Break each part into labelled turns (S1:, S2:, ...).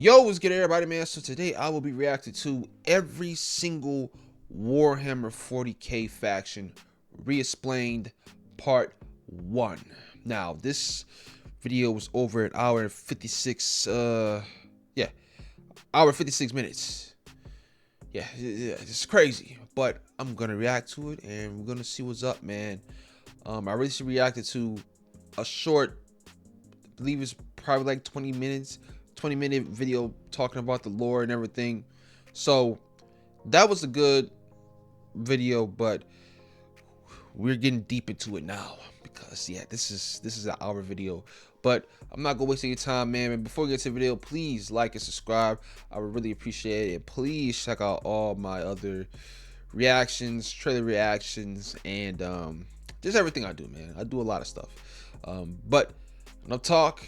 S1: Yo, what's good, everybody, man? So today I will be reacting to every single Warhammer 40k faction re-explained part 1. Now, this video was over an hour and 56 yeah, hour 56 minutes. Yeah, it's crazy, but I'm gonna react to it and we're gonna see what's up, man. I recently reacted to a short, I believe it's probably like 20-minute video talking about the lore and everything. So that was a good video, but we're getting deep into it now because yeah, this is an hour video. But I'm not gonna waste any time, man. And before we get to the video, please like and subscribe. I would really appreciate it. Please check out all my other reactions, trailer reactions, and just everything I do, man. I do a lot of stuff. But enough talk.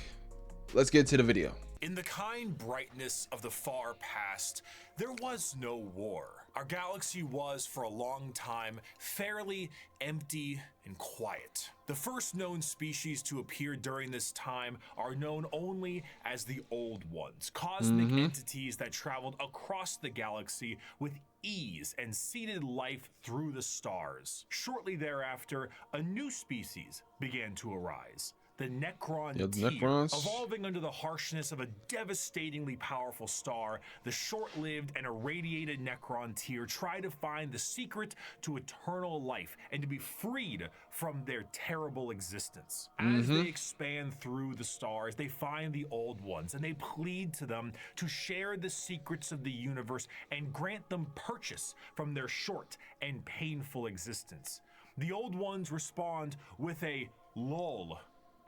S1: Let's get into the video.
S2: In the kind brightness of the far past, there was no war. Our galaxy was, for a long time, fairly empty and quiet. The first known species to appear during this time are known only as the Old Ones, cosmic entities that traveled across the galaxy with ease and seeded life through the stars. Shortly thereafter, a new species began to arise. The Necron-Tyr, evolving under the harshness of a devastatingly powerful star, the short-lived and irradiated Necron-Tyr try to find the secret to eternal life and to be freed from their terrible existence. As they expand through the stars, they find the Old Ones and they plead to them to share the secrets of the universe and grant them purchase from their short and painful existence. The Old Ones respond with a lol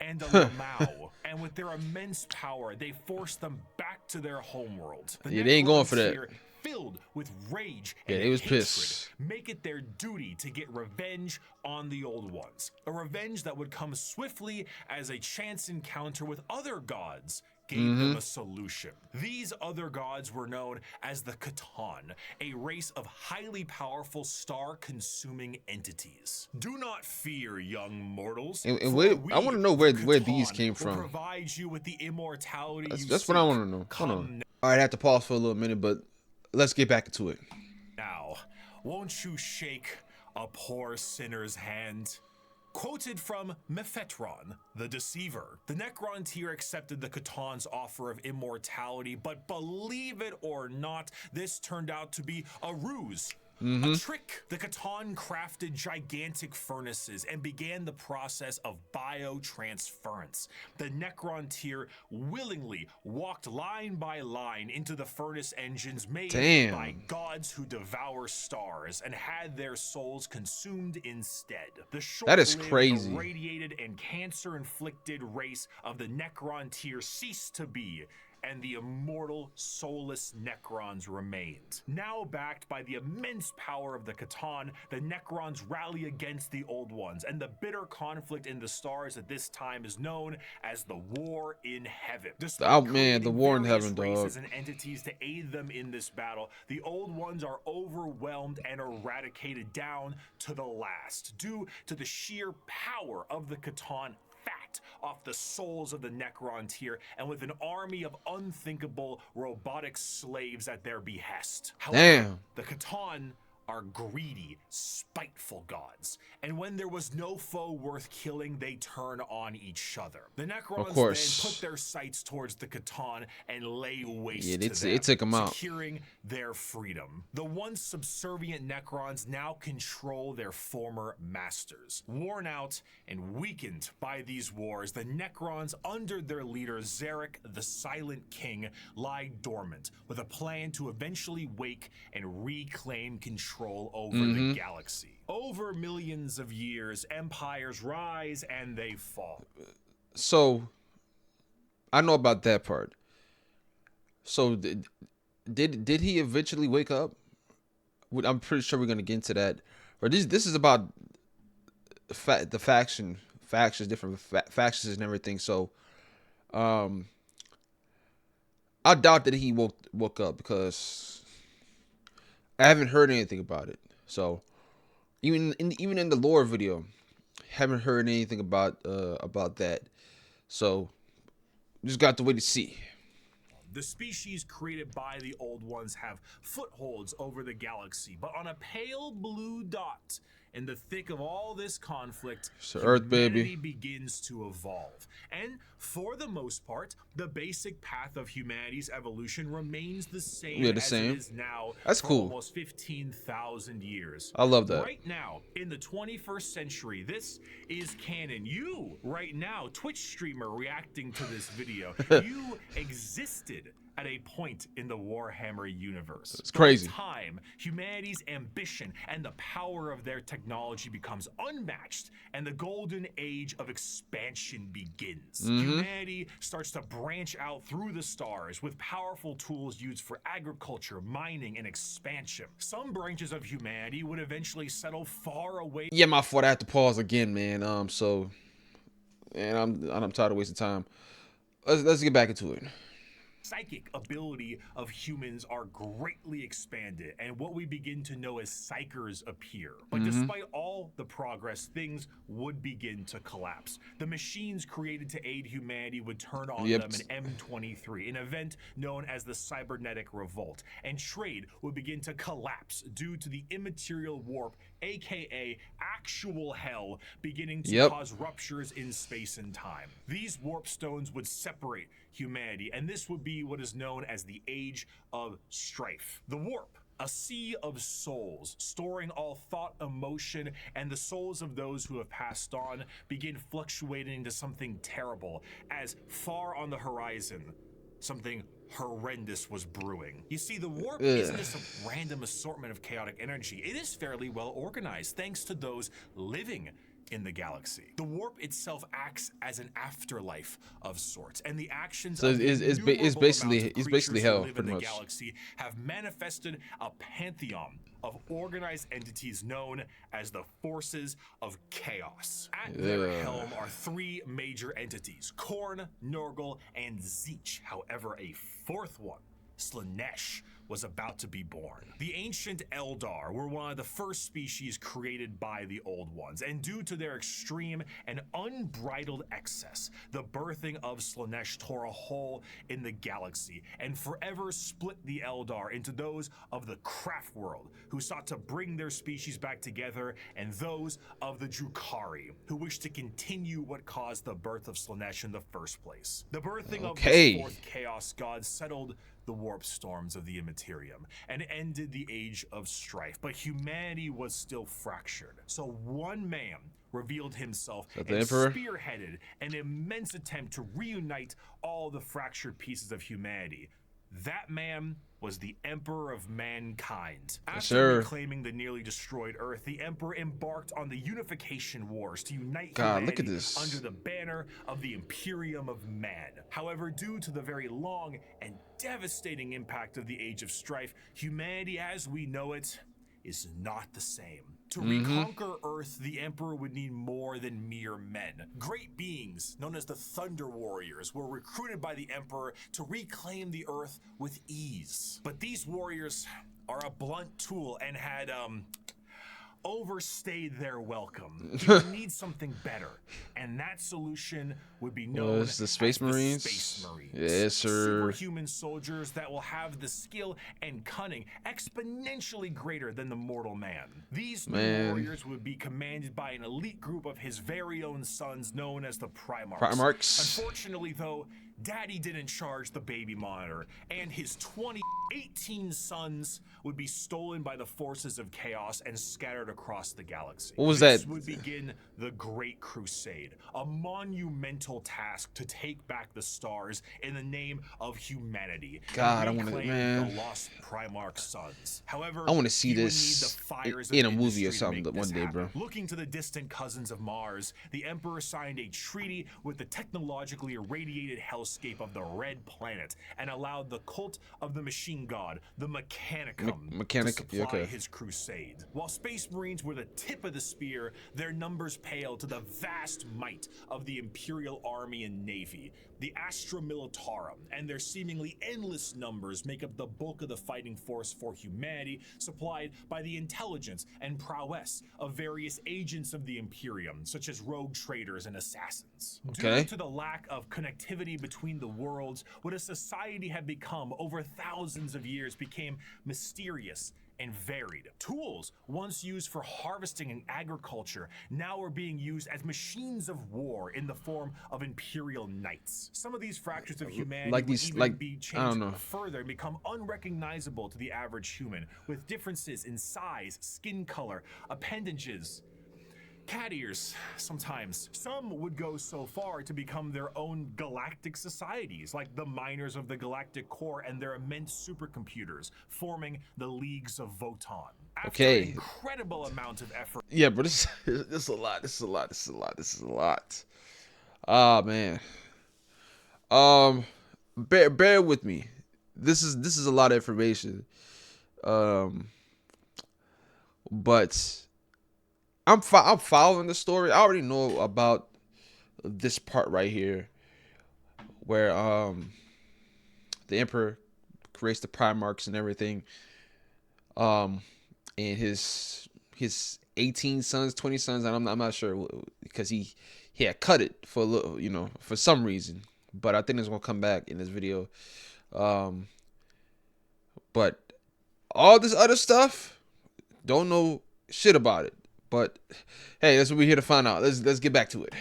S2: and a Lamau, and with their immense power, they force them back to their homeworld.
S1: Yeah, they ain't going for that.
S2: Filled with rage and
S1: they was
S2: hatred,
S1: pissed.
S2: make it their duty to get revenge on the Old Ones. A revenge that would come swiftly as a chance encounter with other gods gave them a solution. These other gods were known as the Catan, a race of highly powerful star-consuming entities. Do not fear, young mortals.
S1: And I want to know where these came from.
S2: Provide you with the immortality.
S1: That's what I want to know. Hold on. All right, I have to pause for a little minute, but let's get back into it.
S2: Now, won't you shake a poor sinner's hand? Quoted from Mephetron, the Deceiver. The Necron-Tyr accepted the Catan's offer of immortality, but believe it or not, this turned out to be a ruse. A trick. The Catan crafted gigantic furnaces and began the process of biotransference. The Necron-Tyr willingly walked line by line into the furnace engines made by gods who devour stars and had their souls consumed instead. The short-lived, irradiated, and cancer-inflicted race of the Necron-Tyr ceased to be, and the immortal, soulless Necrons remained. Now backed by the immense power of the Catan, the Necrons rally against the Old Ones, and the bitter conflict in the stars at this time is known as the War in Heaven.
S1: Man, the War in Heaven, dog.
S2: Races and entities to aid them in this battle, the Old Ones are overwhelmed and eradicated down to the last, due to the sheer power of the Catan off the souls of the Necron-Tyr, and with an army of unthinkable robotic slaves at their behest. However, the Catan are greedy, spiteful gods, and when there was no foe worth killing, they turn on each other. The Necrons then put their sights towards the Catan and lay waste to them,
S1: it took them out,
S2: securing their freedom. The once subservient Necrons now control their former masters. Worn out and weakened by these wars, the Necrons, under their leader Zarek, the Silent King, lie dormant, with a plan to eventually wake and reclaim control over the galaxy. Over millions of years, empires rise and they fall.
S1: So, I know about that part. So, did he eventually wake up? I'm pretty sure we're gonna get into that. Or this is about the factions, different factions and everything. So, I doubt that he woke up because I haven't heard anything about it. So even in the lore video, haven't heard anything about that. So just got to wait to see.
S2: The species created by the Old Ones have footholds over the galaxy, but on a pale blue dot in the thick of all this conflict,
S1: the Earth,
S2: humanity
S1: baby.
S2: begins to evolve. And for the most part, the basic path of humanity's evolution remains the same as it is now.
S1: That's
S2: for
S1: cool.
S2: Almost 15,000 years.
S1: I love that.
S2: Right now, in the 21st century, this is canon. You, right now, Twitch streamer reacting to this video, you existed at a point in the Warhammer universe.
S1: It's crazy.
S2: Over time, humanity's ambition and the power of their technology becomes unmatched, and the golden age of expansion begins. Humanity starts to branch out through the stars with powerful tools used for agriculture, mining, and expansion. Some branches of humanity would eventually settle far away.
S1: Yeah, my fault. I have to pause again, man. I'm tired of wasting time. Let's get back into it.
S2: Psychic ability of humans are greatly expanded, and what we begin to know as psychers appear. But despite all the progress, things would begin to collapse. The machines created to aid humanity would turn on them in M23, an event known as the Cybernetic Revolt, and trade would begin to collapse due to the immaterial warp, aka actual hell, beginning to cause ruptures in space and time. These warp stones would separate humanity, and this would be what is known as the Age of Strife. The warp, a sea of souls, storing all thought, emotion, and the souls of those who have passed on, begin fluctuating into something terrible, as far on the horizon, something horrendous was brewing. You see, the warp isn't just a random assortment of chaotic energy. It is fairly well organized, thanks to those living in the galaxy. The warp itself acts as an afterlife of sorts, and the actions of
S1: it's basically hell, pretty much.
S2: Galaxy have manifested a pantheon of organized entities known as the Forces of Chaos. At their helm are three major entities: Khorne, Nurgle, and Tzeentch. However, a fourth one, Slaanesh, was about to be born. The ancient Eldar were one of the first species created by the Old Ones, and due to their extreme and unbridled excess, the birthing of Slaanesh tore a hole in the galaxy and forever split the Eldar into those of the craft world, who sought to bring their species back together, and those of the Drukhari, who wished to continue what caused the birth of Slaanesh in the first place. The birthing of the fourth Chaos God settled the warp storms of the Immaterium and ended the Age of Strife, but humanity was still fractured. So one man revealed himself and spearheaded an immense attempt to reunite all the fractured pieces of humanity. That man was the Emperor of Mankind. After reclaiming the nearly destroyed Earth, the Emperor embarked on the Unification Wars to unite humanity under the banner of the Imperium of Man. However, due to the very long and devastating impact of the Age of Strife, humanity as we know it is not the same. To reconquer Earth, the Emperor would need more than mere men. Great beings, known as the Thunder Warriors, were recruited by the Emperor to reclaim the Earth with ease. But these warriors are a blunt tool and had, overstayed their welcome. He would need something better, and that solution would be known as
S1: the Space Marines.
S2: Space Marines.
S1: Yes, sir.
S2: Superhuman soldiers that will have the skill and cunning exponentially greater than the mortal man. These new warriors would be commanded by an elite group of his very own sons, known as the Primarchs. Unfortunately, though, Daddy didn't charge the baby monitor, and his 18 sons would be stolen by the forces of chaos and scattered across the galaxy.
S1: What was that?
S2: This would begin the Great Crusade, a monumental task to take back the stars in the name of humanity.
S1: God, I want to,
S2: the lost Primarch sons. However,
S1: I want to see this in a movie or something one day, bro.
S2: Looking to the distant cousins of Mars, the Emperor signed a treaty with the technologically irradiated hellscape of the Red Planet and allowed the cult of the machine god, the Mechanicum, to supply his crusade. While Space Marines were the tip of the spear, their numbers paled to the vast might of the Imperial Army and Navy. The Astra Militarum and their seemingly endless numbers make up the bulk of the fighting force for humanity, supplied by the intelligence and prowess of various agents of the Imperium, such as rogue traders and assassins. Due to the lack of connectivity between between the worlds, what a society had become over thousands of years became mysterious and varied. Tools once used for harvesting and agriculture now are being used as machines of war in the form of imperial knights. Some of these fractures of humanity
S1: Like
S2: would
S1: these,
S2: even
S1: like,
S2: be
S1: I don't
S2: changed
S1: know.
S2: further and become unrecognizable to the average human, with differences in size, skin color, appendages, cat ears sometimes. Some would go so far to become their own galactic societies, like the miners of the galactic core and their immense supercomputers, forming the leagues of Votan. After an
S1: Okay.
S2: incredible amount of effort.
S1: Yeah, but this is a lot. This is a lot. This is a lot. This is a lot. Ah, man. Bear with me. This is a lot of information. But I'm following the story. I already know about this part right here, where the Emperor creates the Primarchs and everything. And his 18 sons, 20 sons, and I'm not sure, because he had cut it for a little, for some reason. But I think it's gonna come back in this video. But all this other stuff, don't know shit about it. But hey, that's what we're here to find out. Let's get back to it.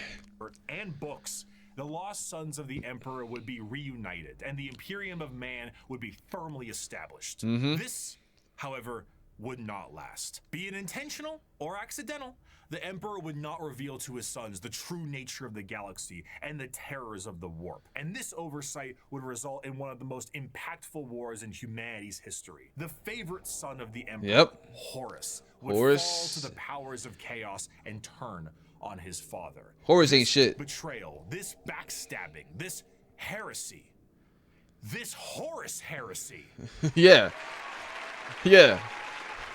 S2: And books, the lost sons of the Emperor would be reunited, and the Imperium of Man would be firmly established. This, however, would not last. Be it intentional or accidental, the Emperor would not reveal to his sons the true nature of the galaxy and the terrors of the warp. And this oversight would result in one of the most impactful wars in humanity's history. The favorite son of the Emperor, Horus, would fall to the powers of chaos and turn on his father.
S1: Horus ain't shit.
S2: Betrayal, this backstabbing, this heresy, this Horus heresy.
S1: Yeah.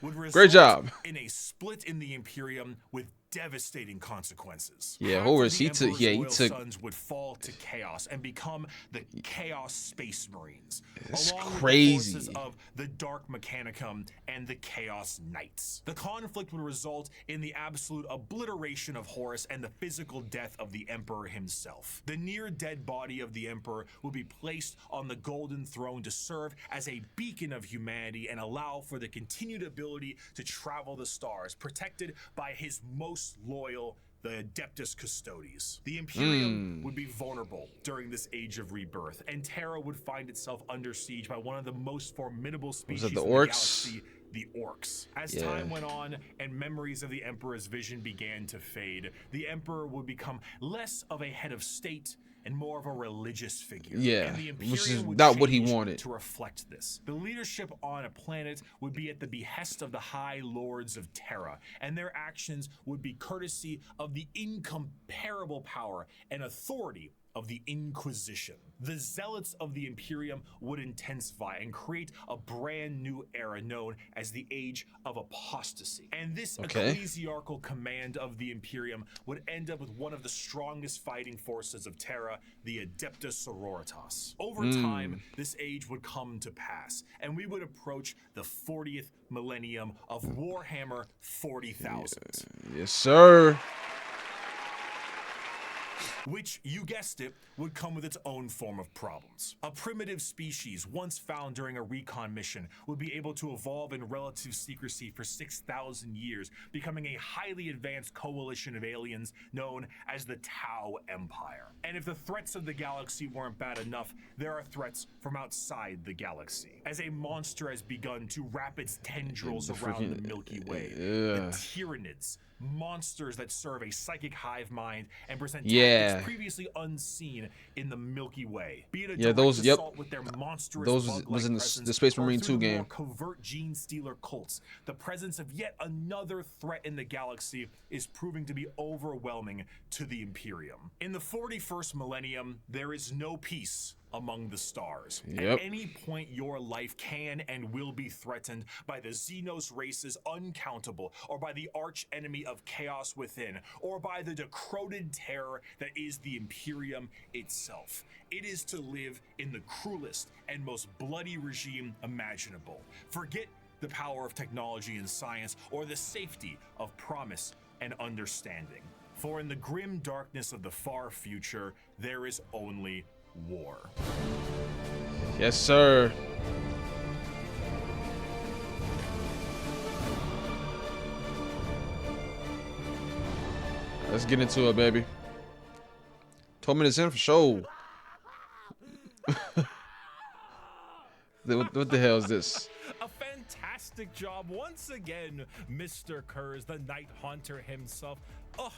S2: Would result
S1: Great job.
S2: in a split in the Imperium with devastating consequences.
S1: Yeah,
S2: Half
S1: Horus,
S2: of the
S1: he took-
S2: Emperor's
S1: yeah, he
S2: loyal
S1: took-
S2: sons would fall to chaos and become the Chaos Space Marines,
S1: It's
S2: along
S1: crazy.
S2: with the forces of the Dark Mechanicum and the Chaos Knights. The conflict would result in the absolute obliteration of Horus and the physical death of the Emperor himself. The near-dead body of the Emperor would be placed on the Golden Throne to serve as a beacon of humanity and allow for the continued ability to travel the stars, protected by his most loyal, the Adeptus Custodes. The Imperium would be vulnerable during this age of rebirth, and Terra would find itself under siege by one of the most formidable species
S1: it the
S2: in
S1: orcs?
S2: the galaxy, the orcs. As time went on and memories of the Emperor's vision began to fade, the Emperor would become less of a head of state and more of a religious figure.
S1: Yeah,
S2: and the
S1: which is
S2: Imperium would
S1: not what he
S2: change
S1: wanted.
S2: to reflect this. The leadership on a planet would be at the behest of the High Lords of Terra, and their actions would be courtesy of the incomparable power and authority of the Inquisition. The zealots of the Imperium would intensify and create a brand new era known as the Age of Apostasy. And this ecclesiarchal command of the Imperium would end up with one of the strongest fighting forces of Terra, the Adeptus Sororitas. Over time, this age would come to pass, and we would approach the 40th millennium of Warhammer 40,000.
S1: Yes, sir.
S2: Which, you guessed it, would come with its own form of problems. A primitive species once found during a recon mission would be able to evolve in relative secrecy for 6,000 years, becoming a highly advanced coalition of aliens known as the Tau Empire. And if the threats of the galaxy weren't bad enough, there are threats from outside the galaxy, as a monster has begun to wrap its tendrils around the Milky Way. The Tyranids, monsters that serve a psychic hive mind and present tactics previously unseen in the Milky Way. Be it a direct assault with their monstrous bug-like
S1: was in the
S2: presence,
S1: Space
S2: or
S1: Marine
S2: through
S1: 2
S2: the
S1: game.
S2: more covert gene stealer cults, the presence of yet another threat in the galaxy is proving to be overwhelming to the Imperium. In the 41st millennium, there is no peace among the stars. At any point, your life can and will be threatened by the Xenos races uncountable, or by the arch enemy of chaos within, or by the decroded terror that is the Imperium itself. It is to live in the cruelest and most bloody regime imaginable. Forget the power of technology and science, or the safety of promise and understanding. For in the grim darkness of the far future, there is only war.
S1: Yes, sir. Let's get into it, baby. 12 minutes in for sure. What the hell is this?
S2: A fantastic job once again, Mr. Kurz, the Night Haunter himself. Oh,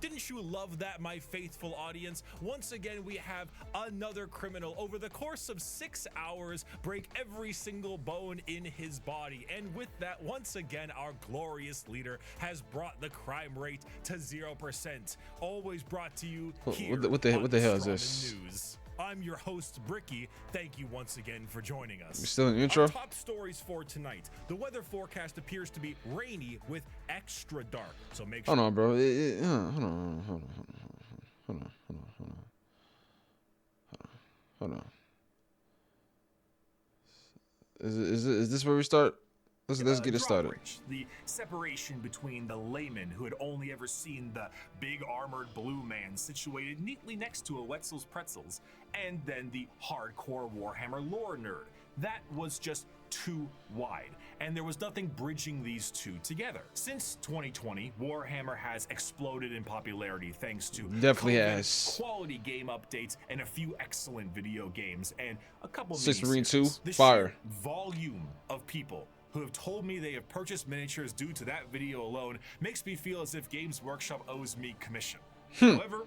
S2: didn't you love that, my faithful audience? Once again, we have another criminal over the course of 6 hours break every single bone in his body. And with that, once again, our glorious leader has brought the crime rate to 0%. Always brought to you here
S1: What the hell is
S2: on
S1: this?
S2: News. I'm your host, Bricky. Thank you once again for joining us.
S1: We still in the intro?
S2: Our top stories for tonight. The weather forecast appears to be rainy with extra dark. So make sure.
S1: Hold on, bro. Hold on. Is this where we start? Let's get it started.
S2: Drawbridge, the separation between the layman who had only ever seen the big armored blue man situated neatly next to a Wetzel's Pretzels, and then the hardcore Warhammer lore nerd. That was just too wide, and there was nothing bridging these two together. Since 2020, Warhammer has exploded in popularity thanks to
S1: Definitely has.
S2: quality game updates and a few excellent video games and a couple
S1: Six Marine 2,
S2: miniseries. The
S1: fire.
S2: sheer volume of people who have told me they have purchased miniatures due to that video alone makes me feel as if Games Workshop owes me commission. However,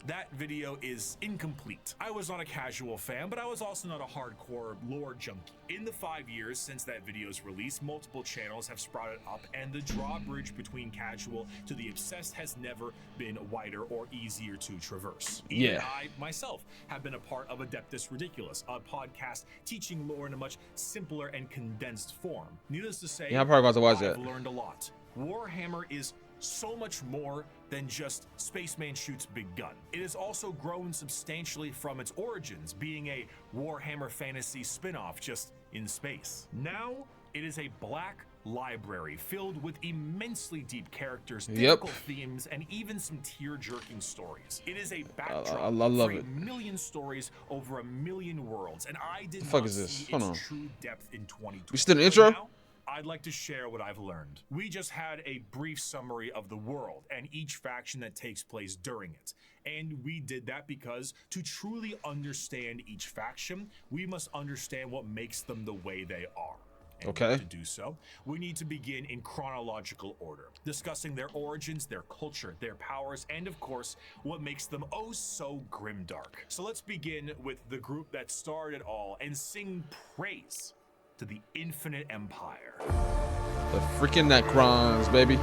S2: that video is incomplete. I was not a casual fan, but I was also not a hardcore lore junkie. In the 5 years since that video's release, multiple channels have sprouted up, and the drawbridge between casual to the obsessed has never been wider or easier to traverse. Even I, myself, have been a part of Adeptus Ridiculous, a podcast teaching lore in a much simpler and condensed form. Needless to say,
S1: Yeah, I'm probably about to watch
S2: I've
S1: that.
S2: learned a lot. Warhammer is so much more than just Spaceman shoots big gun. It has also grown substantially from its origins, being a Warhammer fantasy spin-off just in space. Now, it is a black library filled with immensely deep characters, difficult themes, and even some tear-jerking stories. It is a backdrop
S1: I love
S2: for
S1: it.
S2: 1 million stories over 1 million worlds, and I did
S1: fuck
S2: not
S1: is this?
S2: see
S1: Hold
S2: its
S1: on.
S2: true depth in 2020.
S1: We still in the
S2: But
S1: intro?
S2: now, I'd like to share what I've learned. We just had a brief summary of the world and each faction that takes place during it. And we did that because to truly understand each faction, we must understand what makes them the way they are. And
S1: Okay.
S2: to do so, we need to begin in chronological order, discussing their origins, their culture, their powers, and of course, what makes them oh so grimdark. So let's begin with the group that started it all and sing praise to the Infinite Empire.
S1: The freaking Necrons, baby.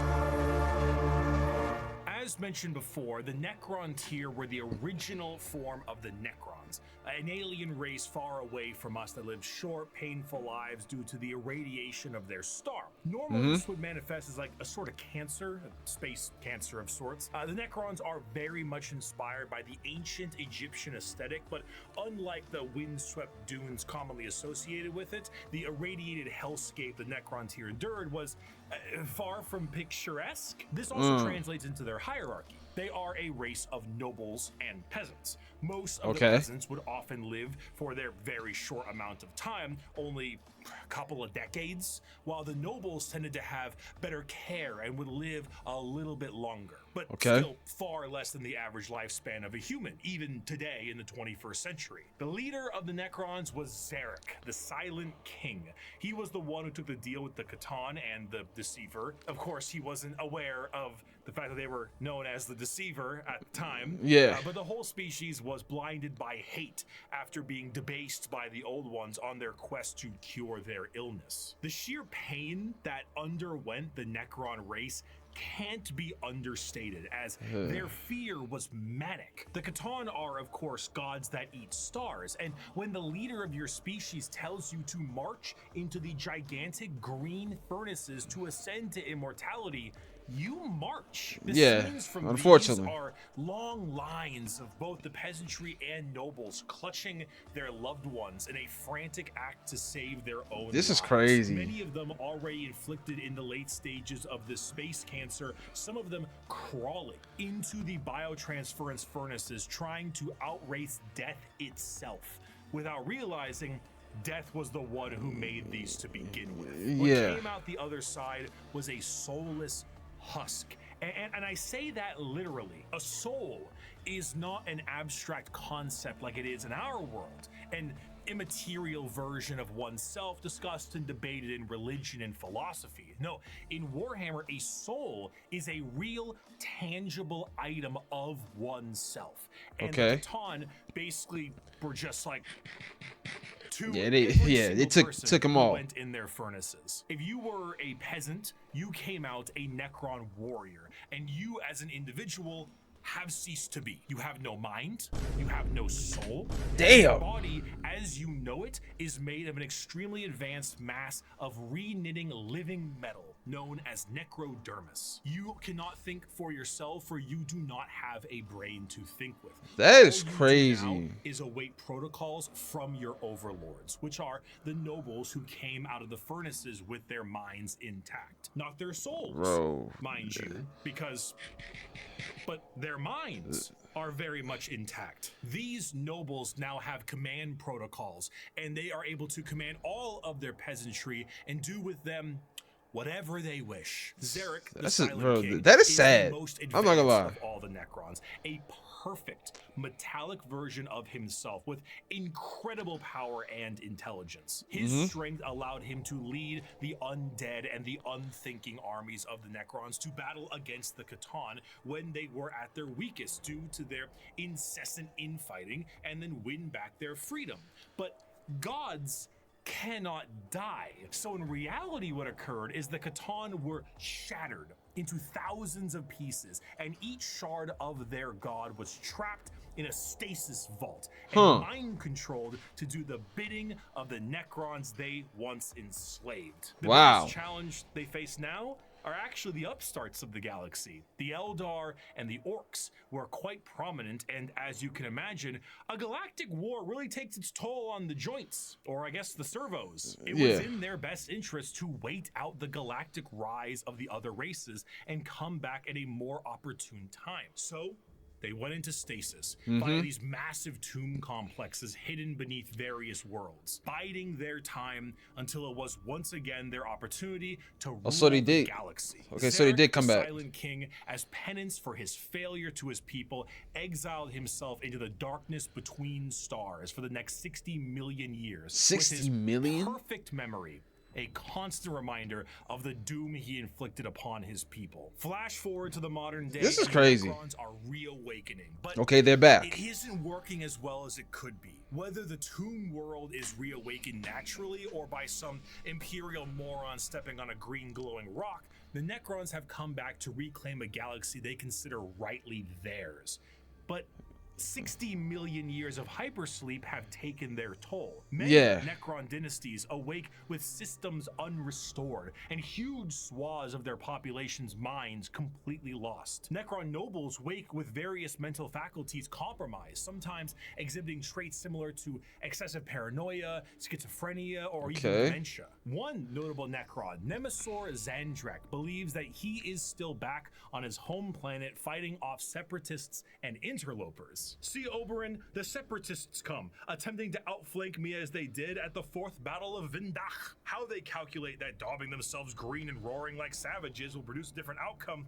S2: As mentioned before, the Necron tier were the original form of the Necrons, an alien race far away from us that lived short, painful lives due to the irradiation of their star. Normally, this would manifest as like a sort of cancer, a space cancer of sorts. The Necrons are very much inspired by the ancient Egyptian aesthetic, but unlike the windswept dunes commonly associated with it, the irradiated hellscape the Necron tier endured was far from picturesque. This also translates into their hierarchy. They are a race of nobles and peasants. Most of the peasants would often live for their very short amount of time, only a couple of decades, while the nobles tended to have better care and would live a little bit longer, but still far less than the average lifespan of a human, even today in the 21st century. The leader of the Necrons was Zarek, the Silent King. He was the one who took the deal with the Catan and the Deceiver. Of course, he wasn't aware of the fact that they were known as the Deceiver at the time. But the whole species was blinded by hate after being debased by the Old Ones on their quest to cure their illness. The sheer pain that underwent the Necron race can't be understated, as their fear was manic. The Catan are, of course, gods that eat stars, and when the leader of your species tells you to march into the gigantic green furnaces to ascend to immortality, you march. The
S1: Yeah,
S2: scenes from
S1: unfortunately.
S2: these are long lines of both the peasantry and nobles clutching their loved ones in a frantic act to save their own
S1: This is
S2: lives.
S1: crazy.
S2: Many of them already inflicted in the late stages of this space cancer, some of them crawling into the biotransference furnaces, trying to outrace death itself, without realizing death was the one who made these to begin with. What came out the other side was a soulless husk. And I say that literally. A soul is not an abstract concept like it is in our world, an immaterial version of oneself discussed and debated in religion and philosophy. No, in Warhammer, a soul is a real, tangible item of oneself. And the Catan basically were just like
S1: it took them all.
S2: Went in their furnaces. If you were a peasant, you came out a Necron warrior, and you as an individual have ceased to be. You have no mind, you have no soul.
S1: Damn.
S2: Your body, as you know it, is made of an extremely advanced mass of re-knitting living metal known as necrodermis. You cannot think for yourself, for you do not have a brain to think with.
S1: That is
S2: All you
S1: crazy.
S2: do now is await protocols from your overlords, which are the nobles who came out of the furnaces with their minds intact. Not their souls,
S1: Bro.
S2: mind you, but their minds are very much intact. These nobles now have command protocols, and they are able to command all of their peasantry and do with them whatever they wish. Zarek, the Silent King,
S1: that is
S2: is
S1: sad.
S2: the most
S1: I'm not gonna lie.
S2: advanced of all the Necrons. A perfect metallic version of himself with incredible power and intelligence. His strength allowed him to lead the undead and the unthinking armies of the Necrons to battle against the Catan when they were at their weakest due to their incessant infighting, and then win back their freedom. But gods cannot die. So in reality, what occurred is the Catan were shattered into thousands of pieces, and each shard of their god was trapped in a stasis vault and mind controlled to do the bidding of the Necrons they once enslaved. The biggest challenge they face now are actually the upstarts of the galaxy. The Eldar and the Orcs were quite prominent, and as you can imagine, a galactic war really takes its toll on the joints, or I guess the servos. It was in their best interest to wait out the galactic rise of the other races and come back at a more opportune time. So they went into stasis via these massive tomb complexes hidden beneath various worlds, biding their time until it was once again their opportunity to rule the galaxy.
S1: Okay, so they did come back.
S2: The Silent King, as penance for his failure to his people, exiled himself into the darkness between stars for the next 60 million years.
S1: 60 million?
S2: Perfect memory. A constant reminder of the doom he inflicted upon his people. Flash forward to the modern day.
S1: This is crazy.
S2: The Necrons are reawakening, but
S1: they're back.
S2: It isn't working as well as it could be. Whether the tomb world is reawakened naturally or by some imperial moron stepping on a green glowing rock, the Necrons have come back to reclaim a galaxy they consider rightly theirs. But 60 million years of hypersleep have taken their toll. Many Necron dynasties awake with systems unrestored and huge swaths of their population's minds completely lost. Necron nobles wake with various mental faculties compromised, sometimes exhibiting traits similar to excessive paranoia, schizophrenia, or even dementia. One notable Necron, Nemesaur Zandrak, believes that he is still back on his home planet fighting off separatists and interlopers. See, Oberyn, the separatists come, attempting to outflank me as they did at the 4th Battle of Vindach. How they calculate that daubing themselves green and roaring like savages will produce a different outcome,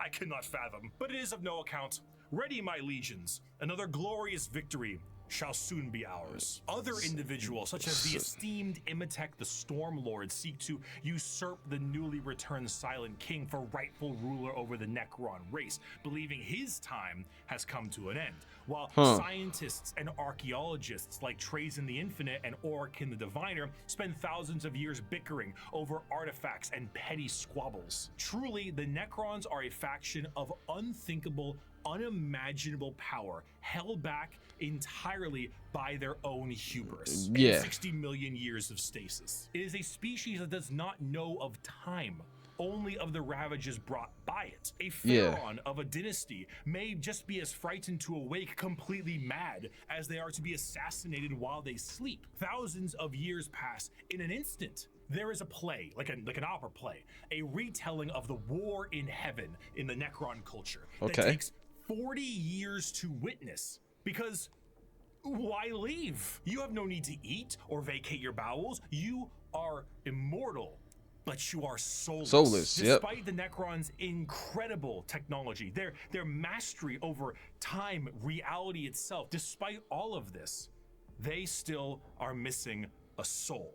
S2: I cannot fathom. But it is of no account. Ready, my legions. Another glorious victory shall soon be ours. Other individuals, such as the esteemed Imhotep the Stormlord, seek to usurp the newly returned Silent King for rightful ruler over the Necron race, believing his time has come to an end. While scientists and archaeologists like Trazen the Infinite and Orikin the Diviner spend thousands of years bickering over artifacts and petty squabbles. Truly, the Necrons are a faction of unthinkable, unimaginable power, held back entirely by their own hubris and 60 million years of stasis. It is a species that does not know of time only of the ravages brought by it. A pharaoh of a dynasty may just be as frightened to awake completely mad as they are to be assassinated while they sleep. Thousands of years pass in an instant. There is a play, like an opera play, a retelling of the war in heaven in the Necron culture that takes 40 years to witness. Because why leave? You have no need to eat or vacate your bowels. You are immortal, but you are soulless. Despite the Necrons' incredible technology, their mastery over time, reality itself, despite all of this, they still are missing a soul.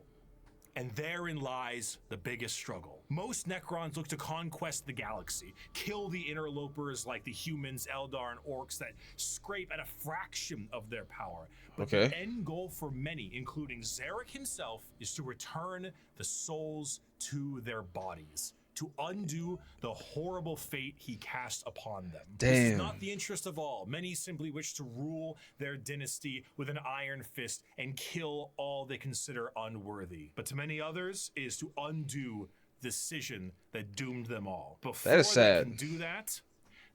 S2: And therein lies the biggest struggle. Most Necrons look to conquest the galaxy, kill the interlopers like the humans, Eldar, and Orcs that scrape at a fraction of their power. But the end goal for many, including Zarek himself, is to return the souls to their bodies, to undo the horrible fate he cast upon them. This is not the interest of all. Many simply wish to rule their dynasty with an iron fist and kill all they consider unworthy. But to many others, it is to undo the decision that doomed them all. Before they can do that,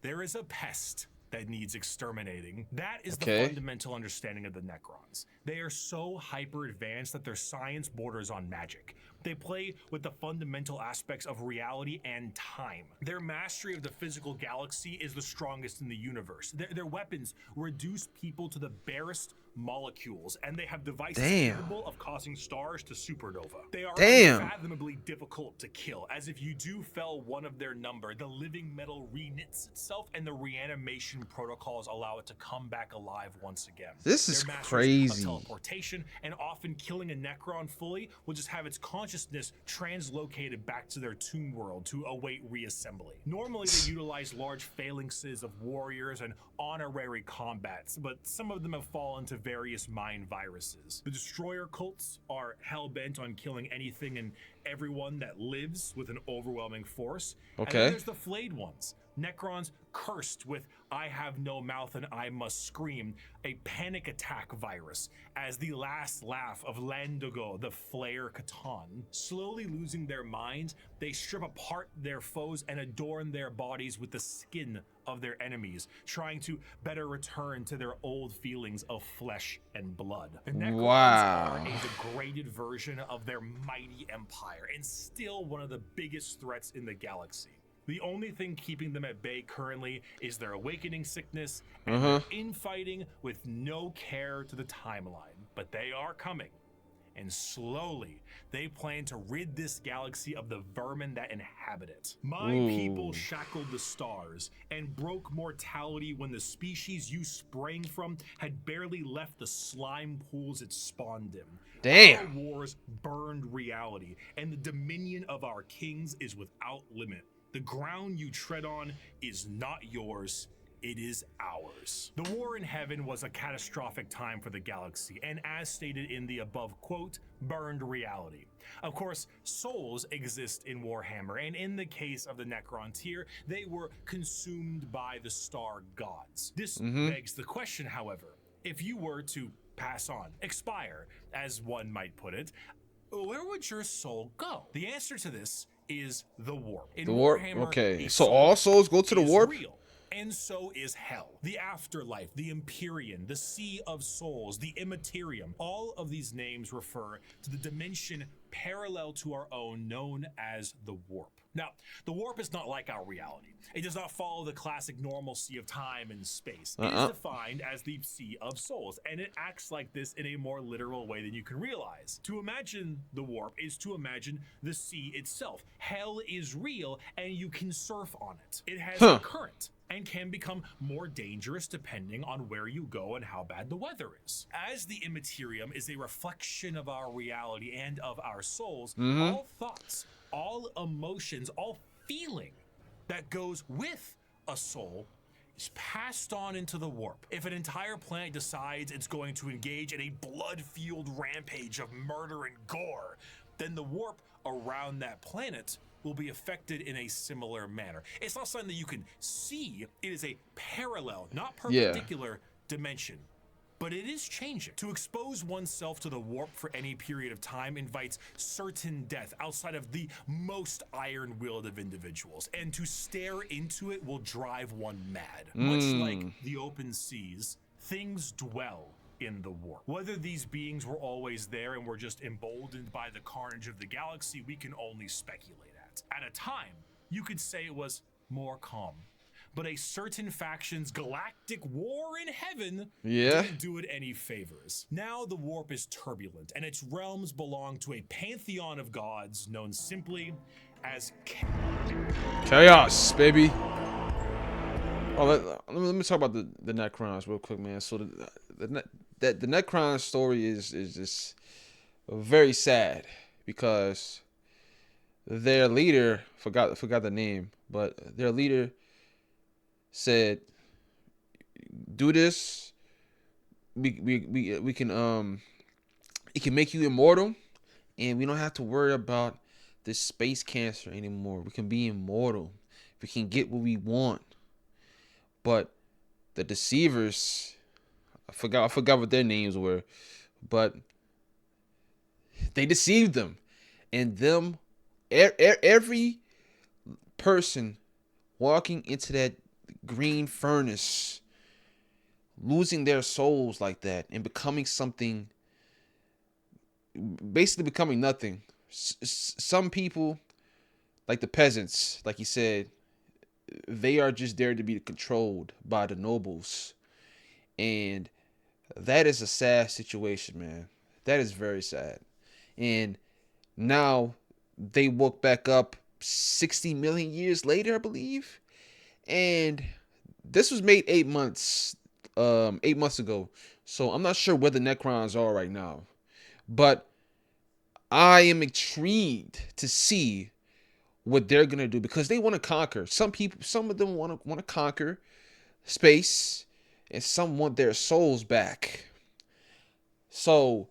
S2: there is a pest that needs exterminating. That is the fundamental understanding of the Necrons. They are so hyper advanced that their science borders on magic. They play with the fundamental aspects of reality and time. Their mastery of the physical galaxy is the strongest in the universe. Their weapons reduce people to the barest molecules, and they have devices capable of causing stars to supernova. They are unfathomably difficult to kill, as if you do fell one of their number, the living metal reknits itself, and the reanimation protocols allow it to come back alive once again.
S1: This is crazy.
S2: Teleportation, and often killing a Necron fully will just have its consciousness translocated back to their tomb world to await reassembly. Normally they utilize large phalanxes of warriors and honorary combats, but some of them have fallen to various mind viruses. The destroyer cults are hell-bent on killing anything and everyone that lives with an overwhelming force. And then there's the flayed ones. Necrons cursed with I have no mouth and I must scream, a panic attack virus, as the last laugh of Landogo, the Flayer Catan. Slowly losing their minds, they strip apart their foes and adorn their bodies with the skin of their enemies, trying to better return to their old feelings of flesh and blood. The Necrons are a degraded version of their mighty empire, and still one of the biggest threats in the galaxy. The only thing keeping them at bay currently is their awakening sickness and their infighting with no care to the timeline. But they are coming, and slowly they plan to rid this galaxy of the vermin that inhabit it. My people shackled the stars and broke mortality when the species you sprang from had barely left the slime pools it spawned in. Our wars burned reality, and the dominion of our kings is without limit. The ground you tread on is not yours, it is ours. The war in heaven was a catastrophic time for the galaxy, and as stated in the above quote, burned reality. Of course, souls exist in Warhammer, and in the case of the Necrons here, they were consumed by the star gods. This begs the question, however, if you were to pass on, expire, as one might put it, where would your soul go? The answer to this is the warp. In
S1: the warp?
S2: Warhammer,
S1: okay. So all souls go to the warp?
S2: Real, and so is hell. The afterlife, the Empyrean, the Sea of Souls, the Immaterium. All of these names refer to the dimension parallel to our own known as the warp. Now, the warp is not like our reality. It does not follow the classic normalcy of time and space. It is defined as the Sea of Souls, and it acts like this in a more literal way than you can realize. To imagine the warp is to imagine the sea itself. Hell is real, and you can surf on it. It has a current and can become more dangerous depending on where you go and how bad the weather is. As the Immaterium is a reflection of our reality and of our souls, all thoughts, all emotions, all feeling that goes with a soul is passed on into the warp. If an entire planet decides it's going to engage in a blood-fueled rampage of murder and gore, then the warp around that planet will be affected in a similar manner. It's not something that you can see. It is a parallel, not perpendicular dimension. but it is changing. To expose oneself to the warp for any period of time invites certain death outside of the most iron-willed of individuals, and to stare into it will drive one mad. Much like the open seas, things dwell in the warp. Whether these beings were always there and were just emboldened by the carnage of the galaxy, we can only speculate at. At a time, you could say it was more calm, but a certain faction's galactic war in heaven didn't do it any favors. Now the warp is turbulent, and its realms belong to a pantheon of gods known simply as
S1: Chaos, baby. Oh, let me talk about the Necrons real quick, man. So the Necron story is just very sad because their leader forgot the name, but their leader said, "Do this. We can it can make you immortal, and we don't have to worry about this space cancer anymore. We can be immortal. We can get what we want." But the deceivers, I forgot what their names were, but they deceived them, and every person walking into that green furnace, losing their souls like that and becoming something, basically becoming nothing. Some people, like the peasants, like he said, they are just there to be controlled by the nobles. And that is a sad situation, man. That is very sad. And now they woke back up 60 million years later, I believe. And this was made 8 months ago. So I'm not sure where the Necrons are right now. But I am intrigued to see what they're gonna do, because they want to conquer. Some of them want to conquer space, and some want their souls back. So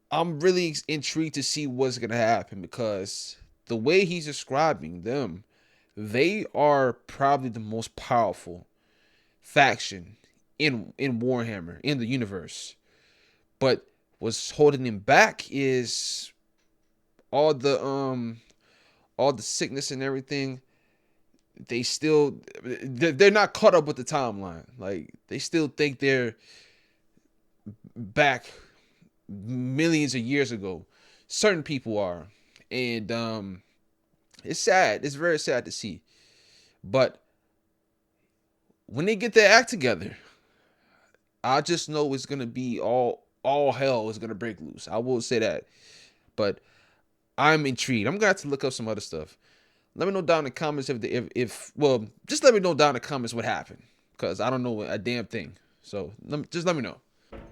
S1: I'm really intrigued to see what's gonna happen, because the way he's describing them, they are probably the most powerful faction in Warhammer, in the universe. But what's holding him back is all the sickness and everything. They're not caught up with the timeline. Like, they still think they're back millions of years ago. Certain people are. And it's sad. It's very sad to see. But when they get their act together, I just know it's gonna be all hell is gonna break loose. I will say that. But I'm intrigued. I'm gonna have to look up some other stuff. Let me know down in the comments just let me know down in the comments what happened, because I don't know a damn thing. So just let me know.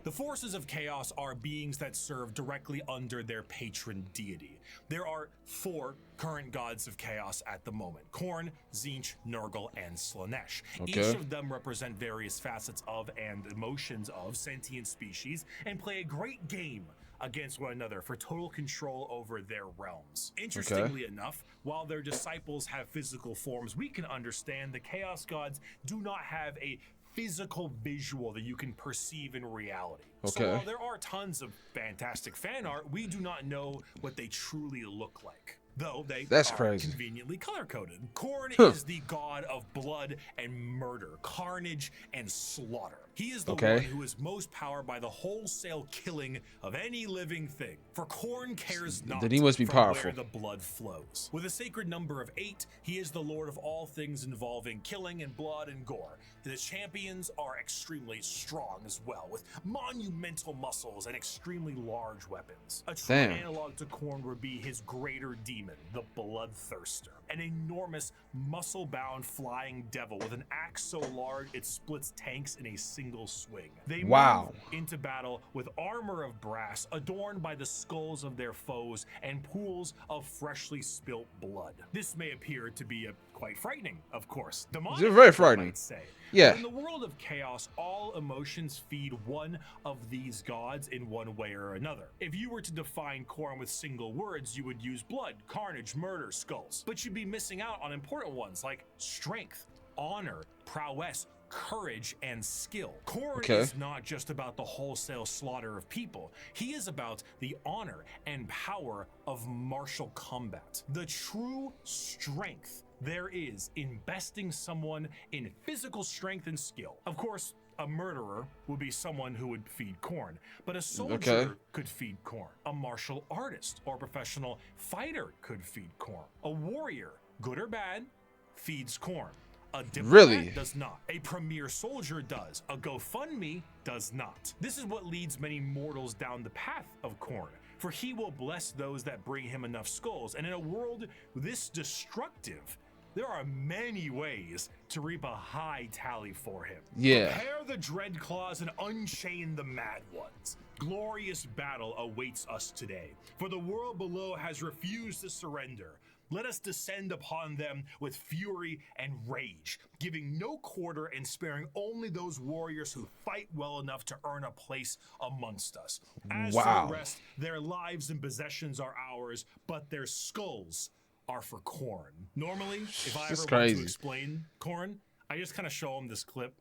S2: The forces of chaos are beings that serve directly under their patron deity. There are 4 current gods of chaos at the moment: Khorne, Tzeentch, Nurgle, and Slaanesh.
S1: Okay.
S2: Each of them represent various facets of and emotions of sentient species and play a great game against one another for total control over their realms. Interestingly enough, while their disciples have physical forms we can understand, the chaos gods do not have a physical visual that you can perceive in reality. So while there are tons of fantastic fan art, we do not know what they truly look like, though they are
S1: crazy.
S2: Conveniently color-coded. Khorne is the god of blood and murder, carnage and slaughter. He is the one who is most powered by the wholesale killing of any living thing. For Khorne cares not
S1: Then he must be
S2: from
S1: powerful.
S2: where the blood flows. With a sacred number of 8, he is the lord of all things involving killing and blood and gore. The champions are extremely strong as well, with monumental muscles and extremely large weapons. A true analog to Khorne would be his greater demon, the Bloodthirster, an enormous muscle-bound flying devil with an axe so large it splits tanks in a single swing. They move into battle with armor of brass adorned by the skulls of their foes and pools of freshly spilt blood. This may appear to be quite frightening, of course. Demonic,
S1: it's very frightening.
S2: Say.
S1: Yeah.
S2: But in the world of chaos, all emotions feed one of these gods in one way or another. If you were to define Khorne with single words, you would use blood, carnage, murder, skulls. But you'd be missing out on important ones like strength, honor, prowess, courage and skill. Khorne
S1: Okay.
S2: is not just about the wholesale slaughter of people. He is about the honor and power of martial combat. The true strength there is in besting someone in physical strength and skill. Of course, a murderer would be someone who would feed Khorne, but a soldier could feed Khorne. A martial artist or professional fighter could feed Khorne. A warrior, good or bad, feeds Khorne. A diplomat does not. A premier soldier does. A GoFundMe does not. This is what leads many mortals down the path of Khorne, for he will bless those that bring him enough skulls. And in a world this destructive, there are many ways to reap a high tally for him.
S1: Yeah.
S2: Prepare the dread claws and unchain the mad ones. Glorious battle awaits us today, for the world below has refused to surrender. Let us descend upon them with fury and rage, giving no quarter and sparing only those warriors who fight well enough to earn a place amongst us. As for the rest, their lives and possessions are ours, but their skulls are for Khorne. Normally, if I ever want to explain Khorne, I just kind of show him this clip.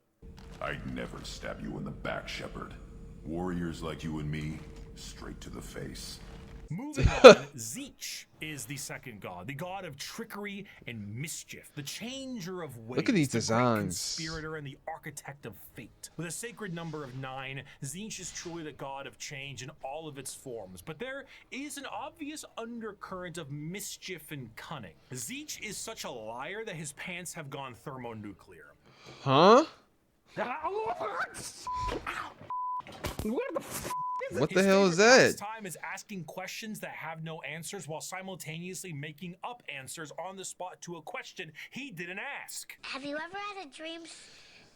S3: I'd never stab you in the back, Shepard. Warriors like you and me, straight to the face.
S2: Moving on, Tzeentch is the second god, the god of trickery and mischief, the changer of ways.
S1: Look at these designs.
S2: The conspirator and the architect of fate. With a sacred number of 9, Tzeentch is truly the god of change in all of its forms, but there is an obvious undercurrent of mischief and cunning. Tzeentch is such a liar that his pants have gone thermonuclear.
S1: Huh? What the hell is that?
S2: Time is asking questions that have no answers while simultaneously making up answers on the spot to a question he didn't ask.
S4: Have you ever had a dream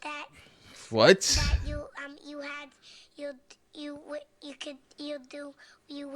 S4: that
S1: What?
S4: that you had you could do you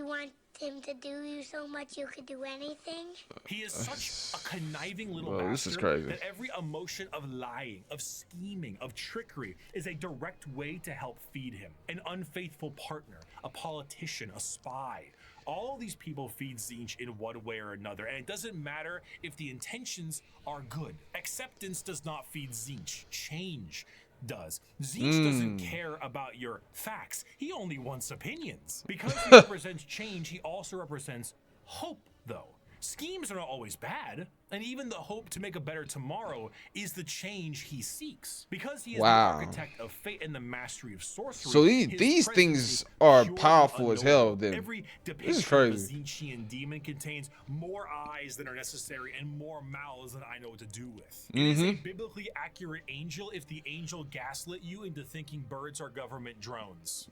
S4: want him to do you so much you could do anything?
S2: He is such a conniving little
S1: Whoa, this is
S2: bastard
S1: crazy.
S2: that every emotion of lying, of scheming, of trickery is a direct way to help feed him. An unfaithful partner, a politician, a spy. All these people feed Tzeentch in one way or another, and it doesn't matter if the intentions are good. Acceptance does not feed Tzeentch. Change does. Tzeentch doesn't care about your facts. He only wants opinions. Because he represents change, he also represents hope, though. Schemes are not always bad, and even the hope to make a better tomorrow is the change he seeks. Because he is the architect of fate and the mastery of sorcery.
S1: So these things are powerful as hell. Then
S2: every
S1: this is
S2: depiction
S1: crazy.
S2: of a Tzeentchian demon contains more eyes than are necessary and more mouths than I know what to do with. It is a biblically accurate angel if the angel gaslit you into thinking birds are government drones.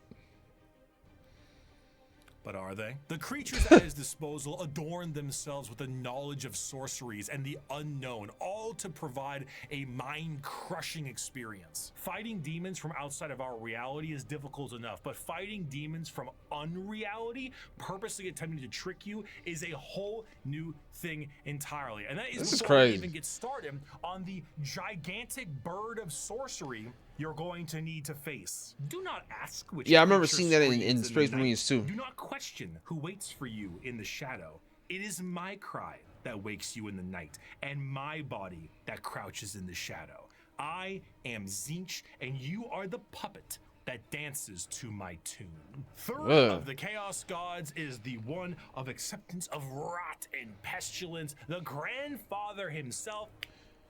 S2: But are they? The creatures at his disposal adorn themselves with the knowledge of sorceries and the unknown, all to provide a mind-crushing experience. Fighting demons from outside of our reality is difficult enough, but fighting demons from unreality, purposely attempting to trick you, is a whole new thing entirely. And that is before we even get started on the gigantic bird of sorcery you're going to need to face. Do not ask which
S1: I remember seeing that in Space Marines too.
S2: Do not question who waits for you in the shadow. It is my cry that wakes you in the night, and my body that crouches in the shadow. I am Tzeentch, and you are the puppet that dances to my tune. Third of the Chaos Gods is the one of acceptance of rot and pestilence, the grandfather himself,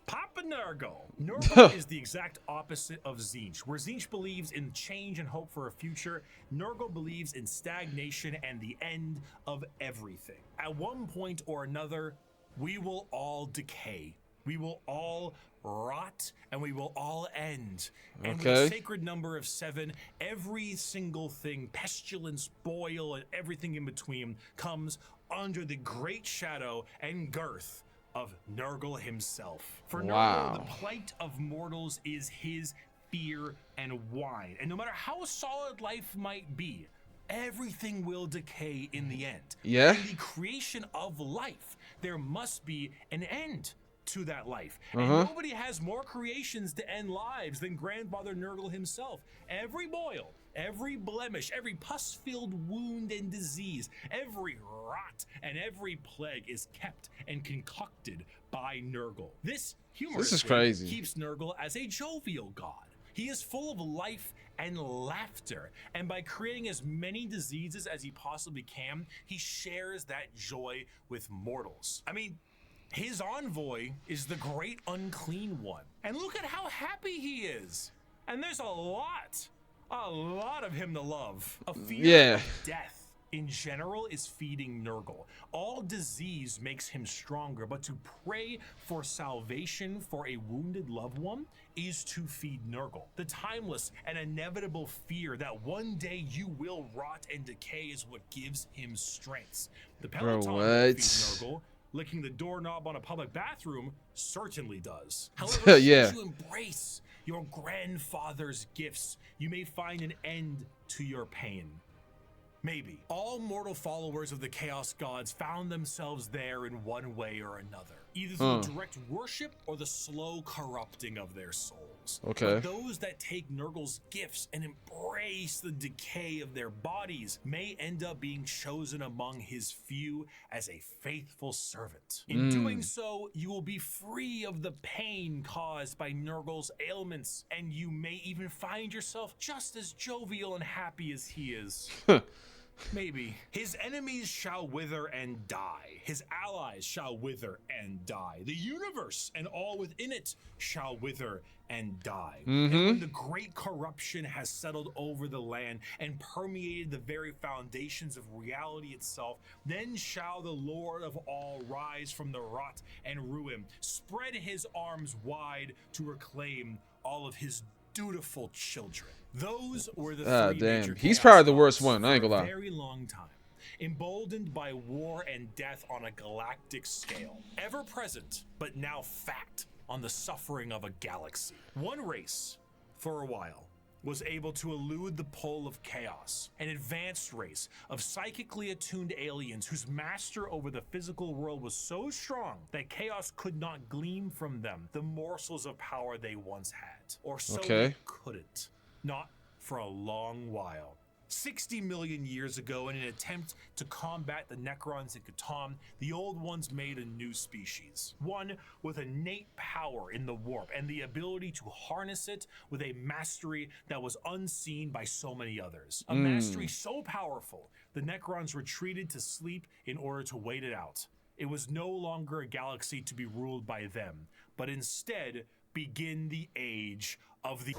S2: Papa Nurgle. Nurgle is the exact opposite of Tzeentch. Where Tzeentch believes in change and hope for a future, Nurgle believes in stagnation and the end of everything. At one point or another, we will all decay. We will all rot, and we will all end. And with a sacred number of 7, every single thing, pestilence, boil, and everything in between, comes under the great shadow and girth of Nurgle himself. For Nurgle, the plight of mortals is his fear and wine. And no matter how solid life might be, everything will decay in the end. In the creation of life, there must be an end to that life. And nobody has more creations to end lives than Grandfather Nurgle himself. Every boil, every blemish, every pus-filled wound and disease, every rot and every plague is kept and concocted by Nurgle. This humorously
S1: crazy.
S2: keeps Nurgle as a jovial god. He is full of life and laughter, and by creating as many diseases as he possibly can, he shares that joy with mortals. I mean, his envoy is the Great Unclean One. And look at how happy he is. And there's a lot of him to love. A fear of death in general is feeding Nurgle. All disease makes him stronger, but to pray for salvation for a wounded loved one is to feed Nurgle. The timeless and inevitable fear that one day you will rot and decay is what gives him strength. The Peloton will feed Nurgle. Licking the doorknob on a public bathroom certainly does. However, should you embrace your grandfather's gifts, you may find an end to your pain. Maybe. All mortal followers of the Chaos Gods found themselves there in one way or another, either through direct worship or the slow corrupting of their souls. But those that take Nurgle's gifts and embrace the decay of their bodies may end up being chosen among his few as a faithful servant. In doing so, you will be free of the pain caused by Nurgle's ailments, and you may even find yourself just as jovial and happy as he is. Maybe. His enemies shall wither and die. His allies shall wither and die. The universe and all within it shall wither and die. And when the great corruption has settled over the land and permeated the very foundations of reality itself, then shall the Lord of all rise from the rot and ruin, spread his arms wide to reclaim all of his dutiful children. Those were the three major
S1: He's
S2: chaos
S1: probably the worst
S2: gods
S1: one, I ain't gonna
S2: for
S1: lie.
S2: a very long time, emboldened by war and death on a galactic scale, ever present but now fact on the suffering of a galaxy. One race, for a while, was able to elude the pull of chaos, an advanced race of psychically attuned aliens whose master over the physical world was so strong that chaos could not glean from them the morsels of power they once had, or so they couldn't. Not for a long while. 60 million years ago, in an attempt to combat the Necrons in Catan, the Old Ones made a new species. One with innate power in the warp and the ability to harness it with a mastery that was unseen by so many others. A mastery so powerful, the Necrons retreated to sleep in order to wait it out. It was no longer a galaxy to be ruled by them, but instead begin the age of the...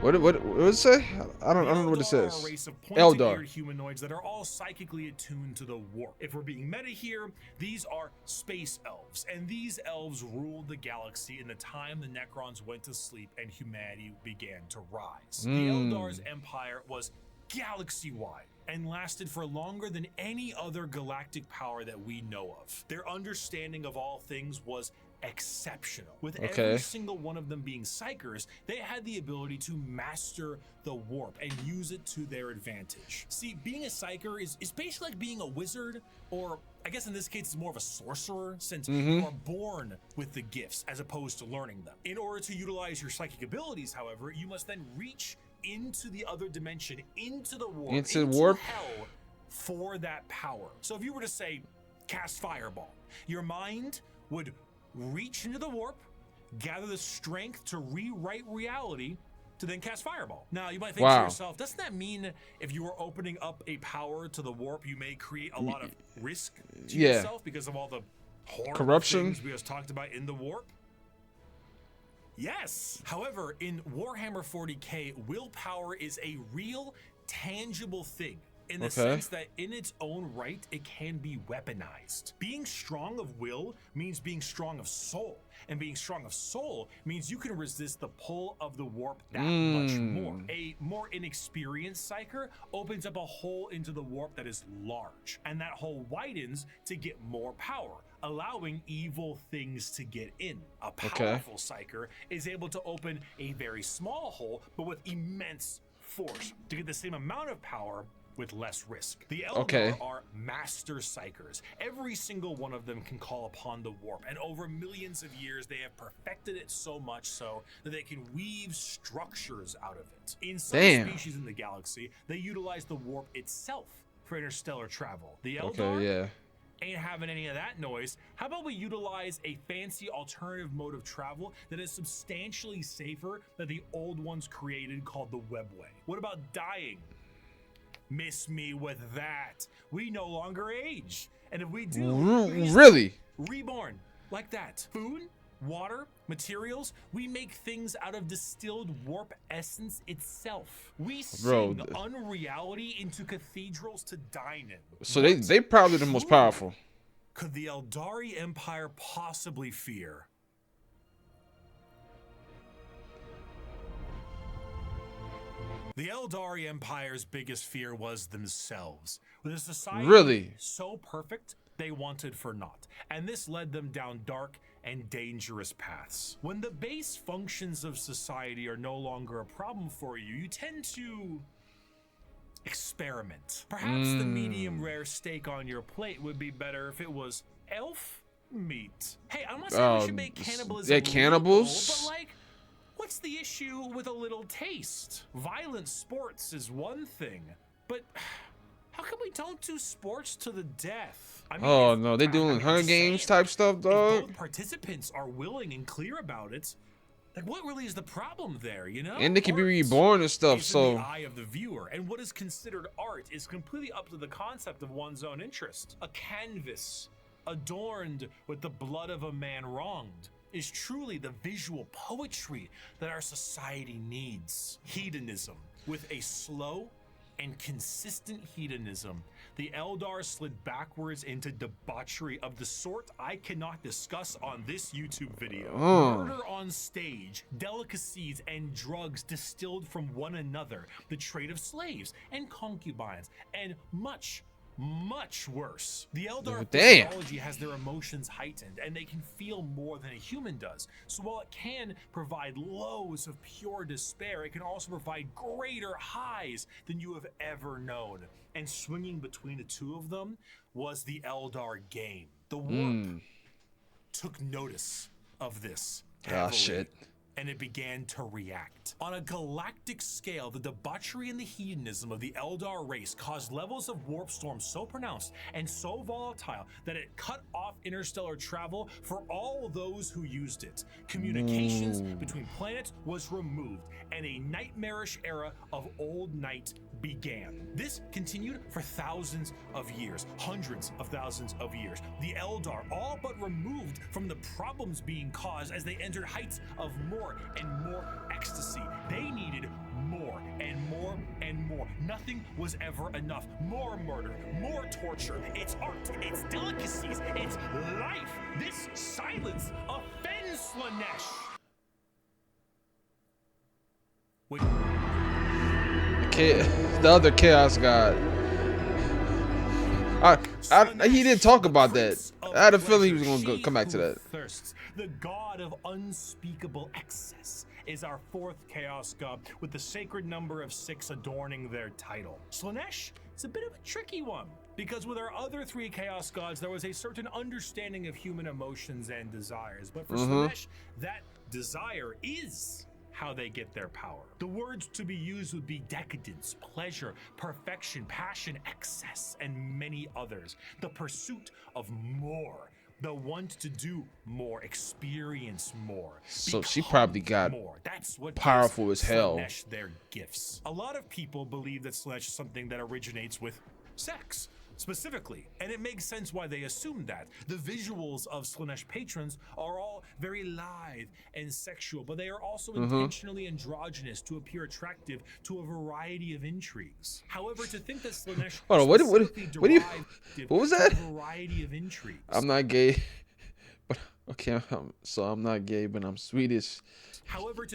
S1: What does it say? I don't know what it says.
S2: Are a race of pointy-eared humanoids that are all psychically attuned to the warp. If we're being meta here, these are space elves, and these elves ruled the galaxy in the time the Necrons went to sleep and humanity began to rise. The Eldar's empire was galaxy-wide and lasted for longer than any other galactic power that we know of. Their understanding of all things was exceptional. With every single one of them being psychers, they had the ability to master the warp and use it to their advantage. See, being a psyker is basically like being a wizard, or I guess in this case it's more of a sorcerer, since you are born with the gifts as opposed to learning them. In order to utilize your psychic abilities, however, you must then reach into the other dimension, into the warp, into hell for that power. So if you were to say, cast Fireball, your mind would reach into the warp, gather the strength to rewrite reality, to then cast Fireball. Now, you might think to yourself, doesn't that mean if you are opening up a power to the warp, you may create a lot of risk to yourself because of all the horrible things we just talked about in the warp? Yes. However, in Warhammer 40k, willpower is a real, tangible thing, in the sense that in its own right, it can be weaponized. Being strong of will means being strong of soul. And being strong of soul means you can resist the pull of the warp that much more. A more inexperienced psyker opens up a hole into the warp that is large. And that hole widens to get more power, allowing evil things to get in. A powerful psyker is able to open a very small hole, but with immense force to get the same amount of power with less risk. The Eldar are master psychers. Every single one of them can call upon the warp, and over millions of years they have perfected it so much so that they can weave structures out of it. In some species in the galaxy, they utilize the warp itself for interstellar travel. The Eldar ain't having any of that noise. How about we utilize a fancy alternative mode of travel that is substantially safer than the old ones created, called the webway? What about dying? Miss me with that. We no longer age, and if we do,
S1: really
S2: reborn like that. Food, water, materials, we make things out of distilled warp essence itself. We sing unreality into cathedrals to dine in.
S1: So they probably the most powerful.
S2: Could the Eldari Empire possibly fear? The Eldari Empire's biggest fear was themselves. With a society so perfect, they wanted for naught. And this led them down dark and dangerous paths. When the base functions of society are no longer a problem for you, you tend to experiment. Perhaps the medium rare steak on your plate would be better if it was elf meat. Hey, I'm not saying we should make cannibalism
S1: cannibals,
S2: but like, what's the issue with a little taste? Violent sports is one thing, but how come we don't do sports to the death? I mean,
S1: no, they doing Hunger Games type stuff, dog.
S2: If both participants are willing and clear about it, like, what really is the problem there, you know?
S1: And they can be reborn and stuff, so
S2: in the eye of the viewer, and what is considered art is completely up to the concept of one's own interest. A canvas adorned with the blood of a man wronged is truly the visual poetry that our society needs. Hedonism. With a slow and consistent hedonism, the Eldar slid backwards into debauchery of the sort I cannot discuss on this YouTube video. Murder on stage, delicacies and drugs distilled from one another, the trade of slaves and concubines, and much worse. The Eldar physiology has their emotions heightened, and they can feel more than a human does. So while it can provide lows of pure despair, it can also provide greater highs than you have ever known. And swinging between the two of them was the Eldar game. The warp took notice of this heavily, and it began to react. On a galactic scale, the debauchery and the hedonism of the Eldar race caused levels of warp storm so pronounced and so volatile that it cut off interstellar travel for all those who used it. Communications between planets was removed, and a nightmarish era of old night began. This continued for thousands of years, hundreds of thousands of years. The Eldar all but removed from the problems being caused as they entered heights of more and more ecstasy. They needed more and more and more. Nothing was ever enough. More murder, more torture. It's art, it's delicacies, it's life. This silence offends Slaanesh. Wait.
S1: The other Chaos God. He didn't talk about that. I had a feeling he was going to come back to that.
S2: Thirsts, the god of unspeakable excess, is our fourth Chaos God, with the sacred number of 6 adorning their title. Slaanesh is a bit of a tricky one, because with our other 3 Chaos Gods, there was a certain understanding of human emotions and desires. But for Slaanesh, that desire is how they get their power. The words to be used would be decadence, pleasure, perfection, passion, excess, and many others. The pursuit of more. The want to do more, experience more.
S1: So she probably got
S2: more. That's what
S1: powerful as hell.
S2: Slaanesh their gifts. A lot of people believe that Slaanesh is something that originates with sex, specifically, and it makes sense why they assumed that. The visuals of Slaanesh patrons are all very lithe and sexual, but they are also intentionally androgynous to appear attractive to a variety of intrigues. However, to think that Slaanesh
S1: what was that?
S2: A variety of intrigues.
S1: I'm not gay, but okay, so I'm not gay, but I'm Swedish.
S2: However,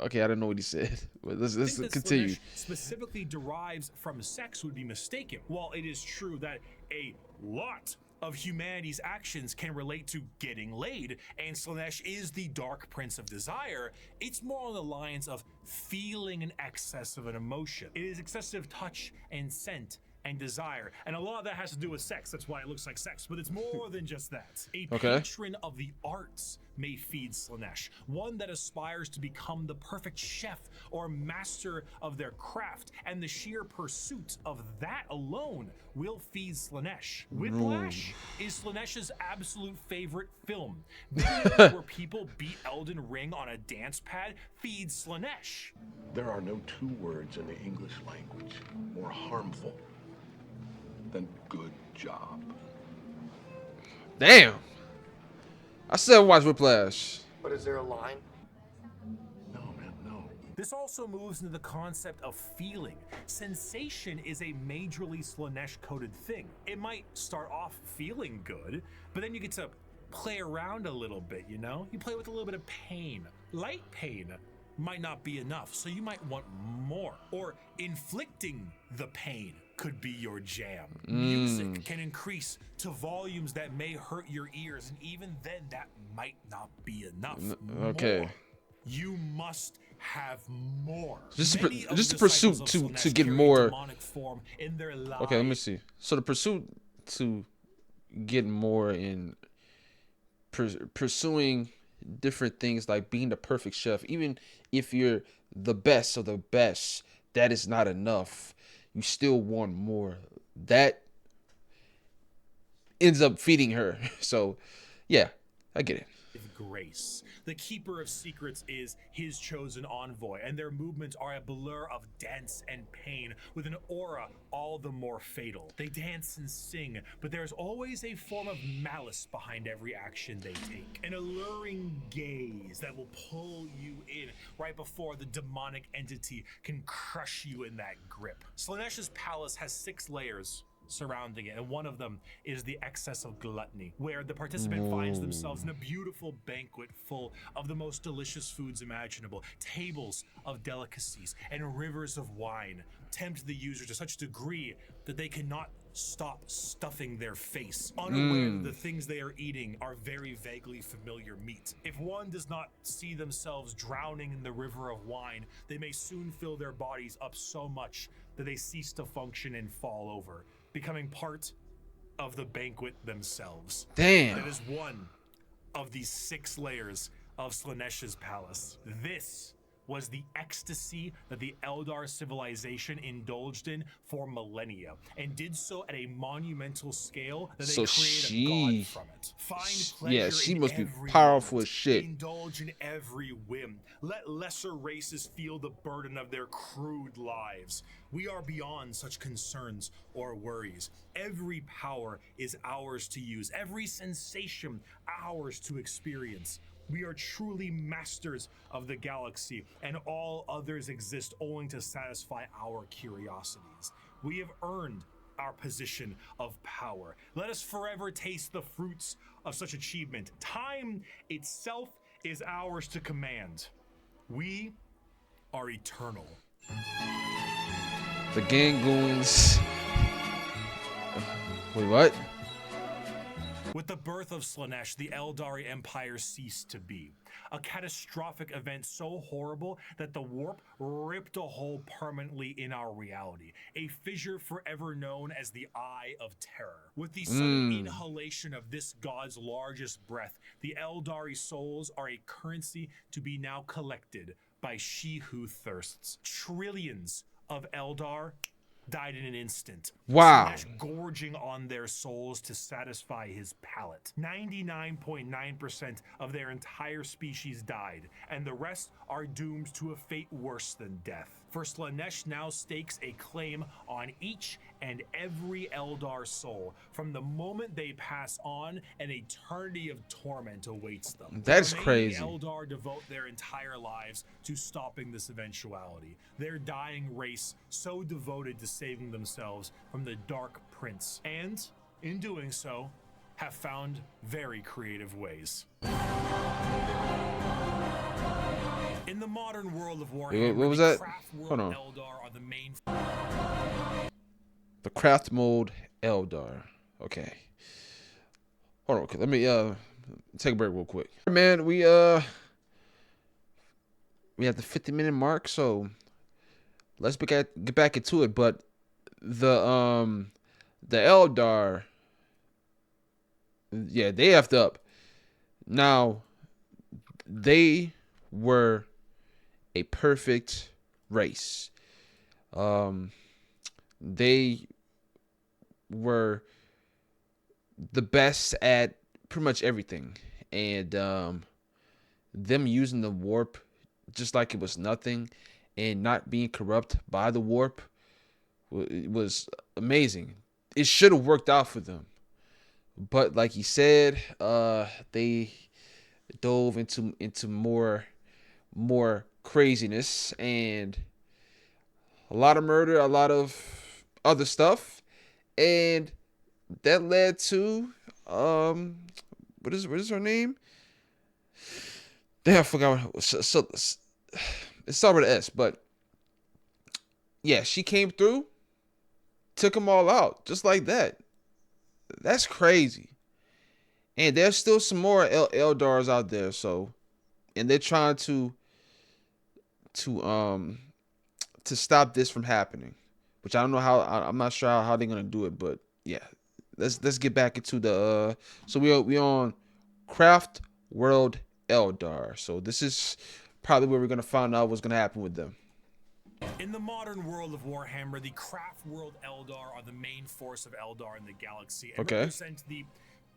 S1: okay, I don't know what he said, but let's continue.
S2: Slaanesh specifically derives from sex would be mistaken. While it is true that a lot of humanity's actions can relate to getting laid, and Slaanesh is the dark prince of desire, it's more on the lines of feeling an excess of an emotion. It is excessive touch and scent and desire. And a lot of that has to do with sex. That's why it looks like sex. But it's more than just that. A patron of the arts may feed Slaanesh. One that aspires to become the perfect chef or master of their craft. And the sheer pursuit of that alone will feed Slaanesh. Whiplash is Slaanesh's absolute favorite film. Videos where people beat Elden Ring on a dance pad feed Slaanesh.
S5: There are no two words in the English language more harmful than good job.
S1: Damn. I still watch Whiplash.
S6: But is there a line?
S5: No, man, no.
S2: This also moves into the concept of feeling. Sensation is a majorly Slaanesh-coded thing. It might start off feeling good, but then you get to play around a little bit, you know? You play with a little bit of pain. Light pain might not be enough, so you might want more. Or inflicting the pain could be your jam. Music can increase to volumes that may hurt your ears, and even then that might not be enough.
S1: Okay.
S2: More. You must have more.
S1: Just the pursuit to get more. Okay, let me see. So the pursuit to get more in pursuing different things like being the perfect chef, even if you're the best of the best, that is not enough. You still want more. That ends up feeding her. So, yeah, I get it.
S2: Grace. The keeper of secrets is his chosen envoy, and their movements are a blur of dance and pain with an aura all the more fatal. They dance and sing, but there's always a form of malice behind every action they take. An alluring gaze that will pull you in right before the demonic entity can crush you in that grip. Slaanesh's palace has 6 layers surrounding it, and one of them is the excess of gluttony, where the participant finds themselves in a beautiful banquet full of the most delicious foods imaginable. Tables of delicacies and rivers of wine tempt the user to such a degree that they cannot stop stuffing their face, unaware that the things they are eating are very vaguely familiar meat. If one does not see themselves drowning in the river of wine, they may soon fill their bodies up so much that they cease to function and fall over, becoming part of the banquet themselves.
S1: Damn.
S2: That is one of the 6 layers of Slaanesh's palace. This was the ecstasy that the Eldar civilization indulged in for millennia, and did so at a monumental scale that they created a god from it. Find pleasure
S1: she
S2: in
S1: must be
S2: every
S1: powerful
S2: moment.
S1: as shit.
S2: Indulge in every whim. Let lesser races feel the burden of their crude lives. We are beyond such concerns or worries. Every power is ours to use, every sensation ours to experience. We are truly masters of the galaxy, and all others exist only to satisfy our curiosities. We have earned our position of power. Let us forever taste the fruits of such achievement. Time itself is ours to command. We are eternal.
S1: The Gangoons. Wait, what?
S2: With the birth of Slaanesh, the Eldari Empire ceased to be. A catastrophic event so horrible that the warp ripped a hole permanently in our reality. A fissure forever known as the Eye of Terror. With the sudden inhalation of this god's largest breath, the Eldari souls are a currency to be now collected by she who thirsts. Trillions of Eldar died in an instant.
S1: Wow.
S2: Slaanesh gorging on their souls to satisfy his palate. 99.9% of their entire species died, and the rest are doomed to a fate worse than death. For Slaanesh now stakes a claim on each and every Eldar soul. From the moment they pass on, an eternity of torment awaits them.
S1: That's
S2: The
S1: crazy.
S2: Eldar devote their entire lives to stopping this eventuality. Their dying race so devoted to saving themselves from the Dark Prince, and in doing so, have found very creative ways. In the modern world of Warhammer,
S1: What was
S2: the
S1: that?
S2: craft world
S1: Hold on.
S2: Eldar are the main.
S1: The craft mode Eldar. Okay. Hold on. Okay. Let me take a break real quick. Man, we at the 50-minute mark, so let's get back into it. But the Eldar, yeah, they effed up. Now, they were a perfect race. Um, they were the best at pretty much everything, and them using the warp just like it was nothing, and not being corrupt by the warp was amazing. It should have worked out for them, but like he said, they dove into more craziness and a lot of murder, a lot of other stuff, and that led to what is her name? Damn, I forgot. So it started with an S, but yeah, she came through, took them all out just like that. That's crazy. And there's still some more Eldars out there, so, and they're trying to um to stop this from happening, which I don't know how. I'm not sure how they're gonna do it, but yeah, let's get back into the so we on Craft World Eldar. So this is probably where we're gonna find out what's gonna happen with them.
S2: In the modern world of Warhammer, the Craft World Eldar are the main force of Eldar in the galaxy and represent the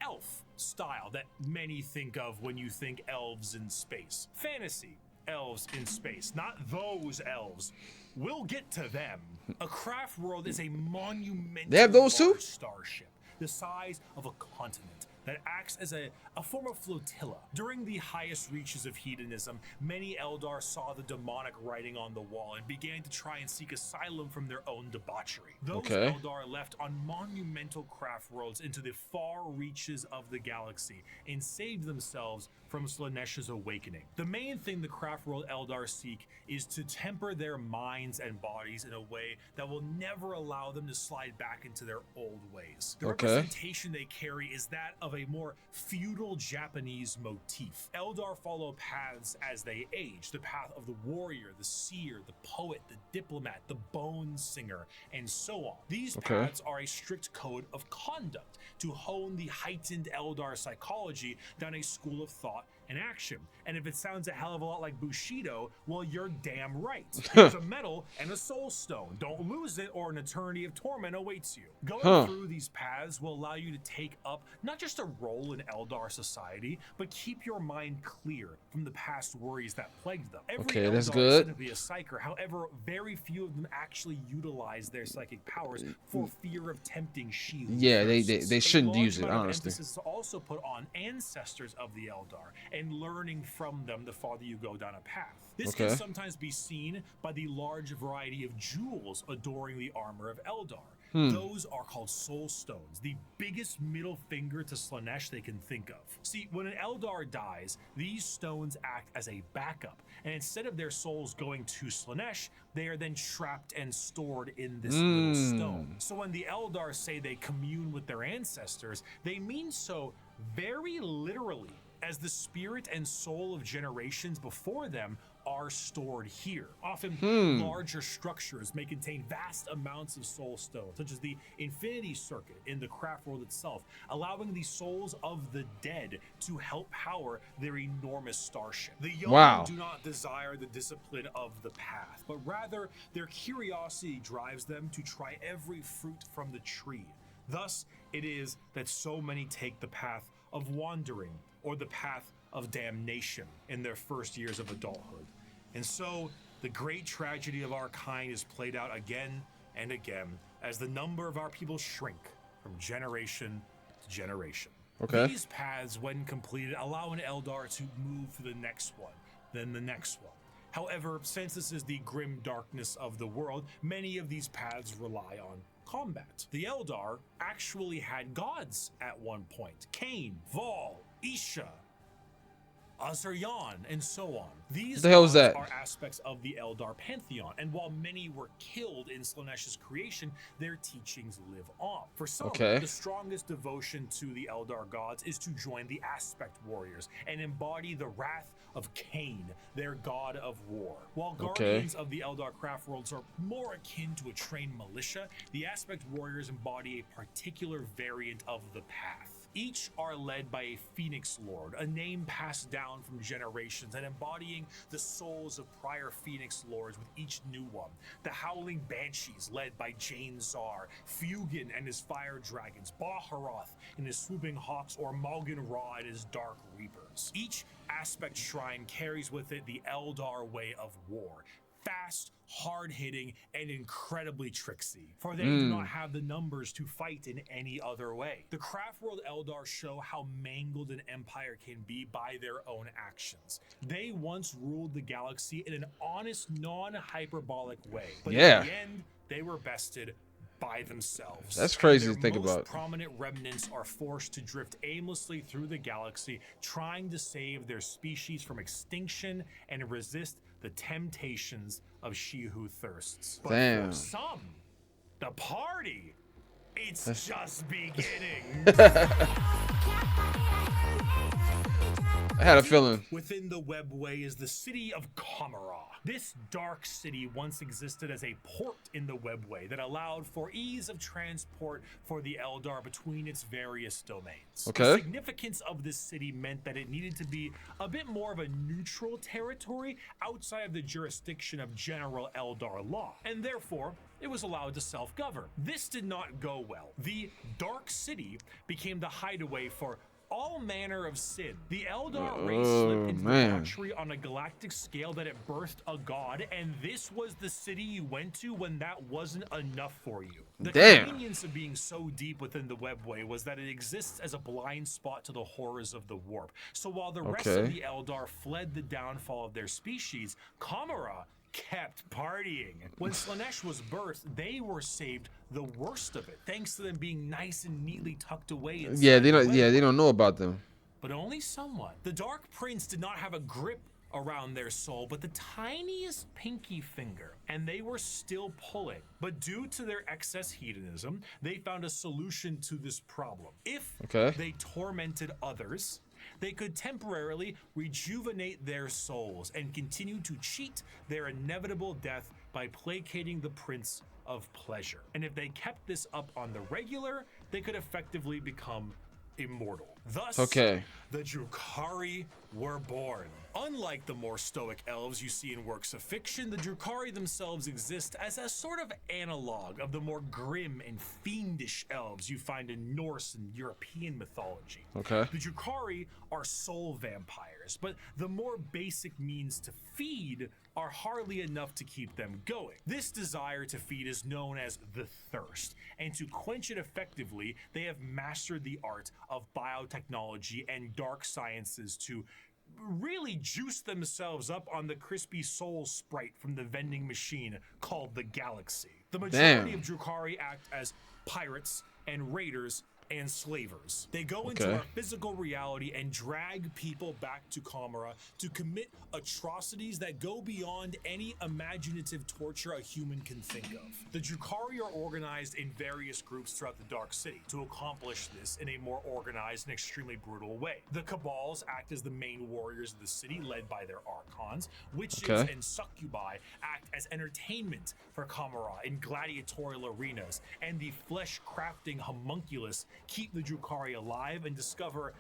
S2: elf style that many think of when you think elves in space. Fantasy elves in space, not those elves. We'll get to them. A craft world is a monumental
S1: They have those too?
S2: starship, the size of a continent, that acts as a form of flotilla. During the highest reaches of hedonism, many Eldar saw the demonic writing on the wall and began to try and seek asylum from their own debauchery. Those Eldar left on monumental craft worlds into the far reaches of the galaxy and saved themselves from Slaaneish's awakening. The main thing the craft world Eldar seek is to temper their minds and bodies in a way that will never allow them to slide back into their old ways. The representation they carry is that of a more feudal Japanese motif. Eldar follow paths as they age, the path of the warrior, the seer, the poet, the diplomat, the bone singer, and so on. These paths are a strict code of conduct to hone the heightened Eldar psychology down a school of thought and action. And if it sounds a hell of a lot like Bushido, well, you're damn right. There's a medal and a soul stone. Don't lose it or an eternity of torment awaits you. Going through these paths will allow you to take up not just a role in Eldar society, but keep your mind clear from the past worries that plagued them. Every Eldar is said to be a psyker. However, very few of them actually utilize their psychic powers for fear of tempting shields.
S1: Yeah, they shouldn't use it, honestly.
S2: Emphasis is also put on ancestors of the Eldar and learning from them the farther you go down a path. This can sometimes be seen by the large variety of jewels adoring the armor of Eldar. Those are called soul stones, the biggest middle finger to Slaanesh they can think of. See, when an Eldar dies, these stones act as a backup, and instead of their souls going to Slaanesh, they are then trapped and stored in this little stone. So when the Eldar say they commune with their ancestors, they mean so very literally, as the spirit and soul of generations before them are stored here. Often larger structures may contain vast amounts of soul stones, such as the Infinity Circuit in the craft world itself, allowing the souls of the dead to help power their enormous starship. The young do not desire the discipline of the path, but rather their curiosity drives them to try every fruit from the tree. Thus, it is that so many take the path of wandering or the path of damnation in their first years of adulthood. And so, the great tragedy of our kind is played out again and again as the number of our people shrink from generation to generation. These paths, when completed, allow an Eldar to move to the next one, then the next one. However, since this is the grim darkness of the world, many of these paths rely on combat. The Eldar actually had gods at one point. Cain, Vol, Isha, Azaryan, and so on. These
S1: the hell is
S2: gods
S1: that?
S2: are aspects of the Eldar pantheon, and while many were killed in Slaaneish's creation, their teachings live on. For some,
S1: Okay.
S2: the strongest devotion to the Eldar gods is to join the Aspect Warriors and embody the wrath of Cain, their god of war. While guardians of the Eldar craft worlds are more akin to a trained militia, the Aspect Warriors embody a particular variant of the path. Each are led by a Phoenix Lord, a name passed down from generations and embodying the souls of prior Phoenix Lords with each new one. The Howling Banshees, led by Jane Zar, Fugin and his Fire Dragons, Baharoth and his Swooping Hawks, or Malgan Ra and his Dark Reapers. Each aspect shrine carries with it the Eldar way of war. Fast, hard-hitting, and incredibly tricksy, for they do not have the numbers to fight in any other way. The Craftworld Eldar show how mangled an empire can be by their own actions. They once ruled the galaxy in an honest, non-hyperbolic way, but in the end, they were bested by themselves.
S1: That's crazy
S2: Their
S1: to think
S2: most
S1: about.
S2: Prominent remnants are forced to drift aimlessly through the galaxy, trying to save their species from extinction and resist the temptations of she who thirsts. But
S1: Damn.
S2: for some, the party, it's just beginning.
S1: I had a feeling.
S2: Within the webway is the city of Kamara. This dark city once existed as a port in the webway that allowed for ease of transport for the Eldar between its various domains.
S1: Okay.
S2: The significance of this city meant that it needed to be a bit more of a neutral territory outside of the jurisdiction of general Eldar law, and therefore it was allowed to self-govern. This did not go well. The Dark City became the hideaway for all manner of sin. The Eldar race slipped into debauchery on a galactic scale that it birthed a god, and this was the city you went to when that wasn't enough for you. The convenience of being so deep within the webway was that it exists as a blind spot to the horrors of the warp. So while the rest of the Eldar fled the downfall of their species, Kamara kept partying. When Slaanesh was birthed, they were saved the worst of it, thanks to them being nice and neatly tucked away inside
S1: They don't know about them.
S2: But only somewhat. The Dark Prince did not have a grip around their soul, but the tiniest pinky finger, and they were still pulling. But due to their excess hedonism, they found a solution to this problem. If they tormented others, they could temporarily rejuvenate their souls and continue to cheat their inevitable death by placating the Prince of Pleasure. And if they kept this up on the regular, they could effectively become immortal. Thus, the Drukhari were born. Unlike the more stoic elves you see in works of fiction, the Drukhari themselves exist as a sort of analog of the more grim and fiendish elves you find in Norse and European mythology. The Drukhari are soul vampires, but the more basic means to feed are hardly enough to keep them going. This desire to feed is known as the thirst, and to quench it effectively, they have mastered the art of biotechnology and dark sciences to really juice themselves up on the crispy soul sprite from the vending machine called the Galaxy. The majority of Drukhari act as pirates and raiders and slavers. They go into our physical reality and drag people back to Kamara to commit atrocities that go beyond any imaginative torture a human can think of. The Drukhari are organized in various groups throughout the Dark City to accomplish this in a more organized and extremely brutal way. The Cabals act as the main warriors of the city, led by their Archons. Witches and Succubi act as entertainment for Kamara in gladiatorial arenas, and the flesh-crafting homunculus keep the Drukhari alive and discover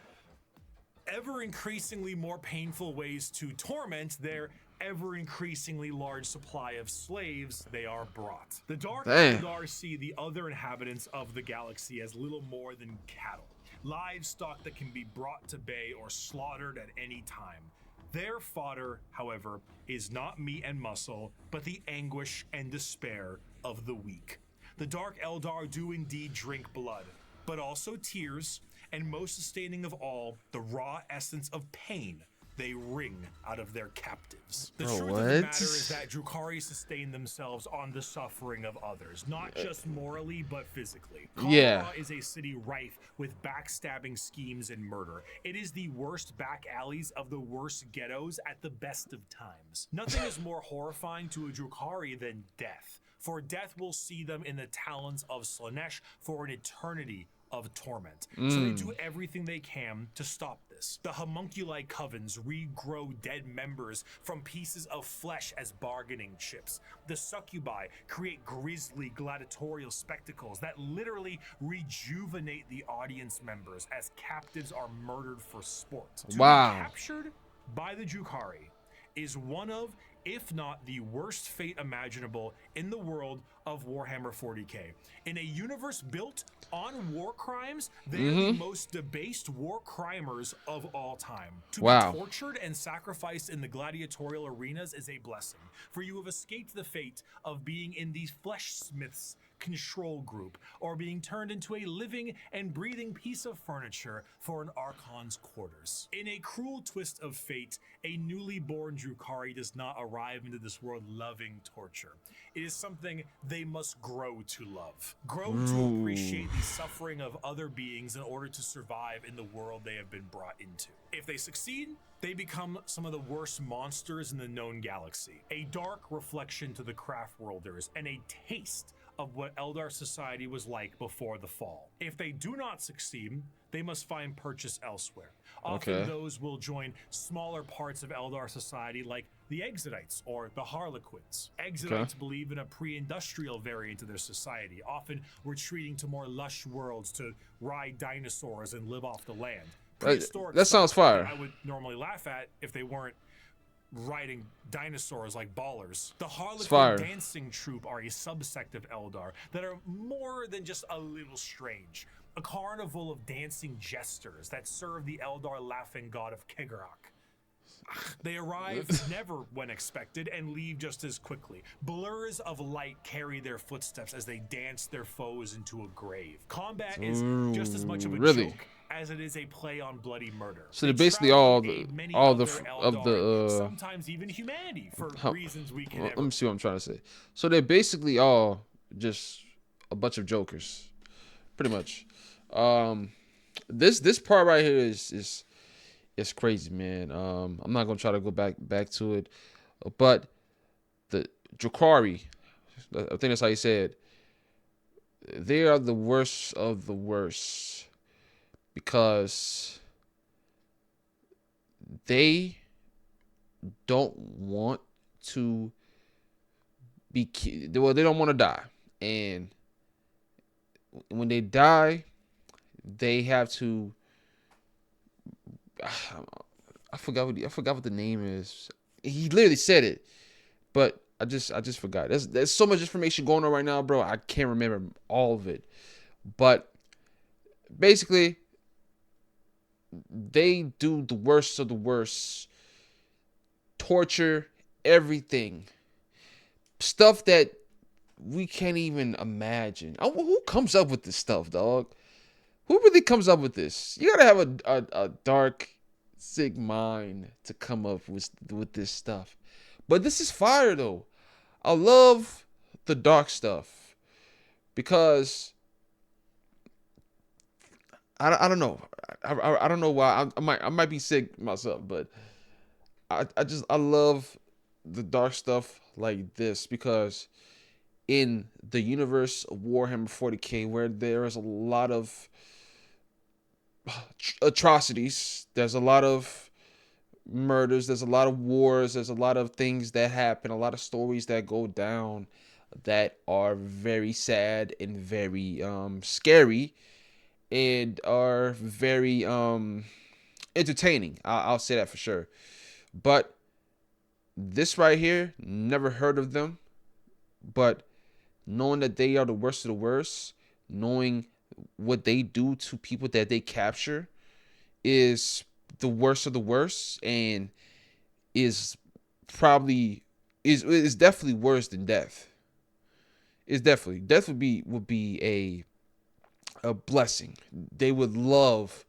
S2: ever-increasingly more painful ways to torment their ever-increasingly large supply of slaves they are brought. The Dark Eldar see the other inhabitants of the galaxy as little more than cattle, livestock that can be brought to bay or slaughtered at any time. Their fodder, however, is not meat and muscle, but the anguish and despair of the weak. The Dark Eldar do indeed drink blood, but also tears, and most sustaining of all, the raw essence of pain they wring out of their captives. The
S1: Bro,
S2: truth of the
S1: what?
S2: matter is that Drukhari sustain themselves on the suffering of others, not just morally, but physically.
S1: Yeah.
S2: Kandahar is a city rife with backstabbing schemes and murder. It is the worst back alleys of the worst ghettos at the best of times. Nothing is more horrifying to a Drukhari than death, for death will see them in the talons of Slanesh for an eternity of torment. So they do everything they can to stop this. The homunculi covens regrow dead members from pieces of flesh as bargaining chips. The succubi create grisly gladiatorial spectacles that literally rejuvenate the audience members as captives are murdered for sport. To
S1: Wow.
S2: be captured by the Drukhari is one of, if not the worst fate imaginable in the world of Warhammer 40k. In a universe built on war crimes, they are the most debased war crimers of all time. To
S1: Wow.
S2: be tortured and sacrificed in the gladiatorial arenas is a blessing, for you have escaped the fate of being in the flesh smiths control group, or being turned into a living and breathing piece of furniture for an Archon's quarters. In a cruel twist of fate, a newly born Drukhari does not arrive into this world loving torture. It is something they must grow to love. Grow to appreciate the suffering of other beings in order to survive in the world they have been brought into. If they succeed, they become some of the worst monsters in the known galaxy. A dark reflection to the craft worlders and a taste of what Eldar society was like before the fall. If they do not succeed, they must find purchase elsewhere. Often those will join smaller parts of Eldar society like the Exodites or the Harlequins. Exodites believe in a pre-industrial variant of their society, often retreating to more lush worlds to ride dinosaurs and live off the land. Prehistoric
S1: That sounds
S2: stuff
S1: fire.
S2: I would normally laugh at if they weren't riding dinosaurs like ballers. The
S1: fire.
S2: Harlequin dancing troupe are a subsect of Eldar that are more than just a little strange. A carnival of dancing jesters that serve the Eldar laughing god of Kegarak. They arrive never when expected and leave just as quickly. Blurs of light carry their footsteps as they dance their foes into a grave. Combat is just as much of a joke as it is a play on bloody murder.
S1: So they're basically all the
S2: sometimes even humanity for reasons we can
S1: let me see what I'm trying to say. So they're basically all just a bunch of jokers, pretty much. This part right here is crazy, man. I'm not gonna try to go back to it, but the Drukhari, I think that's how you said. They are the worst of the worst because they don't want to be well, they don't want to die, and when they die, they have to. I forgot what the name is. He literally said it, but I just forgot. There's so much information going on right now, bro. I can't remember all of it, but basically, they do the worst of the worst. Torture, everything, stuff that we can't even imagine. Who comes up with this stuff, dog? Who really comes up with this? You gotta have a dark, sick mind to come up with this stuff. But this is fire, though. I love the dark stuff because I don't know. I don't know why. I might be sick myself, but I love the dark stuff like this because in the universe of Warhammer 40k, where there is a lot of atrocities, there's a lot of murders, there's a lot of wars, there's a lot of things that happen, a lot of stories that go down that are very sad and very scary and are very entertaining. I'll say that for sure. But this right here, never heard of them, but knowing that they are the worst of the worst, knowing what they do to people that they capture is the worst of the worst, and is definitely worse than death. It's definitely death would be a blessing. They would love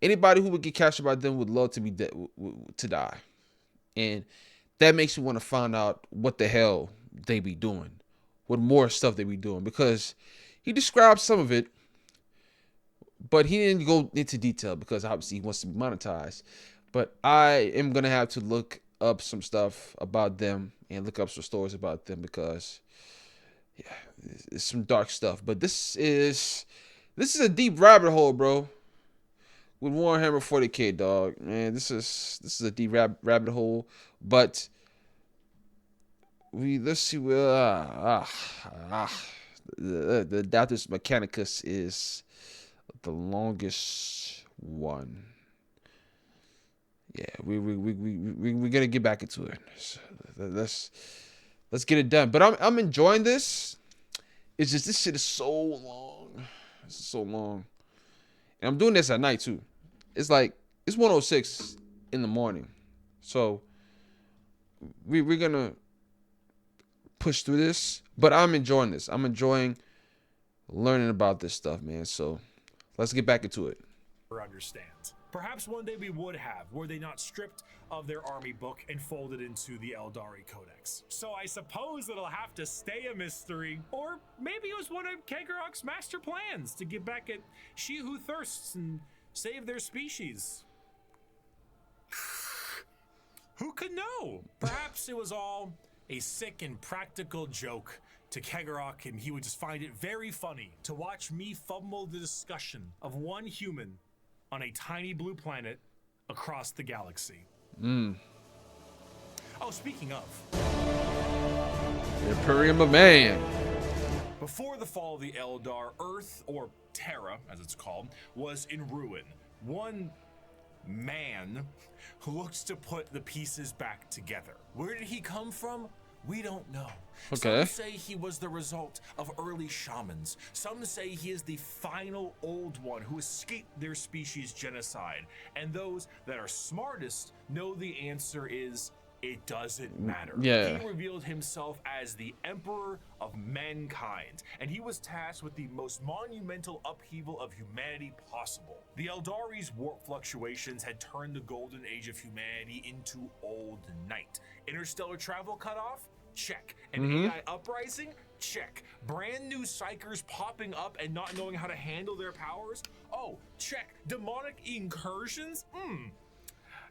S1: Anybody who would get captured by them would love to be to die, and that makes me want to find out what the hell they be doing, what more stuff they be doing, because he described some of it, but he didn't go into detail because obviously he wants to be monetized. But I am gonna have to look up some stuff about them and look up some stories about them, because yeah, it's some dark stuff. But this is a deep rabbit hole, bro. With Warhammer 40k, dog, man, this is a deep rabbit hole. But let's see where the Adaptus Mechanicus is the longest one. Yeah, we're gonna get back into it. So let's get it done. But I'm enjoying this. It's just this shit is so long. It's so long, and I'm doing this at night too. It's like it's 1:06 in the morning, so we're gonna push through this. But I'm enjoying this. I'm enjoying learning about this stuff, man. So let's get back into it.
S2: Understand. Perhaps one day we would have, were they not stripped of their army book and folded into the Eldari Codex. So I suppose it'll have to stay a mystery, or maybe it was one of Kegarok's master plans to get back at She Who Thirsts and save their species. Who could know? Perhaps it was all a sick and practical joke to Kegarok, and he would just find it very funny to watch me fumble the discussion of one human on a tiny blue planet across the galaxy. Oh, speaking of,
S1: The Imperium of Man.
S2: before the fall of the Eldar, Earth, or Terra as it's called, was in ruin. One man who looks to put the pieces back together. Where did he come from? We don't know.
S1: Okay.
S2: Some say he was the result of early shamans. Some say he is the final old one who escaped their species genocide. And those that are smartest know the answer is it doesn't matter.
S1: Yeah.
S2: He revealed himself as the Emperor of Mankind, and he was tasked with the most monumental upheaval of humanity possible. The Eldari's warp fluctuations had turned the golden age of humanity into old night. Interstellar travel cut off? Check. An AI uprising? Check. Brand new psychers popping up and not knowing how to handle their powers? Oh, check. Demonic incursions?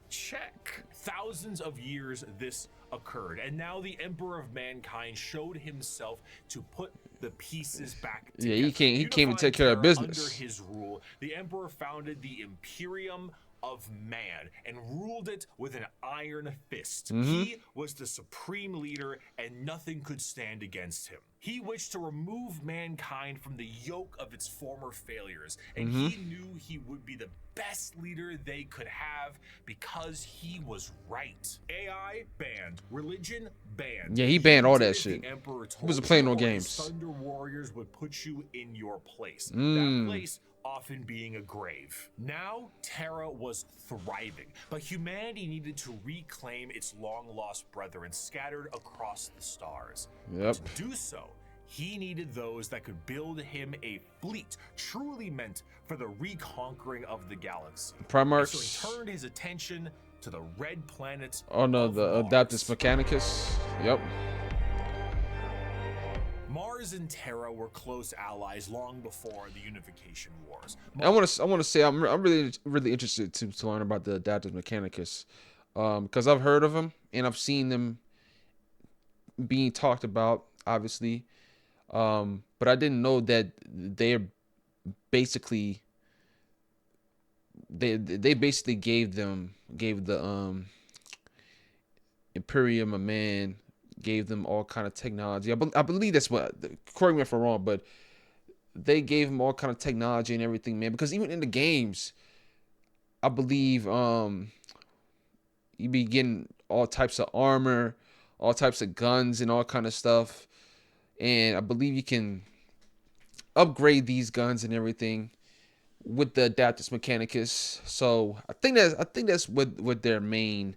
S2: Check. Thousands of years this occurred, and now the Emperor of Mankind showed himself to put the pieces back together.
S1: Yeah, he came to take
S2: Unified
S1: care of
S2: Terra
S1: business.
S2: Under his rule, the Emperor founded the Imperium of Man and ruled it with an iron fist. He was the supreme leader, and nothing could stand against him. He wished to remove mankind from the yoke of its former failures, and he knew he would be the best leader they could have because he was right. AI banned, religion banned.
S1: Yeah, he banned all
S2: did
S1: that
S2: as
S1: shit.
S2: The Emperor told
S1: He wasn't playing no
S2: you, or his
S1: games.
S2: Thunder Warriors would put you in your place. That place often being a grave. Now, Terra was thriving, but humanity needed to reclaim its long-lost brethren scattered across the stars.
S1: Yep.
S2: To do so, he needed those that could build him a fleet truly meant for the reconquering of the galaxy.
S1: Primarchs.
S2: So he turned his attention to the red planet.
S1: Oh no,
S2: of
S1: the
S2: Mars.
S1: Adaptus Mechanicus. Yep.
S2: Mars and Terra were close allies long before the Unification Wars.
S1: I want to say I'm really interested to learn about the Adaptus Mechanicus, because I've heard of them and I've seen them being talked about, obviously, but I didn't know that they're basically they basically gave the Imperium of Man, gave them all kind of technology. I believe that's what, correct me if I'm wrong, but they gave them all kind of technology and everything, man. Because even in the games, I believe you be getting all types of armor, all types of guns, and all kind of stuff. And I believe you can upgrade these guns and everything with the Adaptus Mechanicus. So I think that's what their main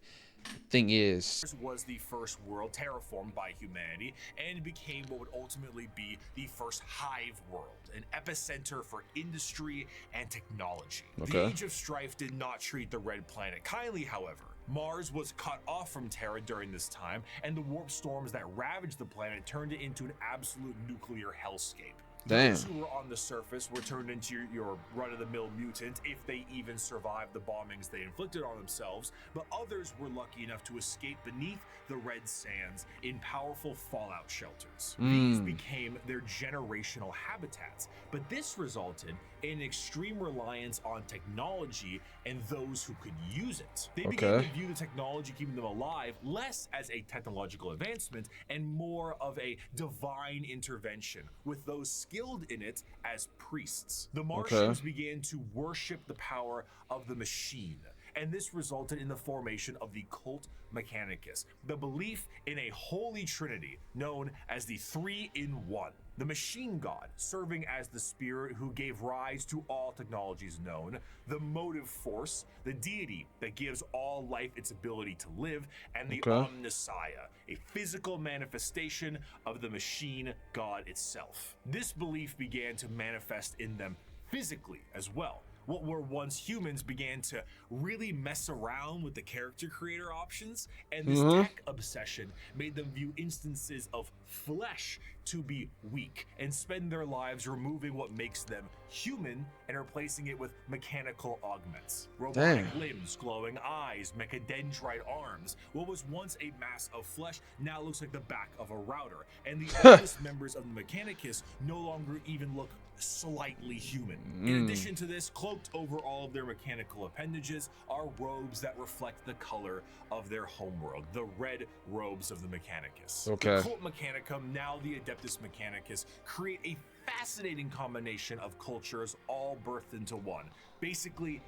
S1: thing is.
S2: Was the first world terraformed by humanity and became what would ultimately be the first hive world, an epicenter for industry and technology. The Age of Strife did not treat the Red Planet kindly, however. Mars was cut off from Terra during this time, and the warp storms that ravaged the planet turned it into an absolute nuclear hellscape.
S1: Damn.
S2: Those who were on the surface were turned into your run-of-the-mill mutant if they even survived the bombings they inflicted on themselves, but others were lucky enough to escape beneath the red sands in powerful fallout shelters. These became their generational habitats, but this resulted in extreme reliance on technology and those who could use it. They began to view the technology keeping them alive less as a technological advancement and more of a divine intervention, with those skilled in it as priests. The Martians began to worship the power of the machine, and this resulted in the formation of the cult Mechanicus, the belief in a holy trinity known as the Three-in-One. The machine god serving as the spirit who gave rise to all technologies known, the motive force, the deity that gives all life its ability to live, and the Omnissiah, a physical manifestation of the machine god itself. This belief began to manifest in them physically as well. What were once humans began to really mess around with the character creator options, and this tech obsession made them view instances of flesh to be weak and spend their lives removing what makes them human and replacing it with mechanical augments. Robotic limbs, glowing eyes, mechadendrite arms. What was once a mass of flesh now looks like the back of a router, and the oldest members of the Mechanicus no longer even look slightly human. In addition to this, cloaked over all of their mechanical appendages are robes that reflect the color of their homeworld, the red robes of the Mechanicus. The cult Mechanicum, now the Adeptus Mechanicus, create a fascinating combination of cultures all birthed into one. Basically,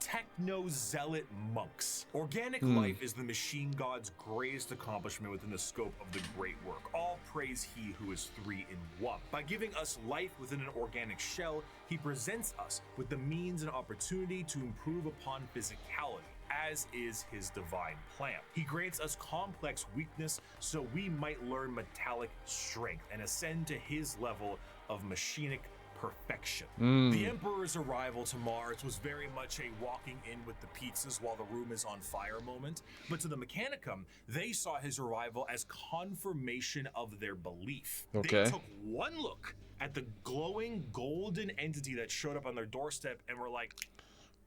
S2: techno-zealot monks. Organic life is the machine god's greatest accomplishment within the scope of the great work. All praise he who is three-in-one. By giving us life within an organic shell, he presents us with the means and opportunity to improve upon physicality, as is his divine plan. He grants us complex weakness so we might learn metallic strength and ascend to his level of machinic perfection. The Emperor's arrival to Mars was very much a walking in with the pizzas while the room is on fire moment, but to the Mechanicum, they saw his arrival as confirmation of their belief. They took one look at the glowing golden entity that showed up on their doorstep and were like,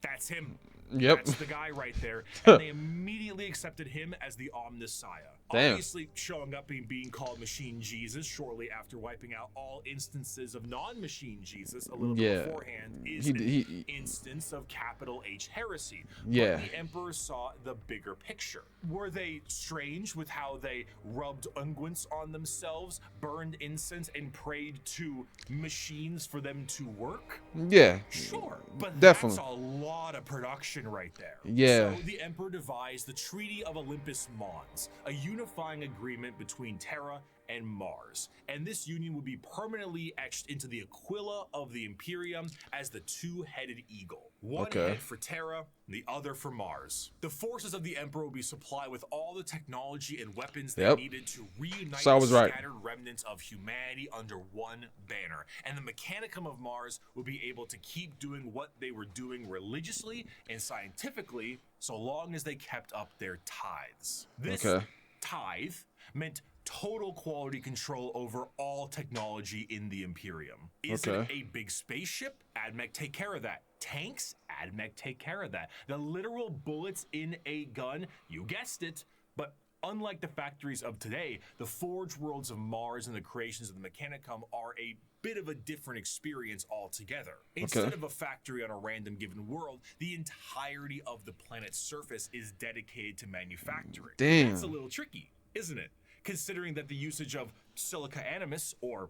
S2: that's him. That's the guy right there. And they immediately accepted him as the Omnissiah. Obviously showing up and being called Machine Jesus shortly after wiping out all instances of non-Machine Jesus a little bit beforehand is an instance of capital H heresy. But the Emperor saw the bigger picture. Were they strange with how they rubbed unguents on themselves, burned incense, and prayed to machines for them to work?
S1: Yeah.
S2: Sure. But
S1: definitely.
S2: That's a lot of production right there.
S1: Yeah.
S2: So the Emperor devised the Treaty of Olympus Mons, a unifying agreement between Terra and Mars, and this union would be permanently etched into the Aquila of the Imperium as the two-headed eagle. One head for Terra, the other for Mars. The forces of the Emperor would be supplied with all the technology and weapons they needed to reunite the scattered remnants of humanity under one banner, and the Mechanicum of Mars would be able to keep doing what they were doing religiously and scientifically so long as they kept up their tithes. This tithe meant total quality control over all technology in the Imperium. Is it a big spaceship? AdMech take care of that. Tanks? AdMech take care of that. The literal bullets in a gun? You guessed it. But unlike the factories of today, the forge worlds of Mars and the creations of the Mechanicum are a bit of a different experience altogether. Instead of a factory on a random given world, the entirety of the planet's surface is dedicated to manufacturing. That's a little tricky, isn't it? Considering that the usage of silica animus, or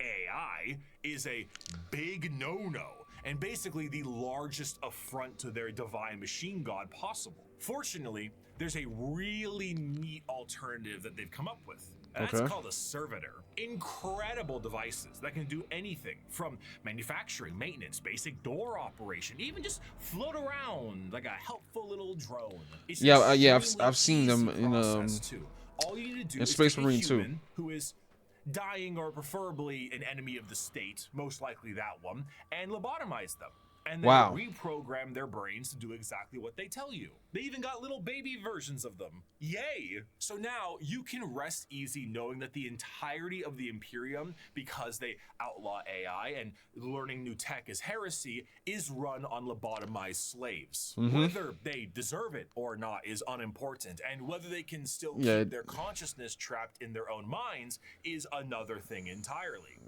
S2: AI, is a big no-no, and basically the largest affront to their divine machine god possible. Fortunately, there's a really neat alternative that they've come up with. And that's
S1: Okay.
S2: called a servitor. Incredible devices that can do anything from manufacturing, maintenance, basic door operation, even just float around like a helpful little drone. It's an
S1: Yeah.
S2: extremely
S1: I've seen them
S2: easy
S1: in
S2: process, too. All you need to do is
S1: Space
S2: take
S1: Marine
S2: a
S1: 2.
S2: human who is dying or preferably an enemy of the state, most likely that one, and lobotomize them. And then
S1: Wow.
S2: reprogram their brains to do exactly what they tell you. They even got little baby versions of them. Yay! So now you can rest easy knowing that the entirety of the Imperium, because they outlaw AI and learning new tech is heresy, is run on lobotomized slaves. Whether they deserve it or not is unimportant, and whether they can still keep their consciousness trapped in their own minds is another thing entirely.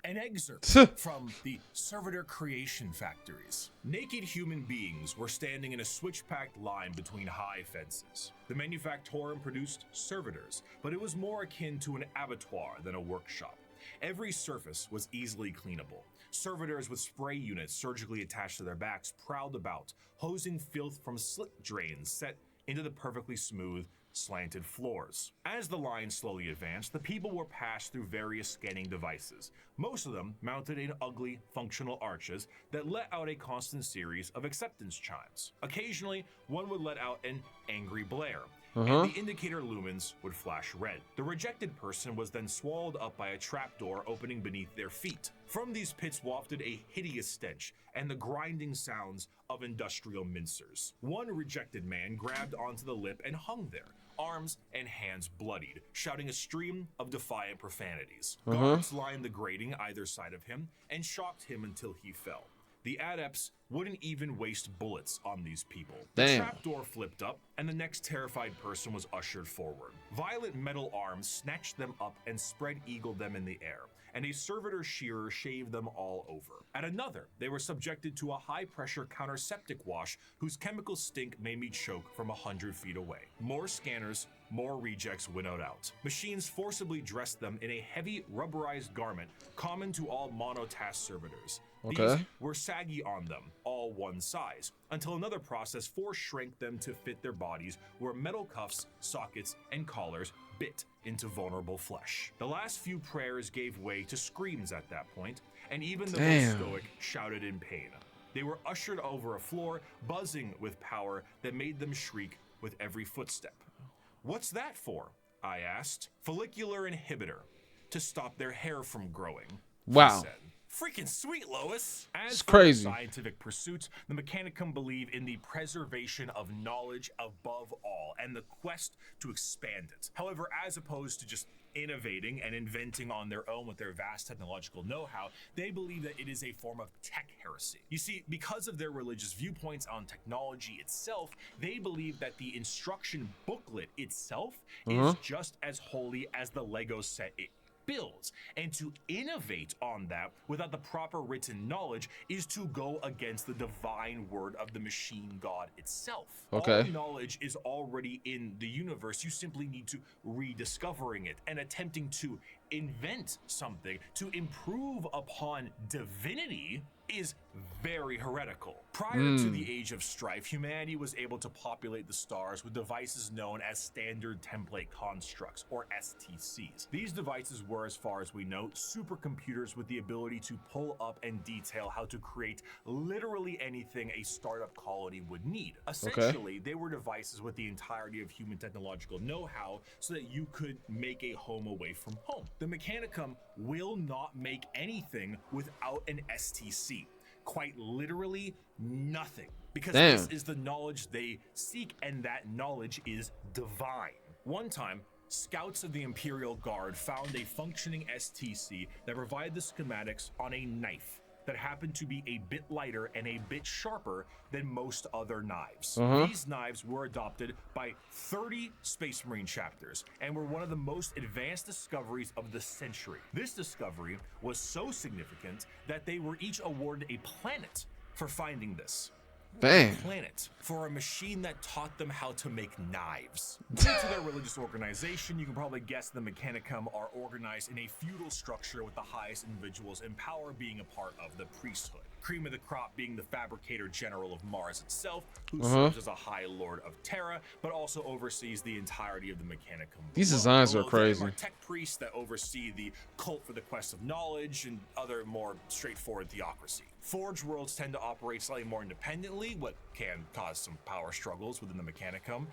S2: An excerpt from the Servitor Creation Factories. Naked human beings were standing in a switch-packed line between high fences. The Manufactorum produced servitors, but it was more akin to an abattoir than a workshop. Every surface was easily cleanable. Servitors with spray units surgically attached to their backs prowled about, hosing filth from slit drains set into the perfectly smooth, slanted floors. As the line slowly advanced, the people were passed through various scanning devices, most of them mounted in ugly, functional arches that let out a constant series of acceptance chimes. Occasionally, one would let out an angry blare, and the indicator lumens would flash red. The rejected person was then swallowed up by a trapdoor opening beneath their feet. From these pits wafted a hideous stench and the grinding sounds of industrial mincers. One rejected man grabbed onto the lip and hung there, arms and hands bloodied, shouting a stream of defiant profanities. Guards lined the grating either side of him and shocked him until he fell. The adepts wouldn't even waste bullets on these people. The trapdoor flipped up, and the next terrified person was ushered forward. Violent metal arms snatched them up and spread-eagled them in the air, and a servitor shearer shaved them all over. At another, they were subjected to a high-pressure counter-septic wash whose chemical stink made me choke from 100 feet away. More scanners, more rejects winnowed out. Machines forcibly dressed them in a heavy rubberized garment common to all monotask servitors. These were saggy on them, all one size, until another process shrank them to fit their bodies, where metal cuffs, sockets, and collars bit into vulnerable flesh. The last few prayers gave way to screams at that point, and even the most stoic shouted in pain. They were ushered over a floor, buzzing with power that made them shriek with every footstep. "What's that for?" I asked. "Follicular inhibitor, to stop their hair from growing," he said. Freaking sweet, Lois. As for their scientific pursuits, the Mechanicum believe in the preservation of knowledge above all and the quest to expand it. However, as opposed to just innovating and inventing on their own with their vast technological know-how, they believe that it is a form of tech heresy. You see, because of their religious viewpoints on technology itself, they believe that the instruction booklet itself is just as holy as the Lego set it builds, and to innovate on that without the proper written knowledge is to go against the divine word of the machine god itself. All knowledge is already in the universe. You simply need to rediscovering it and attempting to invent something to improve upon divinity is very heretical. Prior to the Age of Strife, humanity was able to populate the stars with devices known as Standard Template Constructs, or STCs. These devices were, as far as we know, supercomputers with the ability to pull up and detail how to create literally anything a startup colony would need. Essentially, they were devices with the entirety of human technological know-how so that you could make a home away from home. The Mechanicum will not make anything without an STC. Quite literally nothing, because this is the knowledge they seek, and that knowledge is divine. One time, scouts of the Imperial Guard found a functioning STC that provided the schematics on a knife that happened to be a bit lighter and a bit sharper than most other knives. These knives were adopted by 30 Space Marine chapters and were one of the most advanced discoveries of the century. This discovery was so significant that they were each awarded a planet for finding this.
S1: Bam.
S2: planet for a machine that taught them how to make knives. Due to their religious organization, you can probably guess the Mechanicum are organized in a feudal structure with the highest individuals in power being a part of the priesthood. Cream of the crop being the fabricator general of Mars itself, who serves as a high lord of Terra, but also oversees the entirety of the Mechanicum.
S1: These designs are
S2: Below them
S1: crazy.
S2: are tech priests that oversee the cult for the quest of knowledge and other more straightforward theocracy. Forge worlds tend to operate slightly more independently, what can cause some power struggles within the Mechanicum,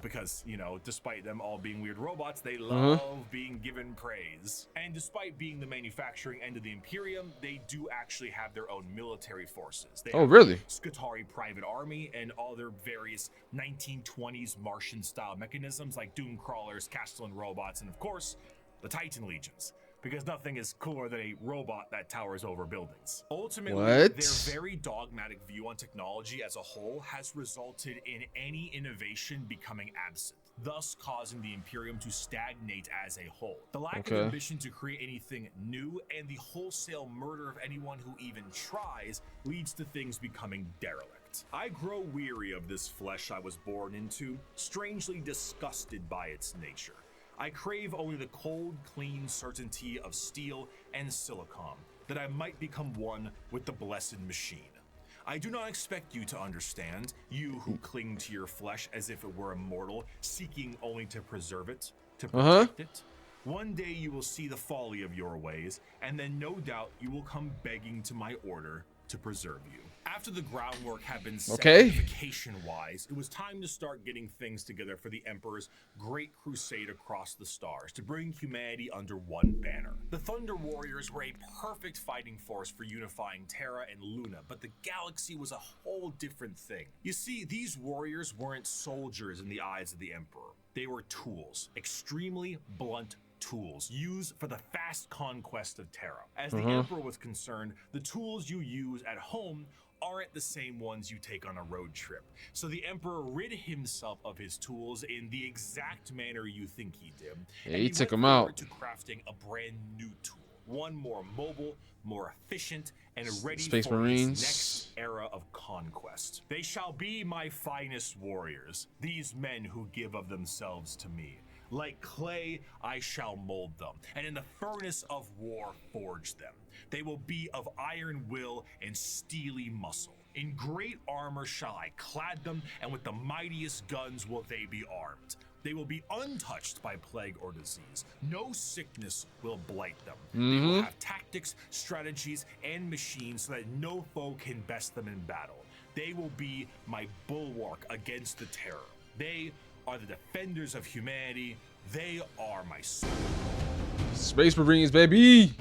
S2: because, you know, despite them all being weird robots, they love being given praise. And despite being the manufacturing end of the Imperium, they do actually have their own military forces. They have
S1: really?
S2: Skitarii Private Army and all their various 1920s Martian-style mechanisms like Doom Crawlers, Castellan robots, and of course, the Titan Legions. Because nothing is cooler than a robot that towers over buildings. Ultimately,
S1: What?
S2: their very dogmatic view on technology as a whole has resulted in any innovation becoming absent, thus causing the Imperium to stagnate as a whole. The lack of ambition to create anything new and the wholesale murder of anyone who even tries leads to things becoming derelict. I grow weary of this flesh I was born into, strangely disgusted by its nature. I crave only the cold, clean certainty of steel and silicon, that I might become one with the blessed machine. I do not expect you to understand, you who cling to your flesh as if it were immortal, seeking only to preserve it, to protect it. One day you will see the folly of your ways, and then no doubt you will come begging to my order to preserve you. After the groundwork had been set unification-wise, it was time to start getting things together for the Emperor's great crusade across the stars to bring humanity under one banner. The Thunder Warriors were a perfect fighting force for unifying Terra and Luna, but the galaxy was a whole different thing. You see, these warriors weren't soldiers in the eyes of the Emperor. They were tools, extremely blunt tools used for the fast conquest of Terra. As the Emperor was concerned, the tools you use at home aren't the same ones you take on a road trip. So the Emperor rid himself of his tools in the exact manner you think he did.
S1: Yeah,
S2: and
S1: he took
S2: went
S1: them out.
S2: forward to crafting a brand new tool. One more mobile, more efficient, and ready
S1: Space
S2: for
S1: Marines.
S2: its next era of conquest. They shall be my finest warriors, these men who give of themselves to me. Like clay, I shall mold them, and in the furnace of war forge them. They will be of iron will and steely muscle. In great armor shall I clad them, and with the mightiest guns will they be armed. They will be untouched by plague or disease. No sickness will blight them. They will have tactics, strategies, and machines so that no foe can best them in battle. They will be my bulwark against the terror. They are the defenders of humanity. They are my soul.
S1: Space Marines, baby.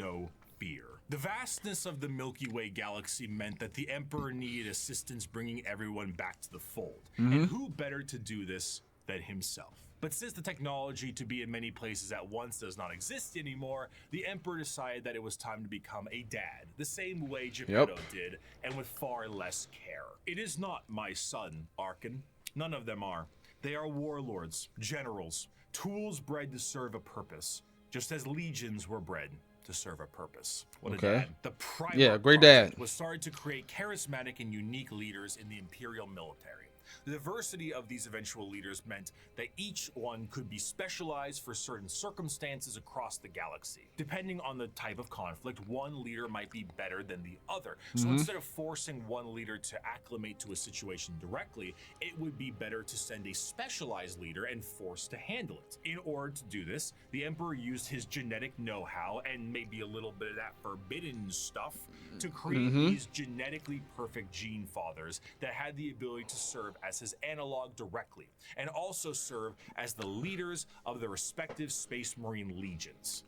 S2: No fear. The vastness of the Milky Way galaxy meant that the Emperor needed assistance bringing everyone back to the fold. And who better to do this than himself? But since the technology to be in many places at once does not exist anymore, the Emperor decided that it was time to become a dad, the same way Geppetto did, and with far less care. It is not my son, Arkin. None of them are. They are warlords, generals, tools bred to serve a purpose, just as legions were bred to serve a purpose. What a dad. The Primarch
S1: great dad.
S2: was started to create charismatic and unique leaders in the Imperial military. The diversity of these eventual leaders meant that each one could be specialized for certain circumstances across the galaxy. Depending on the type of conflict, one leader might be better than the other. So instead of forcing one leader to acclimate to a situation directly, it would be better to send a specialized leader and force to handle it. In order to do this, the Emperor used his genetic know-how and maybe a little bit of that forbidden stuff to create these genetically perfect gene fathers that had the ability to serve as his analog directly, and also serve as the leaders of the respective Space Marine legions.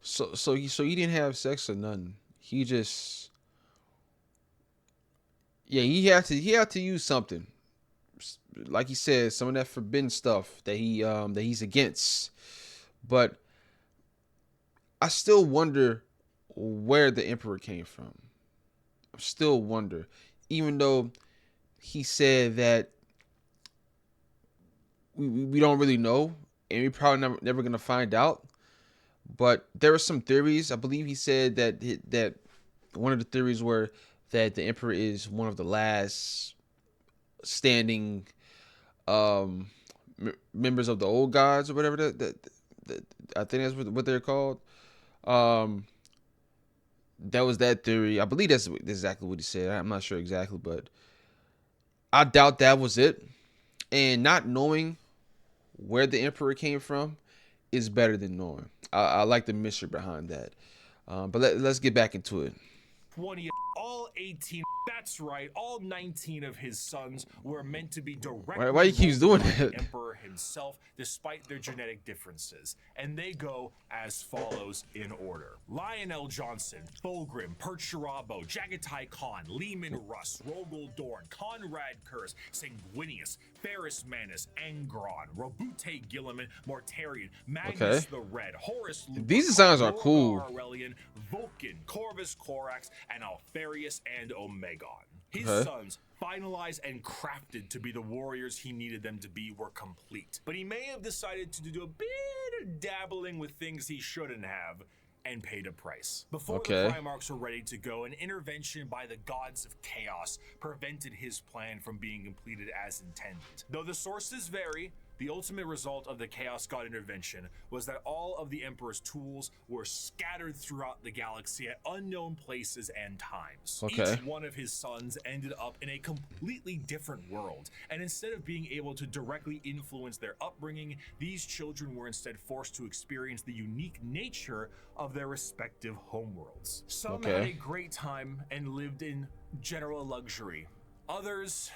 S1: So he didn't have sex or nothing. He just, he had to use something. Like he said, some of that forbidden stuff that he's against. But I still wonder where the Emperor came from. I still wonder, even though he said that we don't really know, and we probably never gonna find out. But there are some theories. I believe he said that one of the theories were that the Emperor is one of the last standing members of the old gods or whatever that I think that's what they're called. Um, that was that theory. I believe that's exactly what he said. I'm not sure exactly, but I doubt that was it. And not knowing where the Emperor came from is better than knowing. I like the mystery behind that. But let's get back into it.
S2: 20, all 18, that's right, all 19 of his sons were meant to be directly
S1: Why he keeps doing
S2: ruled by
S1: that?
S2: the Emperor himself, despite their genetic differences. And they go as follows in order. Lionel Johnson, Fulgrim, Percherabo, Jagatai Khan, Lehman Russ, Rogel Dorn, Conrad Kurz, Sanguinius, Ferris Manus, Angron, Robute Gilliman, Mortarion, Magnus the Red, Horus Lupercal,
S1: These designs are cool.
S2: Aurelian, Vulcan, Corvus Corax, and Alfarius and Omegon. His
S1: Okay.
S2: sons, finalized and crafted to be the warriors he needed them to be, were complete. But he may have decided to do a bit of dabbling with things he shouldn't have, and paid a price. Before the Primarchs were ready to go, an intervention by the gods of chaos prevented his plan from being completed as intended. Though the sources vary, the ultimate result of the Chaos God intervention was that all of the Emperor's tools were scattered throughout the galaxy at unknown places and times. Each one of his sons ended up in a completely different world, and instead of being able to directly influence their upbringing, these children were instead forced to experience the unique nature of their respective homeworlds. Some had a great time and lived in general luxury. Others,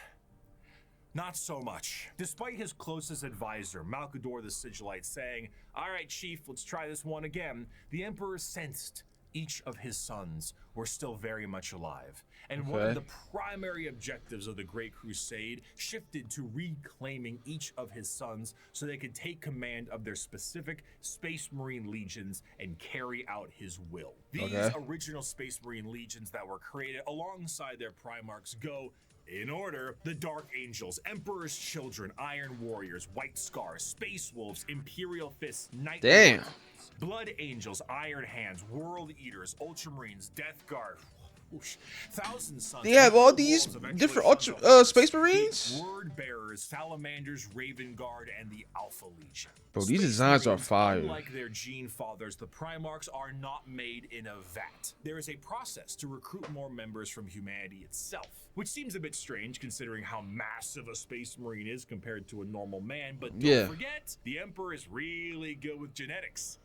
S2: not so much. Despite his closest advisor, Malkador the Sigillite, saying, "All right, Chief, let's try this one again," the Emperor sensed each of his sons were still very much alive. And one of the primary objectives of the Great Crusade shifted to reclaiming each of his sons so they could take command of their specific Space Marine legions and carry out his will. These original Space Marine legions that were created alongside their Primarchs go in order: the Dark Angels, Emperor's Children, Iron Warriors, White Scars, Space Wolves, Imperial Fists, Night Lords, Blood Angels, Iron Hands, World Eaters, Ultramarines, Death Guard, Thousand Sons.
S1: They have all these different Space Marines?
S2: Word Bearers, Salamanders, Raven Guard, and the Alpha Legion.
S1: Bro, these designs are fire.
S2: Unlike their gene fathers, the Primarchs are not made in a vat. There is a process to recruit more members from humanity itself, which seems a bit strange considering how massive a Space Marine is compared to a normal man, but don't forget, the Emperor is really good with genetics.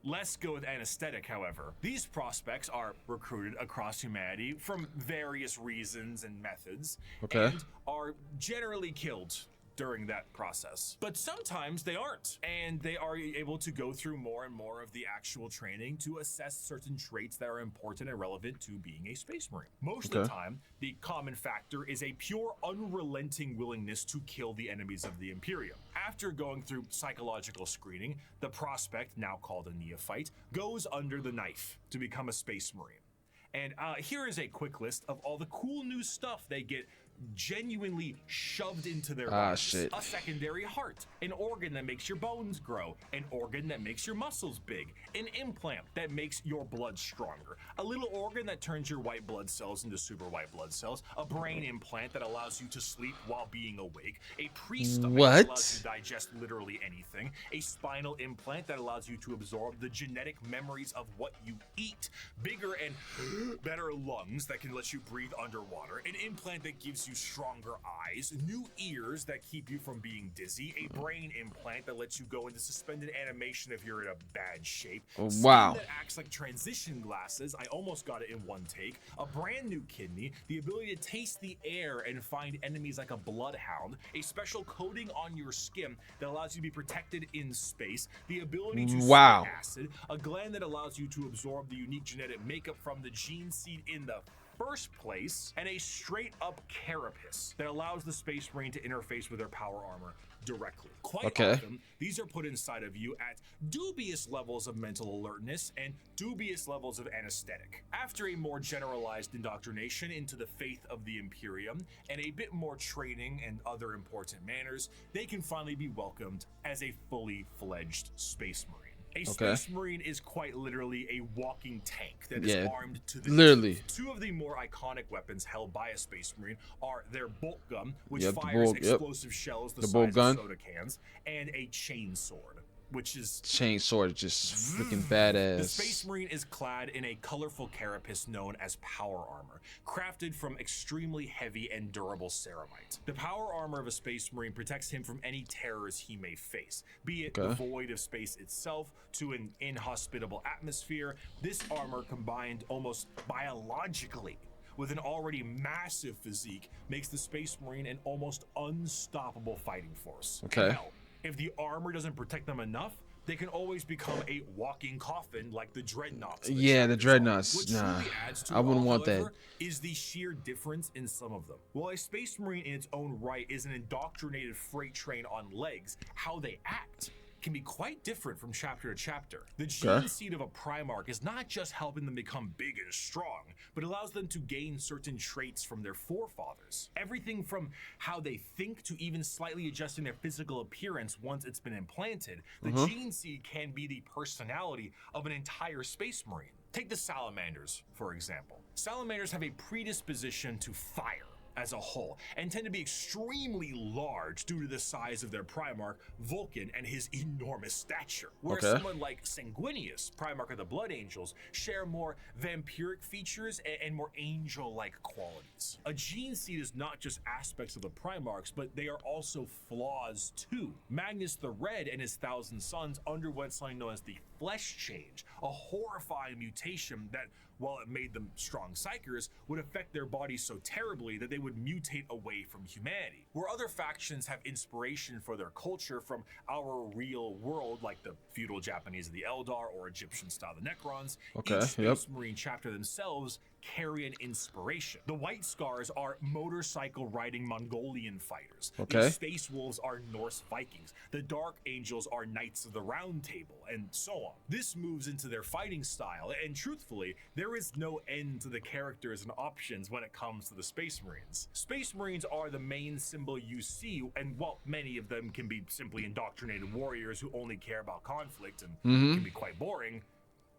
S2: Less good with anesthetic, however. These prospects are recruited across humanity from various reasons and methods, and are generally killed during that process. But sometimes they aren't, and they are able to go through more and more of the actual training to assess certain traits that are important and relevant to being a Space Marine. Most of the time, the common factor is a pure, unrelenting willingness to kill the enemies of the Imperium. After going through psychological screening, the prospect, now called a neophyte, goes under the knife to become a Space Marine. And here is a quick list of all the cool new stuff they get genuinely shoved into their bodies. A secondary heart, an organ that makes your bones grow, an organ that makes your muscles big, an implant that makes your blood stronger, a little organ that turns your white blood cells into super white blood cells, a brain implant that allows you to sleep while being awake, a pre-stomach that allows you to digest literally anything, a spinal implant that allows you to absorb the genetic memories of what you eat, bigger and better lungs that can let you breathe underwater, an implant that gives you stronger eyes, new ears that keep you from being dizzy, a brain implant that lets you go into suspended animation if you're in a bad shape, skin that acts like transition glasses, I almost got it in one take, a brand new kidney, the ability to taste the air and find enemies like a bloodhound, a special coating on your skin that allows you to be protected in space, the ability to spit acid, a gland that allows you to absorb the unique genetic makeup from the gene seed in the first place, and a straight up carapace that allows the Space Marine to interface with their power armor directly. Quite often, these are put inside of you at dubious levels of mental alertness and dubious levels of anesthetic. After a more generalized indoctrination into the faith of the Imperium and a bit more training and other important manners, they can finally be welcomed as a fully fledged Space Marine. A
S1: Okay.
S2: Space Marine is quite literally a walking tank that is
S1: Yeah,
S2: armed to the
S1: literally.
S2: teeth. Two of the more iconic weapons held by a Space Marine are their bolt gun, which
S1: Yep, the
S2: fires
S1: bolt- yep.
S2: explosive shells the
S1: The
S2: size
S1: bolt
S2: of
S1: gun.
S2: soda cans, and a chain sword, which is
S1: Chainsaw is just freaking
S2: the Space
S1: badass.
S2: Marine is clad in a colorful carapace known as power armor, crafted from extremely heavy and durable ceramite. The power armor of a Space Marine protects him from any terrors he may face, be it the
S1: Okay.
S2: void of space itself to an inhospitable atmosphere. This armor, combined almost biologically with an already massive physique, makes the Space Marine an almost unstoppable fighting force.
S1: Okay.
S2: And hell, if the armor doesn't protect them enough, they can always become a walking coffin like the dreadnoughts. in
S1: Yeah, the
S2: chapters are.
S1: dreadnoughts.
S2: What
S1: Nah,
S2: truly adds to
S1: I
S2: it
S1: wouldn't
S2: all,
S1: want that.
S2: however, is the sheer difference in some of them. While a Space Marine in its own right is an indoctrinated freight train on legs, how they act can be quite different from chapter to chapter. The gene seed of a Primarch is not just helping them become big and strong, but allows them to gain certain traits from their forefathers. Everything from how they think to even slightly adjusting their physical appearance once it's been implanted. The gene seed can be the personality of an entire Space Marine. Take the Salamanders, for example. Salamanders have a predisposition to fire as a whole, and tend to be extremely large due to the size of their Primarch, Vulcan, and his enormous stature. Whereas
S1: Okay.
S2: someone like Sanguinius, Primarch of the Blood Angels, share more vampiric features and more angel-like qualities. A gene seed is not just aspects of the Primarchs, but they are also flaws too. Magnus the Red and his 1,000 Sons underwent something known as the Flesh Change, a horrifying mutation that, while it made them strong psychers, would affect their bodies so terribly that they would mutate away from humanity. Where other factions have inspiration for their culture from our real world, like the feudal Japanese of the Eldar or Egyptian style the Necrons,
S1: Okay,
S2: each
S1: yep.
S2: Space Marine chapter themselves carry an inspiration. The White Scars are motorcycle riding Mongolian fighters.
S1: Okay.
S2: The Space Wolves are Norse Vikings. The Dark Angels are Knights of the Round Table, and so on. This moves into their fighting style, and truthfully, there is no end to the characters and options when it comes to the Space Marines. Space Marines are the main symbol you see, and while many of them can be simply indoctrinated warriors who only care about conflict and can be quite boring,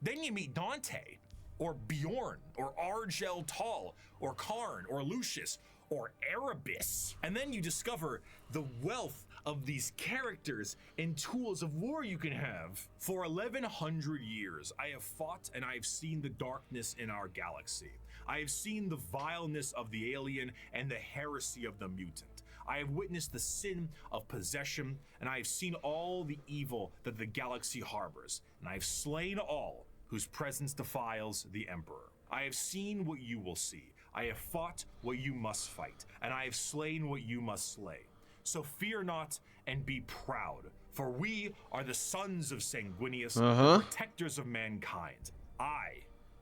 S2: then you meet Dante, or Bjorn, or Argel Tal, or Karn, or Lucius, or Erebus. And then you discover the wealth of these characters and tools of war you can have. For 1100 years, I have fought and I have seen the darkness in our galaxy. I have seen the vileness of the alien and the heresy of the mutant. I have witnessed the sin of possession, and I have seen all the evil that the galaxy harbors, and I have slain all whose presence defiles the Emperor. I have seen what you will see. I have fought what you must fight, and I have slain what you must slay. So fear not and be proud, for we are the sons of Sanguinius, the protectors of mankind.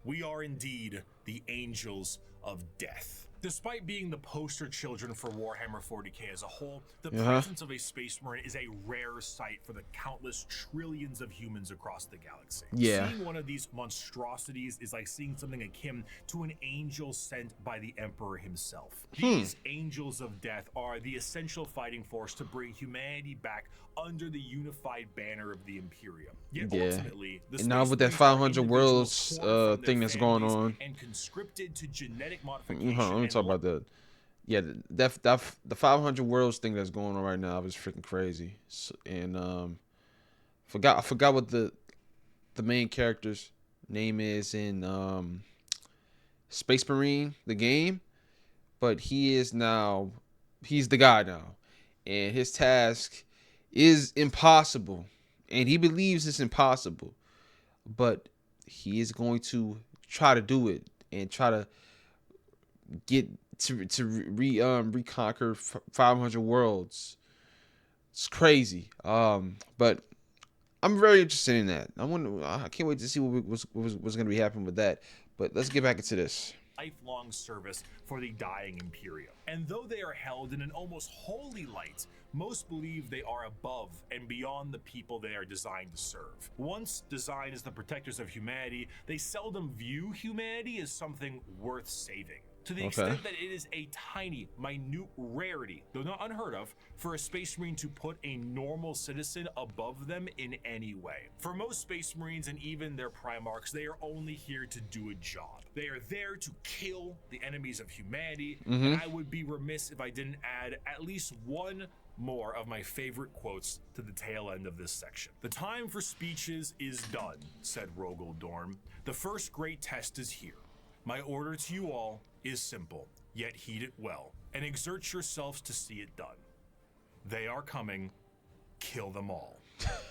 S2: We are indeed the angels of death. Despite being the poster children for Warhammer 40k as a whole, the presence of a Space Marine is a rare sight for the countless trillions of humans across the galaxy.
S1: Yeah.
S2: Seeing one of these monstrosities is like seeing something akin to an angel sent by the Emperor himself. These angels of death are the essential fighting force to bring humanity back under the unified banner of the Imperium. Yet ultimately, the
S1: And now
S2: Space
S1: with that
S2: Marines are
S1: 500
S2: individuals
S1: worlds
S2: torn from their
S1: thing that's going
S2: families
S1: on.
S2: and conscripted to genetic modification.
S1: Hold on, let me talk about that. Yeah, the 500 worlds thing that's going on right now is freaking crazy. So, and I forgot what the main character's name is in Space Marine the game, but he's the guy now, and his task is impossible, and he believes it's impossible, but he is going to try to do it and try to get to reconquer 500 worlds. It's crazy. But I'm very interested in that. I can't wait to see what's going to be happening with that. But let's get back into this.
S2: Lifelong service for the dying Imperium. And though they are held in an almost holy light, most believe they are above and beyond the people they are designed to serve. Once designed as the protectors of humanity, they seldom view humanity as something worth saving. to the extent that it is a tiny, minute rarity, though not unheard of, for a Space Marine to put a normal citizen above them in any way. For most Space Marines and even their Primarchs, they are only here to do a job. They are there to kill the enemies of humanity, and I would be remiss if I didn't add at least one more of my favorite quotes to the tail end of this section. "The time for speeches is done," said Rogel Dorn. "The first great test is here. My order to you all is simple, yet heed it well, and exert yourselves to see it done. They are coming. Kill them all."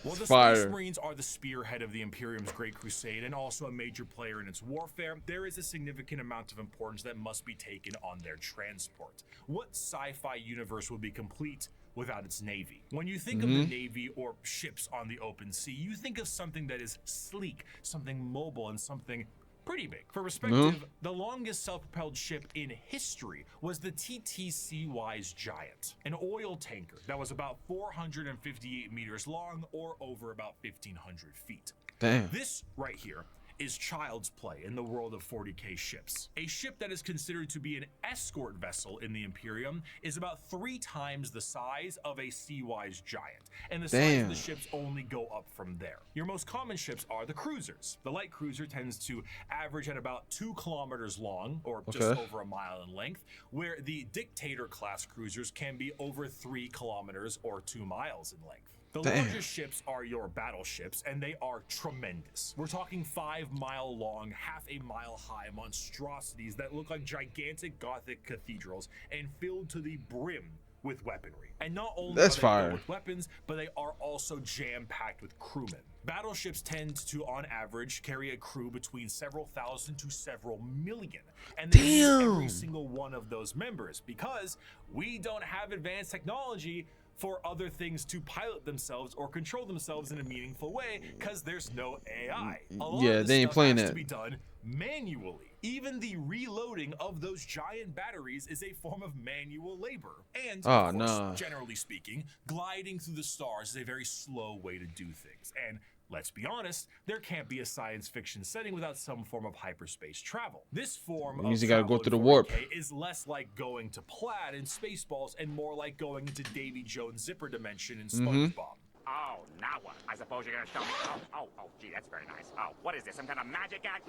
S2: While the Space Marines are the spearhead of the Imperium's Great Crusade and also a major player in its warfare, there is a significant amount of importance that must be taken on their transport. What sci-fi universe would be complete without its navy? When you think of the navy or ships on the open sea, you think of something that is sleek, something mobile, and something pretty big. For perspective, the longest self-propelled ship in history was the TTC-Wise Giant, an oil tanker that was about 458 meters long or over about 1,500 feet.
S1: Damn.
S2: This right here is child's play in the world of 40k ships. A ship that is considered to be an escort vessel in the Imperium is about 3 times the size of a Sea-Wise Giant, and the size of the ships only go up from there. Your most common ships are the cruisers. The light cruiser tends to average at about 2 kilometers long, or just over a mile in length, where the Dictator class cruisers can be over 3 kilometers or 2 miles in length. The largest ships are your battleships, and they are tremendous. We're talking 5-mile long, half a mile high monstrosities that look like gigantic Gothic cathedrals and filled to the brim with weaponry. And not only are they filled with weapons, but they are also jam-packed with crewmen. Battleships tend to, on average, carry a crew between several thousand to several million. And they use every single one of those members because we don't have advanced technology for other things to pilot themselves or control themselves in a meaningful way because there's no AI. A lot of
S1: they ain't playing
S2: has
S1: that.
S2: to be done manually. Even the reloading of those giant batteries is a form of manual labor. And of course, generally speaking, gliding through the stars is a very slow way to do things. And let's be honest, there can't be a science fiction setting without some form of hyperspace travel. This form of
S1: you gotta go
S2: travel
S1: through the
S2: in
S1: warp
S2: 40K is less like going to Plaid in Spaceballs and more like going into Davy Jones' zipper dimension in SpongeBob.
S6: Oh, now what? I suppose you're gonna show me. Oh, gee, that's very nice. Oh, what is this? Some kind of magic act?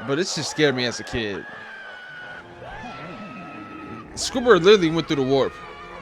S1: But this just scared me as a kid. Scuba literally went through the warp,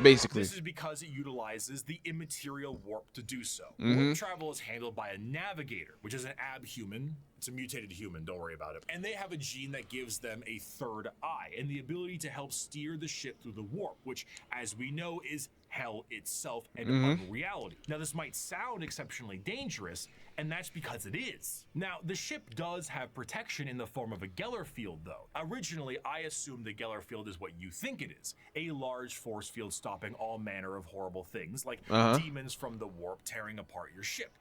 S1: basically.
S2: This is because it utilizes the immaterial warp to do so. Warp travel is handled by a navigator, which is an abhuman. It's a mutated human, don't worry about it. And they have a gene that gives them a third eye and the ability to help steer the ship through the warp, which, as we know, is hell itself and unreality. Now, this might sound exceptionally dangerous, and that's because it is. Now, the ship does have protection in the form of a Geller field, though. Originally, I assumed the Geller field is what you think it is, a large force field stopping all manner of horrible things, like demons from the warp tearing apart your ship.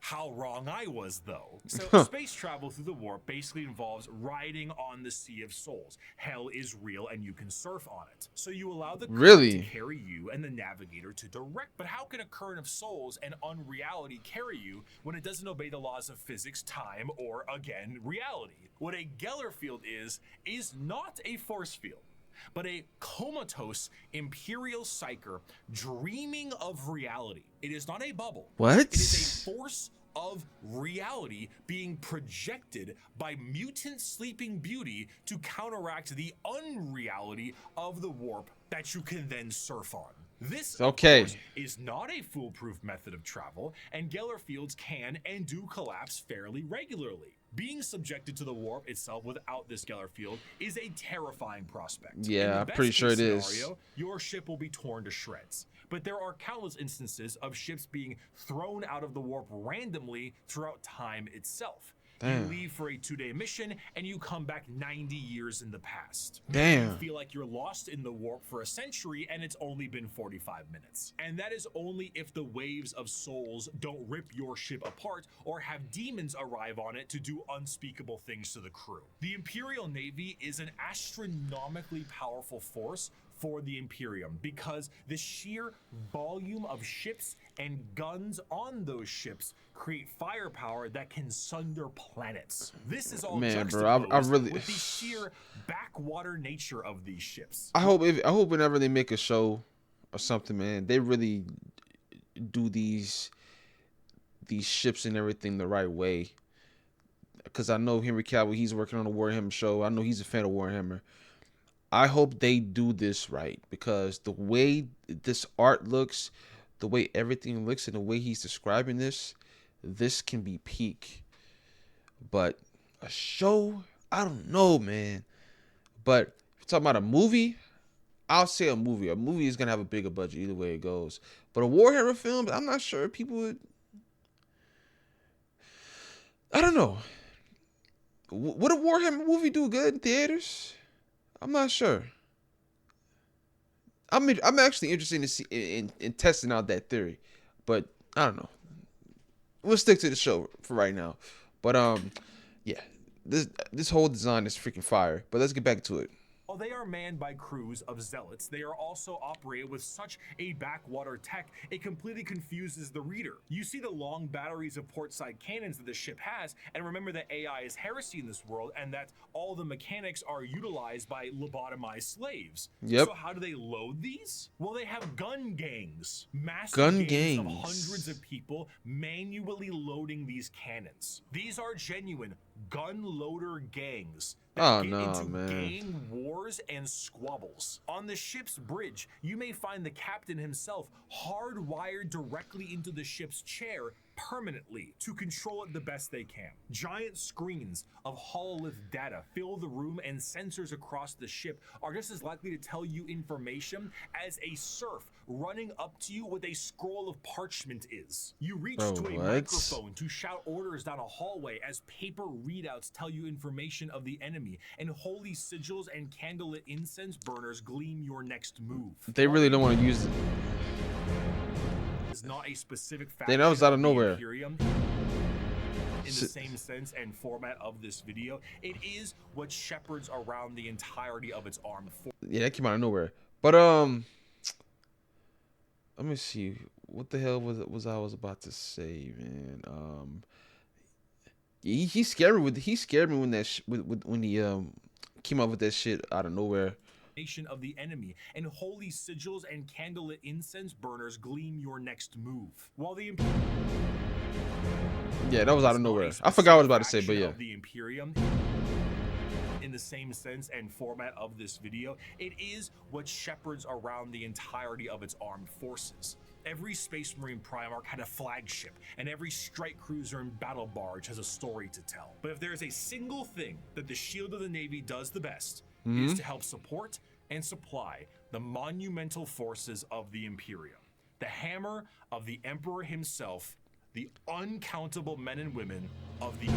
S2: How wrong I was, though. So space travel through the warp basically involves riding on the Sea of Souls. Hell is real and you can surf on it. So you allow the current to carry you and the navigator to direct. But how can a current of souls and unreality carry you when it doesn't obey the laws of physics, time, or, again, reality? What a Geller field is not a force field, but a comatose Imperial Psyker dreaming of reality. It is not a bubble.
S1: What?
S2: It is a force of reality being projected by mutant Sleeping Beauty to counteract the unreality of the warp that you can then surf on. This, of course, is not a foolproof method of travel, and Geller fields can and do collapse fairly regularly. Being subjected to the warp itself without this Geller field is a terrifying prospect.
S1: Yeah, I'm pretty sure it is.
S2: Your ship will be torn to shreds. But there are countless instances of ships being thrown out of the warp randomly throughout time itself. You leave for a 2-day mission and you come back 90 years in the past. You feel like you're lost in the warp for a century and it's only been 45 minutes. And that is only if the waves of souls don't rip your ship apart or have demons arrive on it to do unspeakable things to the crew. The Imperial Navy is an astronomically powerful force for the Imperium because the sheer volume of ships and guns on those ships create firepower that can sunder planets. This is all
S1: Man, bro,
S2: juxtaposed
S1: I really
S2: with the sheer backwater nature of these ships.
S1: I hope whenever they make a show or something, man, they really do these ships and everything the right way. Because I know Henry Cavill, he's working on a Warhammer show. I know he's a fan of Warhammer. I hope they do this right, because the way this art looks, the way everything looks, and the way he's describing this can be peak. But a show, I don't know, man. But if you're talking about a movie, I'll say a movie. A movie is going to have a bigger budget either way it goes. But a Warhammer film, I'm not sure people would... I don't know. Would a Warhammer movie do good in theaters? I'm not sure. I'm actually interested in see in testing out that theory, but I don't know. We'll stick to the show for right now. But yeah, this whole design is freaking fire. But let's get back to it.
S2: While they are manned by crews of zealots, they are also operated with such a backwater tech, it completely confuses the reader. You see the long batteries of portside cannons that the ship has, and remember that AI is heresy in this world, and that all the mechanics are utilized by lobotomized slaves.
S1: Yep.
S2: So how do they load these? Well, they have gun gangs. Massive
S1: Gun
S2: gangs of
S1: gangs.
S2: hundreds of people manually loading these cannons. These are genuine gun loader gangs that get into gang wars and squabbles. On the ship's bridge, you may find the captain himself hardwired directly into the ship's chair permanently to control it the best they can. Giant screens of hololith data fill the room, and sensors across the ship are just as likely to tell you information as a serf running up to you with a scroll of parchment is. You reach to a microphone to shout orders down a hallway as paper readouts tell you information of the enemy, and holy sigils and candlelit incense burners gleam your next move.
S1: They really don't want to use it.
S2: Is not a specific fact.
S1: That was out of nowhere.
S2: In the same sense and format of this video, it is what shepherds around the entirety of its armed force.
S1: Yeah, that came out of nowhere. But let me see. What the hell was I about to say, man? He scared me when when he came up with that shit out of nowhere.
S2: Of the enemy, and holy sigils and candlelit incense burners gleam your next move. While the
S1: yeah, that was out of nowhere. I forgot what I was about to say, but yeah.
S2: The Imperium, in the same sense and format of this video, it is what shepherds around the entirety of its armed forces. Every Space Marine Primarch had a flagship, and every strike cruiser and battle barge has a story to tell. But if there is a single thing that the Shield of the Navy does the best, is to help support and supply the monumental forces of the Imperium. The hammer of the Emperor himself, the uncountable men and women of the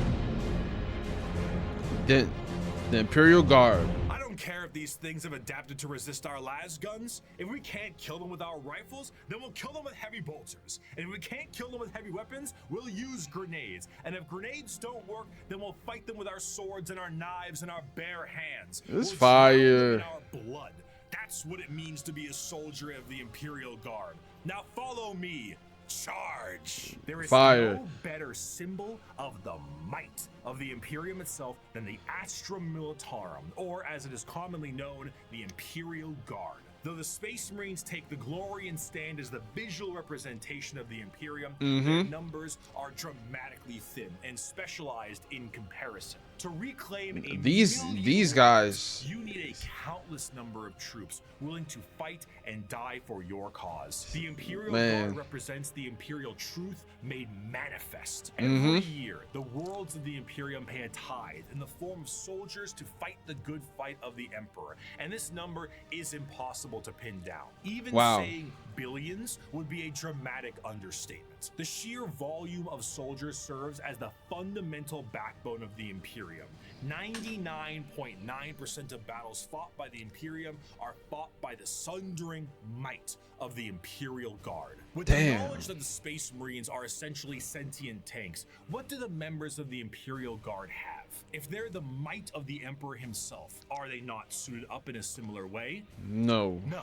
S1: Imperial Guard.
S2: I don't care if these things have adapted to resist our las guns. If we can't kill them with our rifles, then we'll kill them with heavy bolters. And if we can't kill them with heavy weapons, we'll use grenades. And if grenades don't work, then we'll fight them with our swords and our knives and our bare hands.
S1: It's fire.
S2: In our blood. That's what it means to be a soldier of the Imperial Guard. Now follow me. Charge! There is no better symbol of the might of the Imperium itself than the Astra Militarum, or as it is commonly known, the Imperial Guard. Though the Space Marines take the glory and stand as the visual representation of the Imperium, their numbers are dramatically thin and specialized in comparison. To reclaim
S1: these guys,
S2: you need a countless number of troops willing to fight and die for your cause. The Imperial Guard represents the Imperial truth made manifest. Every year, the worlds of the Imperium pay a tithe in the form of soldiers to fight the good fight of the Emperor, and this number is impossible to pin down. Even saying billions would be a dramatic understatement. The sheer volume of soldiers serves as the fundamental backbone of the Imperium. 99.9% of battles fought by the Imperium are fought by the sundering might of the Imperial Guard. With the knowledge that the Space Marines are essentially sentient tanks, what do the members of the Imperial Guard have? If they're the might of the Emperor himself, are they not suited up in a similar way?
S1: No.
S2: No.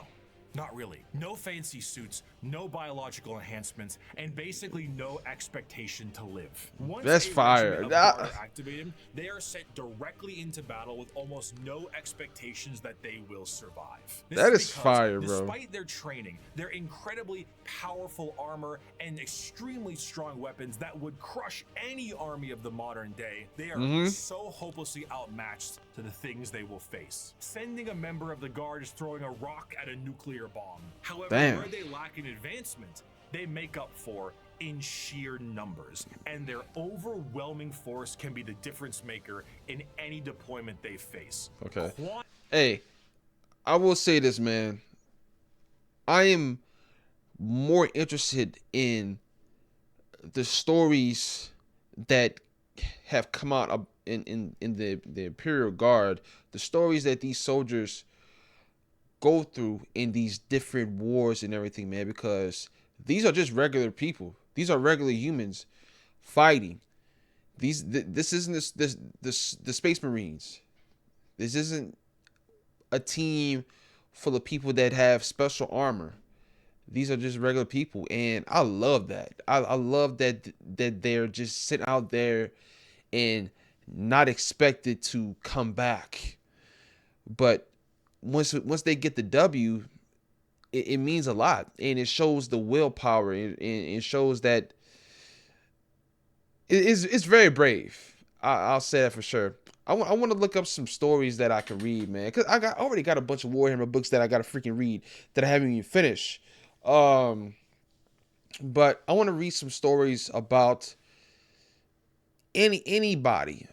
S2: Not really. No fancy suits, no biological enhancements, and basically no expectation to live. Once
S1: That's
S2: a
S1: fire.
S2: regiment of guard are activated, they are sent directly into battle with almost no expectations that they will survive.
S1: That is
S2: because,
S1: fire, bro.
S2: Despite their training, their incredibly powerful armor, and extremely strong weapons that would crush any army of the modern day, they are so hopelessly outmatched to the things they will face. Sending a member of the guard is throwing a rock at a nuclear bomb. However, where they lack in advancement, they make up for in sheer numbers, and their overwhelming force can be the difference maker in any deployment they face.
S1: Okay. Hey, I will say this, man. I am more interested in the stories that have come out in the Imperial Guard, the stories that these soldiers go through in these different wars and everything, man, because these are just regular people. These are regular humans fighting. This isn't the Space Marines. This isn't a team full of people that have special armor. These are just regular people, and I love that. I love that they're just sitting out there and not expected to come back. But once they get the W, it means a lot, and it shows the willpower, and it shows that it's very brave. I'll say that for sure. I want to look up some stories that I can read, man, because I already got a bunch of Warhammer books that I got to freaking read that I haven't even finished. But I want to read some stories about anybody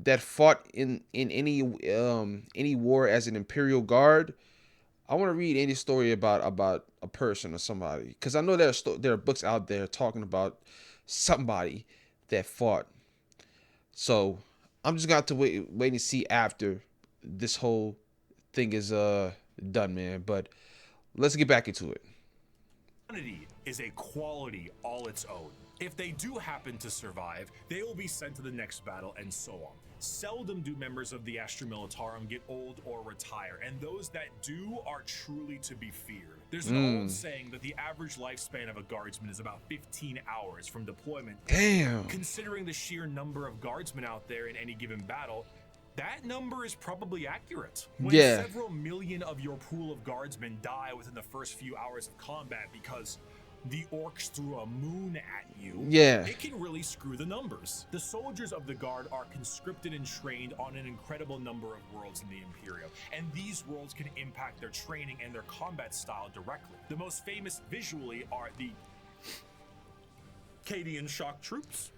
S1: that fought in any war as an Imperial Guard. I want to read any story about a person or somebody, because I know there are books out there talking about somebody that fought. So I'm just going to wait and see after this whole thing is done, man. But let's get back into it.
S2: Quantity is a quality all its own. If they do happen to survive, they will be sent to the next battle, and so on. Seldom do members of the Astra Militarum get old or retire, and those that do are truly to be feared. There's an old saying that the average lifespan of a guardsman is about 15 hours from deployment.
S1: Damn.
S2: Considering the sheer number of guardsmen out there in any given battle, that number is probably accurate. When several million of your pool of guardsmen die within the first few hours of combat because the orcs threw a moon at you, it can really screw the numbers. The soldiers of the guard are conscripted and trained on an incredible number of worlds in the Imperium, and these worlds can impact their training and their combat style directly. The most famous visually are the Cadian shock troops.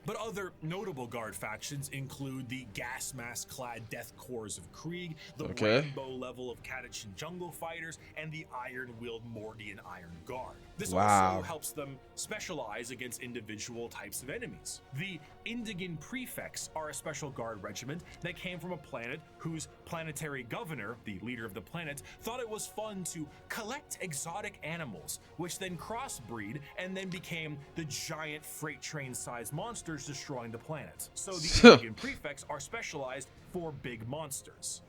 S2: But other notable guard factions include the gas mask clad Death Corps of Krieg, the Rainbow level of Catachan Jungle Fighters, and the Iron Willed Mordian Iron Guard. This also helps them specialize against individual types of enemies. The Indigan Prefects are a special guard regiment that came from a planet whose planetary governor, the leader of the planet, thought it was fun to collect exotic animals, which then crossbreed and then became the giant freight train sized monsters destroying the planet. So the Indian Prefects are specialized for big monsters.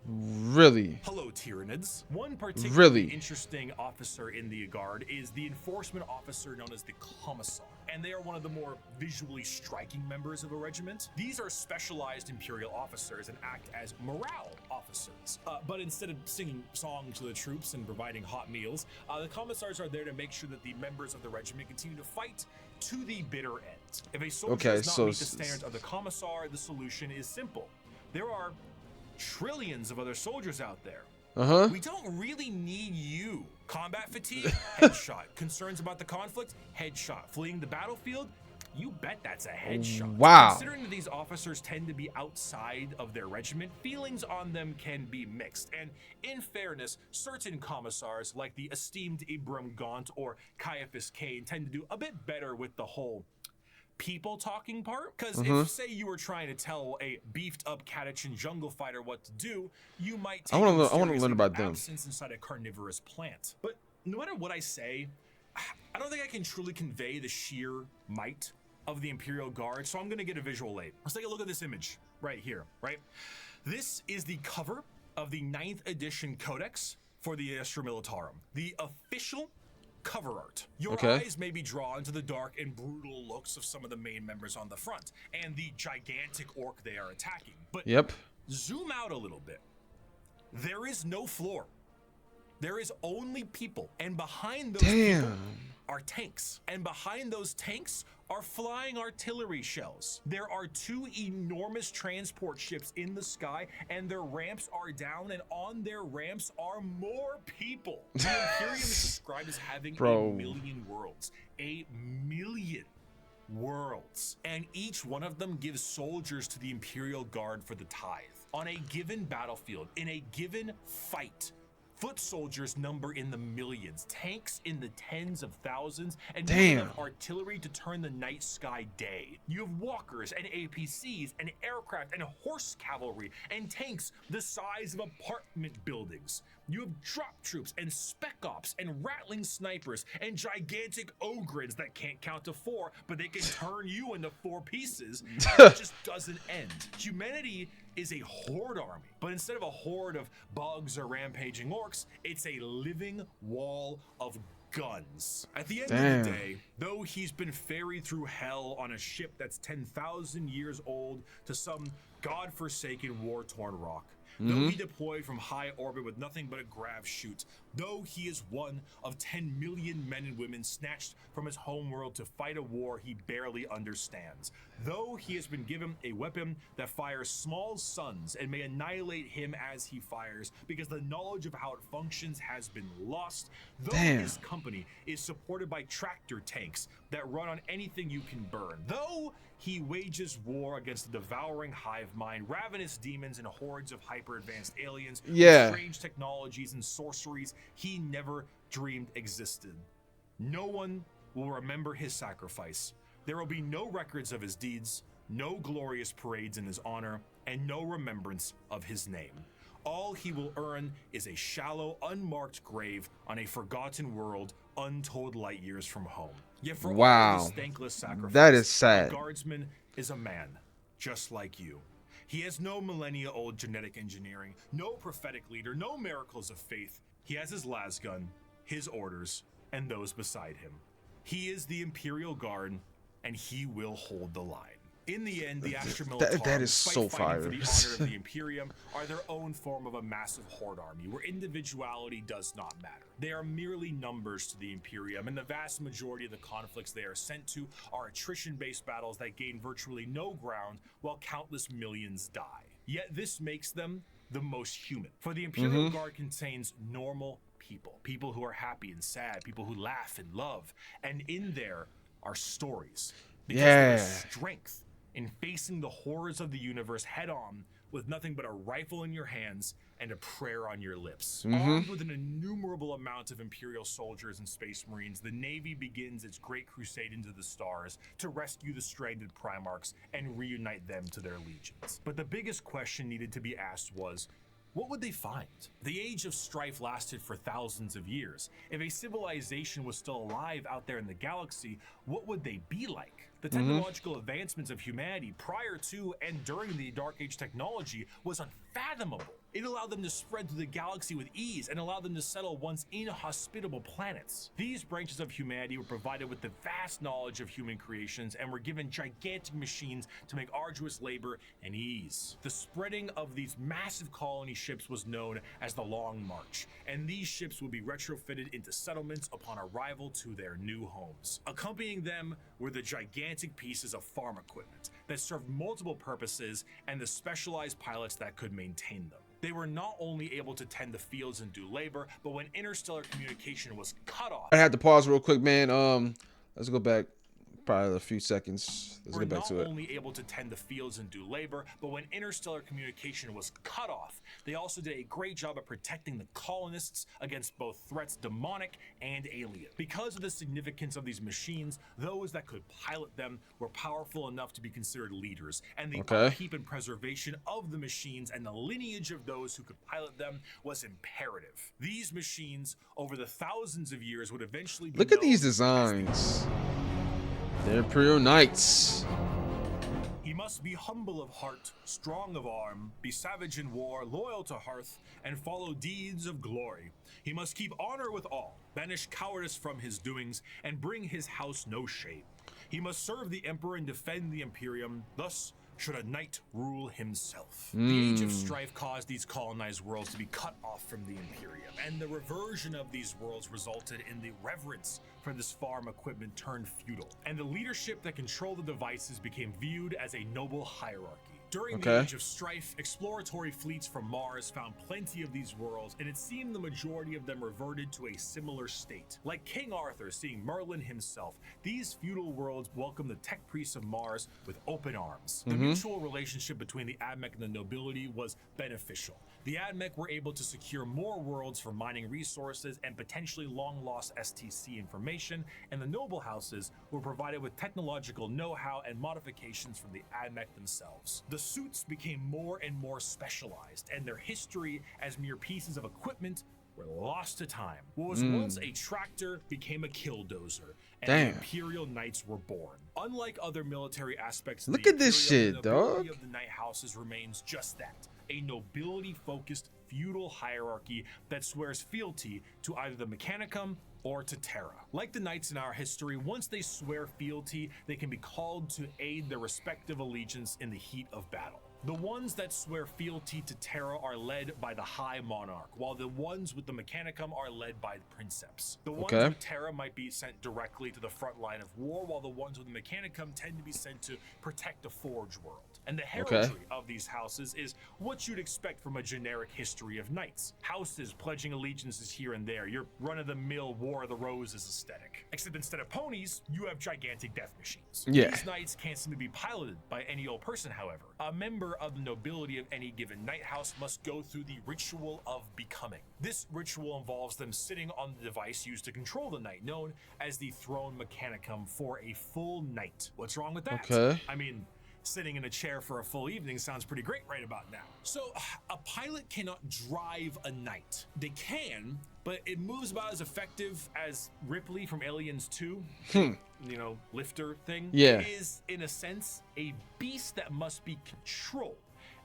S1: Really?
S2: Hello, Tyranids. One particularly interesting officer in the Guard is the enforcement officer known as the Commissar, and they are one of the more visually striking members of a regiment. These are specialized Imperial officers and act as morale officers. But instead of singing songs to the troops and providing hot meals, the Commissars are there to make sure that the members of the regiment continue to fight to the bitter end. If a soldier does not meet the standards of the Commissar, the solution is simple. There are trillions of other soldiers out there. We don't really need you. Combat fatigue? Headshot. Concerns about the conflict? Headshot. Fleeing the battlefield? You bet that's a headshot.
S1: Wow.
S2: Considering that these officers tend to be outside of their regiment, feelings on them can be mixed. And in fairness, certain commissars, like the esteemed Ibram Gaunt or Caiaphas Cain, tend to do a bit better with the whole people talking part, because if say you were trying to tell a beefed up Catachan jungle fighter what to do, you might take
S1: I want to learn about them
S2: inside a carnivorous plant. But no matter what I say, I don't think I can truly convey the sheer might of the Imperial Guard, so I'm going to get a visual aid. Let's take a look at this image right here, right? This is the cover of the 9th edition Codex for the Astra Militarum, the official cover art. Your
S1: Okay.
S2: eyes may be drawn to the dark and brutal looks of some of the main members on the front and the gigantic orc they are attacking. But
S1: Yep.
S2: zoom out a little bit. There is no floor. There is only people, and behind those people
S1: Damn.
S2: are tanks, and behind those tanks are flying artillery shells. There are 2 enormous transport ships in the sky, and their ramps are down, and on their ramps are more people. The Imperium is described as having
S1: Bro.
S2: a million worlds. A million worlds. And each one of them gives soldiers to the Imperial Guard for the tithe. On a given battlefield, in a given fight, foot soldiers number in the millions, tanks in the tens of thousands, and you
S1: Damn.
S2: have artillery to turn the night sky day. You have walkers and APCs and aircraft and horse cavalry and tanks the size of apartment buildings. You have drop troops and spec ops and rattling snipers and gigantic ogres that can't count to 4, but they can turn you into 4 pieces, and it just doesn't end. Humanity is a horde army, but instead of a horde of bugs or rampaging orcs, it's a living wall of guns. At the end of the day, though he's been ferried through hell on a ship that's 10,000 years old to some godforsaken war-torn rock, though he deployed from high orbit with nothing but a grav chute, though he is one of 10 million men and women snatched from his homeworld to fight a war he barely understands, though he has been given a weapon that fires small suns and may annihilate him as he fires because the knowledge of how it functions has been lost, though his company is supported by tractor tanks that run on anything you can burn, though he wages war against the devouring hive mind, ravenous demons and hordes of hyper-advanced aliens with strange technologies and sorceries he never dreamed existed. No one will remember his sacrifice. There will be no records of his deeds, no glorious parades in his honor, and no remembrance of his name. All he will earn is a shallow, unmarked grave on a forgotten world untold light years from home. Yet for all his thankless sacrifice,
S1: that is sad.
S2: a guardsman is a man, just like you. He has no millennia-old genetic engineering, no prophetic leader, no miracles of faith. He has his lasgun, his orders, and those beside him. He is the Imperial Guard, and he will hold the line. In the end, the Astra Militarum,
S1: that is so
S2: despite
S1: fire.
S2: fighting for the honor of the Imperium, are their own form of a massive horde army where individuality does not matter. They are merely numbers to the Imperium, and the vast majority of the conflicts they are sent to are attrition-based battles that gain virtually no ground while countless millions die. Yet this makes them the most human. For the Imperial Guard contains normal people, people who are happy and sad, people who laugh and love, and in there are stories. Because there is strength in facing the horrors of the universe head on with nothing but a rifle in your hands and a prayer on your lips. Armed with an innumerable amount of Imperial soldiers and Space Marines, the Navy begins its great crusade into the stars to rescue the stranded Primarchs and reunite them to their legions. But the biggest question needed to be asked was, what would they find? The age of strife lasted for thousands of years. If a civilization was still alive out there in the galaxy, what would they be like? The technological advancements of humanity prior to and during the Dark Age technology was unfathomable. It allowed them to spread through the galaxy with ease and allowed them to settle once inhospitable planets. These branches of humanity were provided with the vast knowledge of human creations and were given gigantic machines to make arduous labor and ease. The spreading of these massive colony ships was known as the Long March, and these ships would be retrofitted into settlements upon arrival to their new homes. Accompanying them were the gigantic pieces of farm equipment that served multiple purposes and the specialized pilots that could maintain them. They were not only able to tend the fields and do labor, but when interstellar communication was cut off...
S1: I had to pause real quick, man. Let's go back probably a few seconds. Let's get back to it.
S2: Not only able to tend the fields and do labor, but when interstellar communication was cut off, they also did a great job of protecting the colonists against both threats demonic and alien. Because of the significance of these machines, those that could pilot them were powerful enough to be considered leaders, and the upkeep and preservation of the machines and the lineage of those who could pilot them was imperative. These machines, over the thousands of years, would eventually be
S1: Look at these designs. The Imperial Knights.
S2: He must be humble of heart, strong of arm, be savage in war, loyal to hearth, and follow deeds of glory. He must keep honor with all, banish cowardice from his doings, and bring his house no shame. He must serve the emperor and defend the Imperium, thus should a knight rule himself. The Age of Strife caused these colonized worlds to be cut off from the Imperium, and the reversion of these worlds resulted in the reverence for this farm equipment turned feudal, and the leadership that controlled the devices became viewed as a noble hierarchy. During the Age of Strife, exploratory fleets from Mars found plenty of these worlds, and it seemed the majority of them reverted to a similar state. Like King Arthur seeing Merlin himself, these feudal worlds welcomed the tech priests of Mars with open arms. The mutual relationship between the Admech and the nobility was beneficial. The Admech were able to secure more worlds for mining resources and potentially long-lost STC information, and the noble houses were provided with technological know-how and modifications from the Admech themselves. The suits became more and more specialized, and their history as mere pieces of equipment were lost to time. What was once a tractor became a killdozer, and the Imperial Knights were born. Unlike other military aspects of
S1: Look
S2: the
S1: at this
S2: Imperium,
S1: shit,
S2: the nobility
S1: dog.
S2: of the Knight houses remains just that, a nobility-focused feudal hierarchy that swears fealty to either the Mechanicum or to Terra. Like the knights in our history, once they swear fealty, they can be called to aid their respective allegiance in the heat of battle. The ones that swear fealty to Terra are led by the High Monarch, while the ones with the Mechanicum are led by the Princeps. The ones with Terra might be sent directly to the front line of war, while the ones with the Mechanicum tend to be sent to protect the Forge world. And the heraldry of these houses is what you'd expect from a generic history of knights. Houses pledging allegiances here and there, your run-of-the-mill War of the Roses aesthetic. Except instead of ponies, you have gigantic death machines. These knights can't seem to be piloted by any old person, however. A member of the nobility of any given knight house must go through the ritual of becoming. This ritual involves them sitting on the device used to control the knight, known as the Throne Mechanicum, for a full night. What's wrong with that? I mean, sitting in a chair for a full evening sounds pretty great right about now. So, a pilot cannot drive a knight. They can, but it moves about as effective as Ripley from Aliens 2, you know, lifter thing. It is, in a sense, a beast that must be controlled,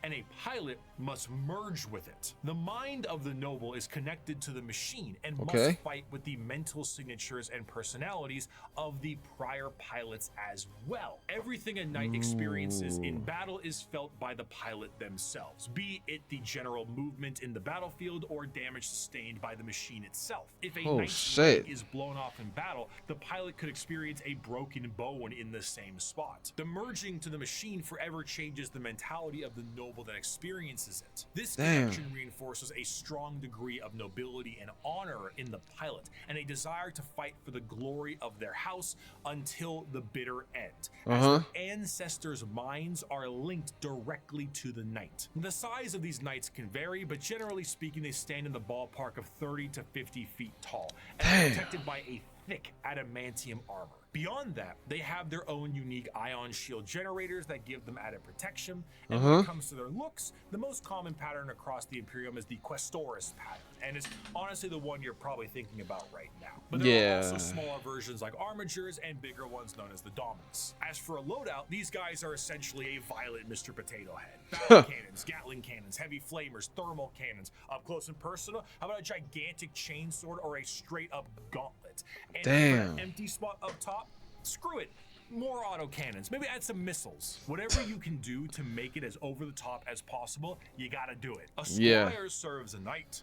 S2: and a pilot must merge with it. The mind of the noble is connected to the machine and must fight with the mental signatures and personalities of the prior pilots as well. Everything a knight experiences in battle is felt by the pilot themselves, be it the general movement in the battlefield or damage sustained by the machine itself. If a knight's leg is blown off in battle, the pilot could experience a broken bone in the same spot. The merging to the machine forever changes the mentality of the noble that experiences it. This connection reinforces a strong degree of nobility and honor in the pilot, and a desire to fight for the glory of their house until the bitter end, as their ancestors' minds are linked directly to the knight. The size of these knights can vary, but generally speaking, they stand in the ballpark of 30 to 50 feet tall, and are protected by a thick adamantium armor. Beyond that, they have their own unique ion shield generators that give them added protection, and when it comes to their looks, the most common pattern across the Imperium is the Questoris pattern, and it's honestly the one you're probably thinking about right now. But there are also smaller versions like Armigers and bigger ones known as the Dominus. As for a loadout, these guys are essentially a violent Mr. Potato Head. Battle cannons, Gatling cannons, heavy flamers, thermal cannons, up close and personal, how about a gigantic chainsword or a straight up gauntlet? And for an empty spot up top, screw it. More autocannons. Maybe add some missiles. Whatever you can do to make it as over the top as possible, you gotta do it. A squire serves a knight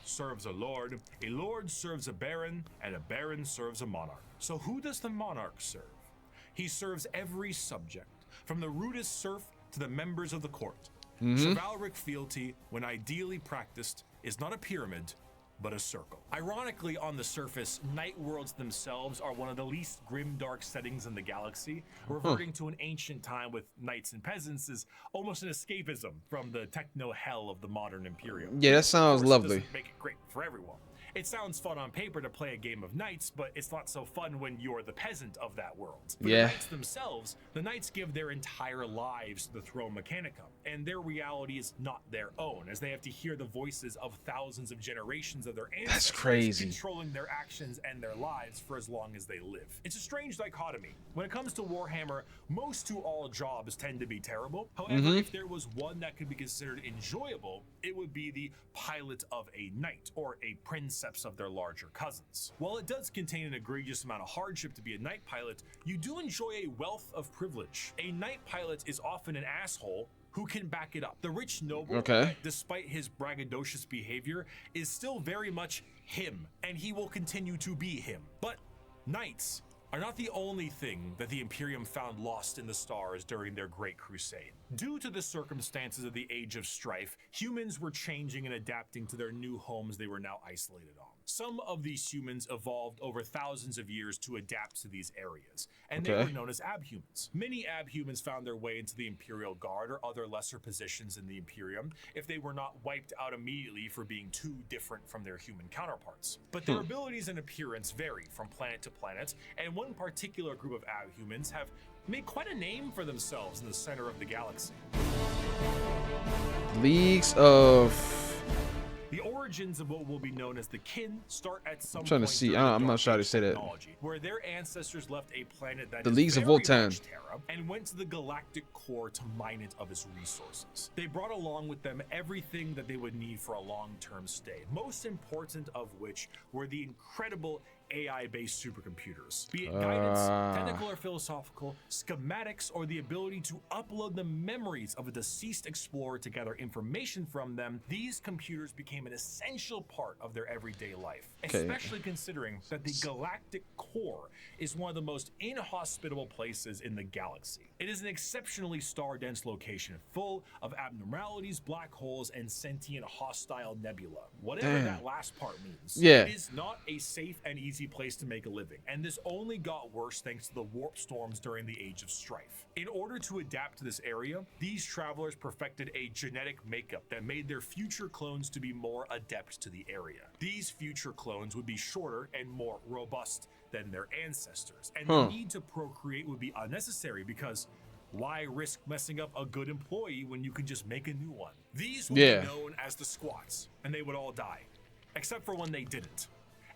S2: serves a lord serves a baron, and a baron serves a monarch. So who does the monarch serve? He serves every subject, from the rudest serf to the members of the court. Chivalric fealty, when ideally practiced, is not a pyramid, but a circle. Ironically, on the surface, night worlds themselves are one of the least grim-dark settings in the galaxy. Reverting to an ancient time with knights and peasants is almost an escapism from the techno-hell of the modern Imperium.
S1: Yeah, that sounds lovely.
S2: Doesn't make it great for everyone. It sounds fun on paper to play a game of knights, but it's not so fun when you're the peasant of that world. For the knights themselves, the knights give their entire lives to the Throne Mechanicum, and their reality is not their own, as they have to hear the voices of thousands of generations of their ancestors controlling their actions and their lives for as long as they live. It's a strange dichotomy. When it comes to Warhammer, most to all jobs tend to be terrible. However, if there was one that could be considered enjoyable, it would be the pilot of a knight, or a princeps of their larger cousins. While it does contain an egregious amount of hardship to be a knight pilot, you do enjoy a wealth of privilege. A knight pilot is often an asshole who can back it up. The rich noble, despite his braggadocious behavior, is still very much him, and he will continue to be him. But knights are not the only thing that the Imperium found lost in the stars during their Great Crusade. Due to the circumstances of the Age of Strife, humans were changing and adapting to their new homes they were now isolated on. Some of these humans evolved over thousands of years to adapt to these areas, and they were known as abhumans. Many abhumans found their way into the Imperial Guard or other lesser positions in the Imperium if they were not wiped out immediately for being too different from their human counterparts. But their abilities and appearance vary from planet to planet, and one particular group of abhumans have made quite a name for themselves in the center of the galaxy.
S1: Leagues of...
S2: The origins of what will be known as the kin start at some
S1: I'm trying to see. I'm not sure how to say that.
S2: Where their ancestors left a planet that
S1: the
S2: is
S1: Leagues of
S2: very
S1: Wotan
S2: much Terra and went to the galactic core to mine it of its resources. They brought along with them everything that they would need for a long-term stay, most important of which were the incredible AI-based supercomputers. Be it guidance, technical or philosophical, schematics, or the ability to upload the memories of a deceased explorer to gather information from them, these computers became an essential part of their everyday life, especially considering that the galactic core is one of the most inhospitable places in the galaxy. It is an exceptionally star-dense location, full of abnormalities, black holes, and sentient hostile nebula. Whatever that last part means, it is not a safe and easy place to make a living, and this only got worse thanks to the warp storms during the Age of Strife. In order to adapt to this area, these travelers perfected a genetic makeup that made their future clones to be more adept to the area. These future clones would be shorter and more robust than their ancestors, and the need to procreate would be unnecessary because why risk messing up a good employee when you can just make a new one? These would be known as the squats, and they would all die, except for when they didn't.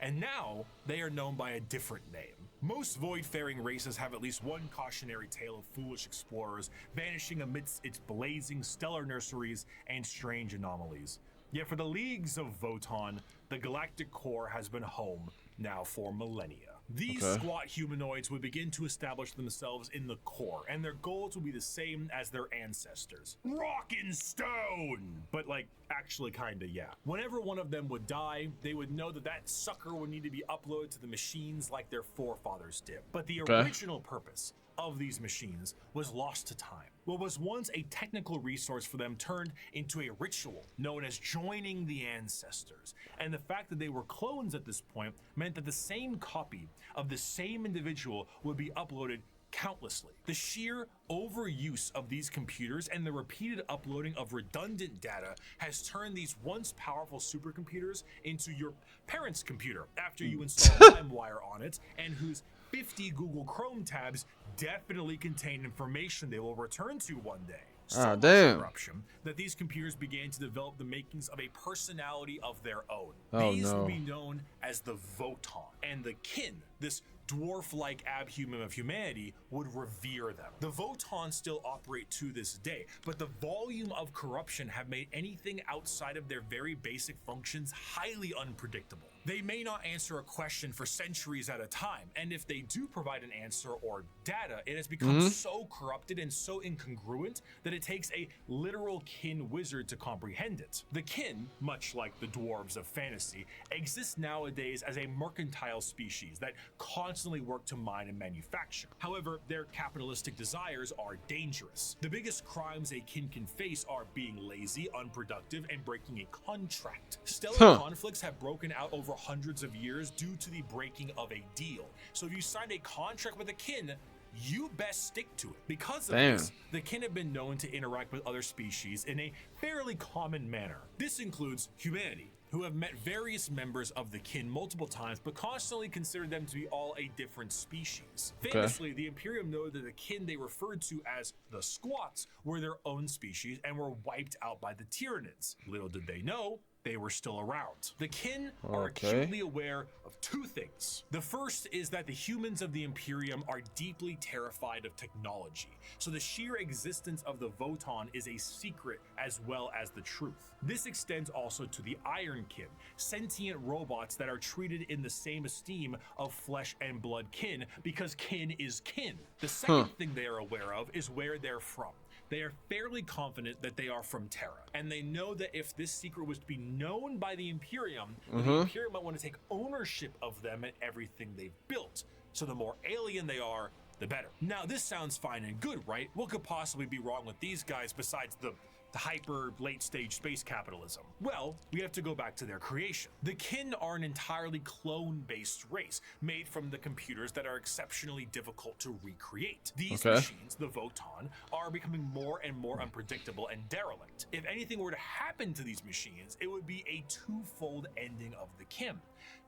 S2: And now, they are known by a different name. Most void-faring races have at least one cautionary tale of foolish explorers vanishing amidst its blazing stellar nurseries and strange anomalies. Yet for the Leagues of Wotan, the galactic core has been home now for millennia. These squat humanoids would begin to establish themselves in the core, and their goals would be the same as their ancestors. Rock and stone! But like, actually kinda, yeah. Whenever one of them would die, they would know that that sucker would need to be uploaded to the machines like their forefathers did. But the original purpose of these machines was lost to time. What was once a technical resource for them turned into a ritual known as joining the ancestors. And the fact that they were clones at this point meant that the same copy of the same individual would be uploaded countlessly. The sheer overuse of these computers and the repeated uploading of redundant data has turned these once powerful supercomputers into your parents' computer after you install LimeWire on it, and whose 50 Google Chrome tabs definitely contain information they will return to one day. So much corruption that these computers began to develop the makings of a personality of their own. These would be known as the Wotan, and the kin, this dwarf-like abhuman of humanity, would revere them. The Wotan still operate to this day, but the volume of corruption have made anything outside of their very basic functions highly unpredictable. They may not answer a question for centuries at a time, and if they do provide an answer or data, it has become so corrupted and so incongruent that it takes a literal kin wizard to comprehend it. The kin, much like the dwarves of fantasy, exist nowadays as a mercantile species that constantly work to mine and manufacture. However, their capitalistic desires are dangerous. The biggest crimes a kin can face are being lazy, unproductive, and breaking a contract. Stellar conflicts have broken out over hundreds of years due to the breaking of a deal. So if you signed a contract with a kin, you best stick to it. Because of this, the kin have been known to interact with other species in a fairly common manner. This includes humanity, who have met various members of the kin multiple times, but constantly considered them to be all a different species. Famously, the Imperium know that the kin they referred to as the Squats were their own species and were wiped out by the Tyranids. Little did they know, they were still around. The kin are acutely aware of two things. The first is that the humans of the Imperium are deeply terrified of technology, so the sheer existence of the Voton is a secret as well as the truth. This extends also to the Iron Kin, sentient robots that are treated in the same esteem of flesh and blood kin, because kin is kin. The second thing they are aware of is where they're from. They are fairly confident that they are from Terra, and they know that if this secret was to be known by the Imperium, the Imperium might want to take ownership of them and everything they've built. So the more alien they are, the better. Now, this sounds fine and good, right? What could possibly be wrong with these guys besides the hyper late stage space capitalism? Well, we have to go back to their creation. The kin are an entirely clone-based race made from the computers that are exceptionally difficult to recreate. These machines, the Voton, are becoming more and more unpredictable and derelict. If anything were to happen to these machines, it would be a twofold ending of the kin.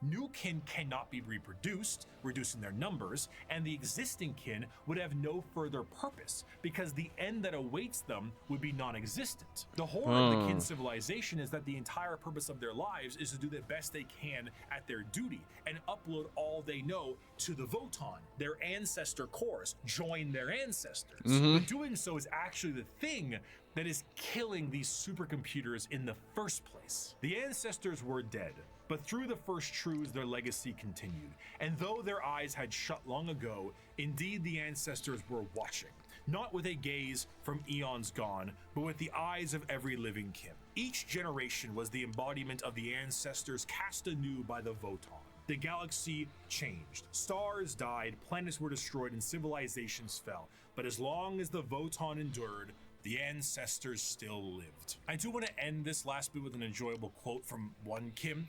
S2: New kin cannot be reproduced, reducing their numbers, and the existing kin would have no further purpose because the end that awaits them would be non-existent. The horror of the kin civilization is that the entire purpose of their lives is to do the best they can at their duty and upload all they know to the Voton, their ancestor cores, join their ancestors. But doing so is actually the thing that is killing these supercomputers in the first place. The ancestors were dead, but through the first truths, their legacy continued. And though their eyes had shut long ago, indeed the ancestors were watching, not with a gaze from eons gone, but with the eyes of every living kin. Each generation was the embodiment of the ancestors cast anew by the Voton. The galaxy changed. Stars died, planets were destroyed, and civilizations fell. But as long as the Voton endured, the ancestors still lived. I do want to end this last bit with an enjoyable quote from one Kim.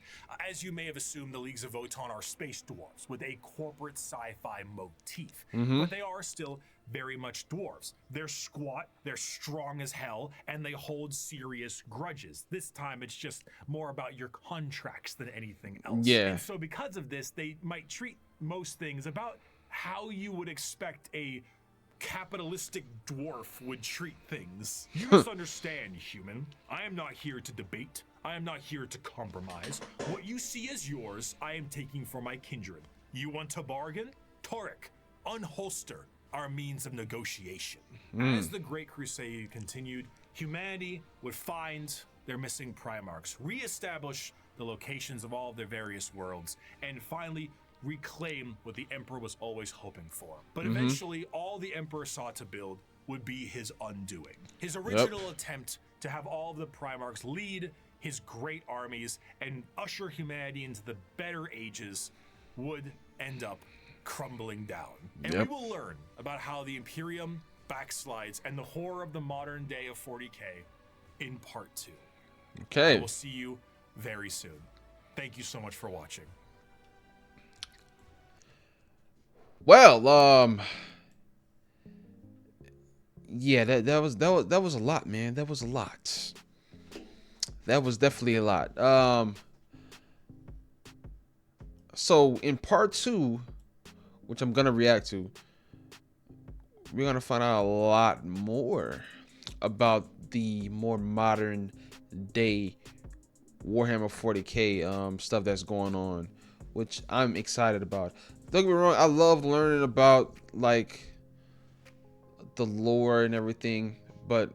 S2: As you may have assumed, the Leagues of Voton are space dwarves with a corporate sci-fi motif, but they are still very much dwarves. They're squat, they're strong as hell, and they hold serious grudges. This time it's just more about your contracts than anything else. And so because of this, they might treat most things about how you would expect a capitalistic dwarf would treat things. You misunderstand, human. I am not here to debate. I am not here to compromise. What you see as yours, I am taking for my kindred. You want to bargain? Torek, unholster our means of negotiation. As the Great Crusade continued, humanity would find their missing Primarchs, reestablish the locations of all of their various worlds, and finally reclaim what the Emperor was always hoping for. But eventually, all the Emperor sought to build would be his undoing. His original attempt to have all of the Primarchs lead his great armies and usher humanity into the better ages would end up crumbling down. And we will learn about how the Imperium backslides and the horror of the modern day of 40k in part 2. I will see you very soon. Thank you so much for watching.
S1: Well, yeah, that was a lot, man. That was a lot. That was definitely a lot. So in part 2, which I'm gonna react to, we're gonna find out a lot more about the more modern day Warhammer 40k stuff that's going on, which I'm excited about. Don't get me wrong, I love learning about like the lore and everything, but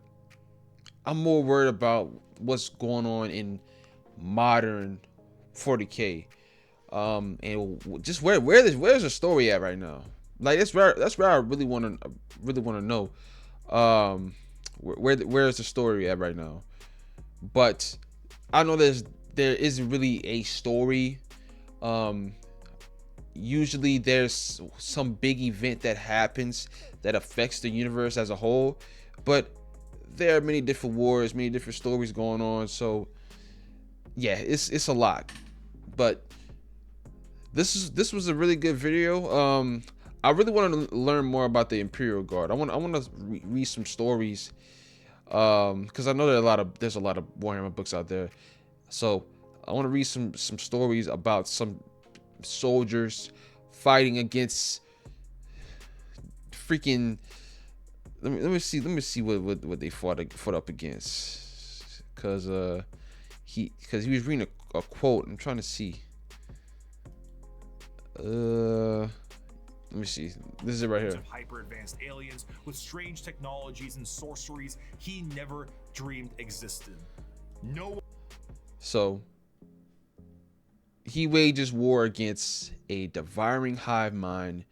S1: I'm more worried about what's going on in modern 40k. And just where's the story at right now? Like that's where I really want to know. Where is the story at right now? But I know there isn't really a story. Usually there's some big event that happens that affects the universe as a whole, but there are many different wars, many different stories going on. So yeah, it's a lot. But this was a really good video. I really want to learn more about the Imperial Guard. I want to read some stories, because I know there's a lot of Warhammer books out there. So I want to read some stories about some soldiers fighting against freaking. Let me see what they fought up against, cause he was reading a quote. I'm trying to see. Let me see. This is it right here.
S2: Hyper advanced aliens with strange technologies and sorceries he never dreamed existed. No.
S1: So he wages war against a devouring hive mind,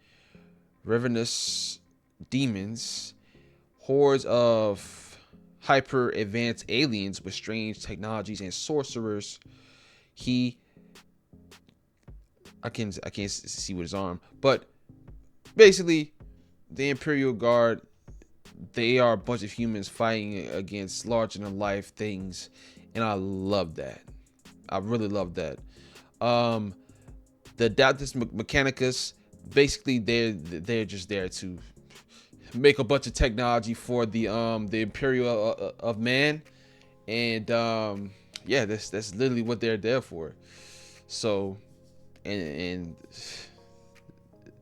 S1: ravenous demons, hordes of hyper advanced aliens with strange technologies, and sorcerers. I can't see with his arm, but basically the Imperial Guard, they are a bunch of humans fighting against larger than life things, and I love that. I really love that. The Adeptus Mechanicus, basically they're just there to make a bunch of technology for the Imperial of Man, and yeah, that's literally what they're there for. So and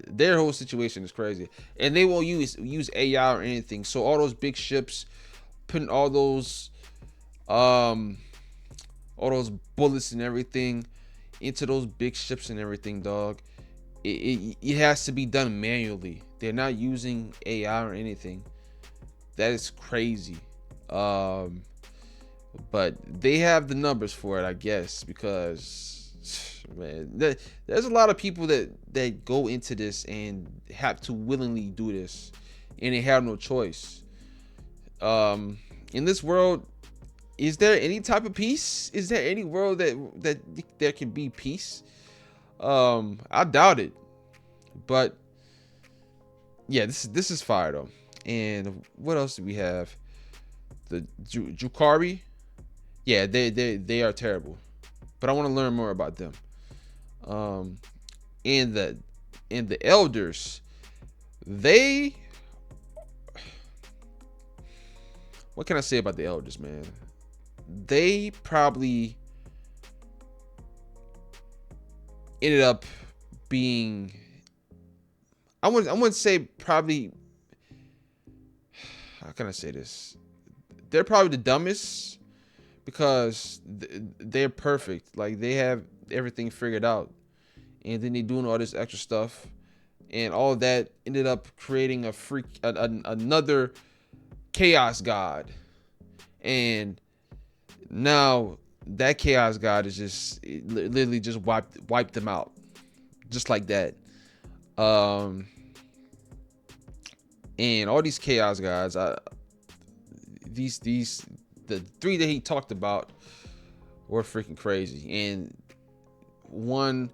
S1: their whole situation is crazy, and they won't use AI or anything. So all those big ships, putting all those bullets and everything into those big ships and everything, dog, it has to be done manually. They're not using AI or anything. That is crazy. But they have the numbers for it, I guess, because man, there's a lot of people that go into this and have to willingly do this, and they have no choice. In this world, is there any type of peace? Is there any world that there can be peace? I doubt it. But yeah, this is fire though. And what else do we have? The Jukari. Yeah, they are terrible, but I want to learn more about them. And the elders, what can I say about the elders, man? They probably ended up being, I wouldn't say probably, how can I say this? They're probably the dumbest, because they're perfect. Like, they have everything figured out, and then they doing all this extra stuff, and all that ended up creating another chaos god. And now that chaos god is just literally just wiped them out just like that. And all these chaos gods, the three that he talked about were freaking crazy. And one,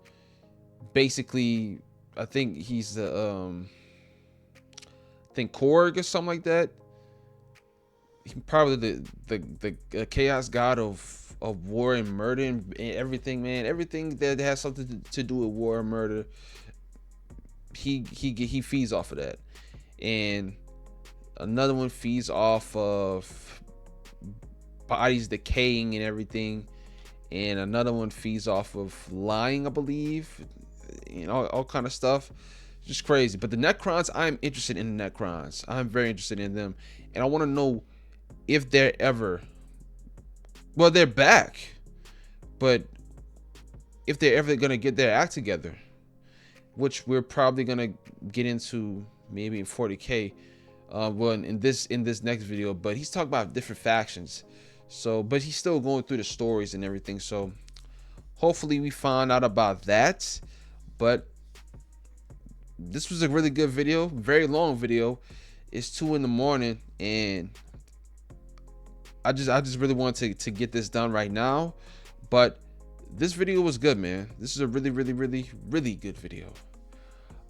S1: basically, I think he's the I think Korg or something like that. He's probably the chaos god of war and murder and everything, man. Everything that has something to do with war and murder, he feeds off of that. And another one feeds off of bodies decaying and everything, and another one feeds off of lying, I believe, all kind of stuff. Just crazy. But the Necrons, I'm interested in the Necrons. I'm very interested in them, and I want to know if they're ever, well, they're back, but if they're ever gonna get their act together, which we're probably gonna get into maybe in 40k, well, in this next video. But he's talking about different factions, so, but he's still going through the stories and everything, so hopefully we find out about that. But this was a really good video, very long video. It's 2 in the morning, and I just really wanted to get this done right now. But this video was good, man. This is a really good video.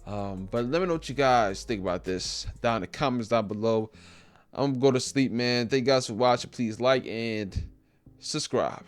S1: But let me know what you guys think about this down in the comments down below. I'm gonna go to sleep, man. Thank you guys for watching. Please like and subscribe.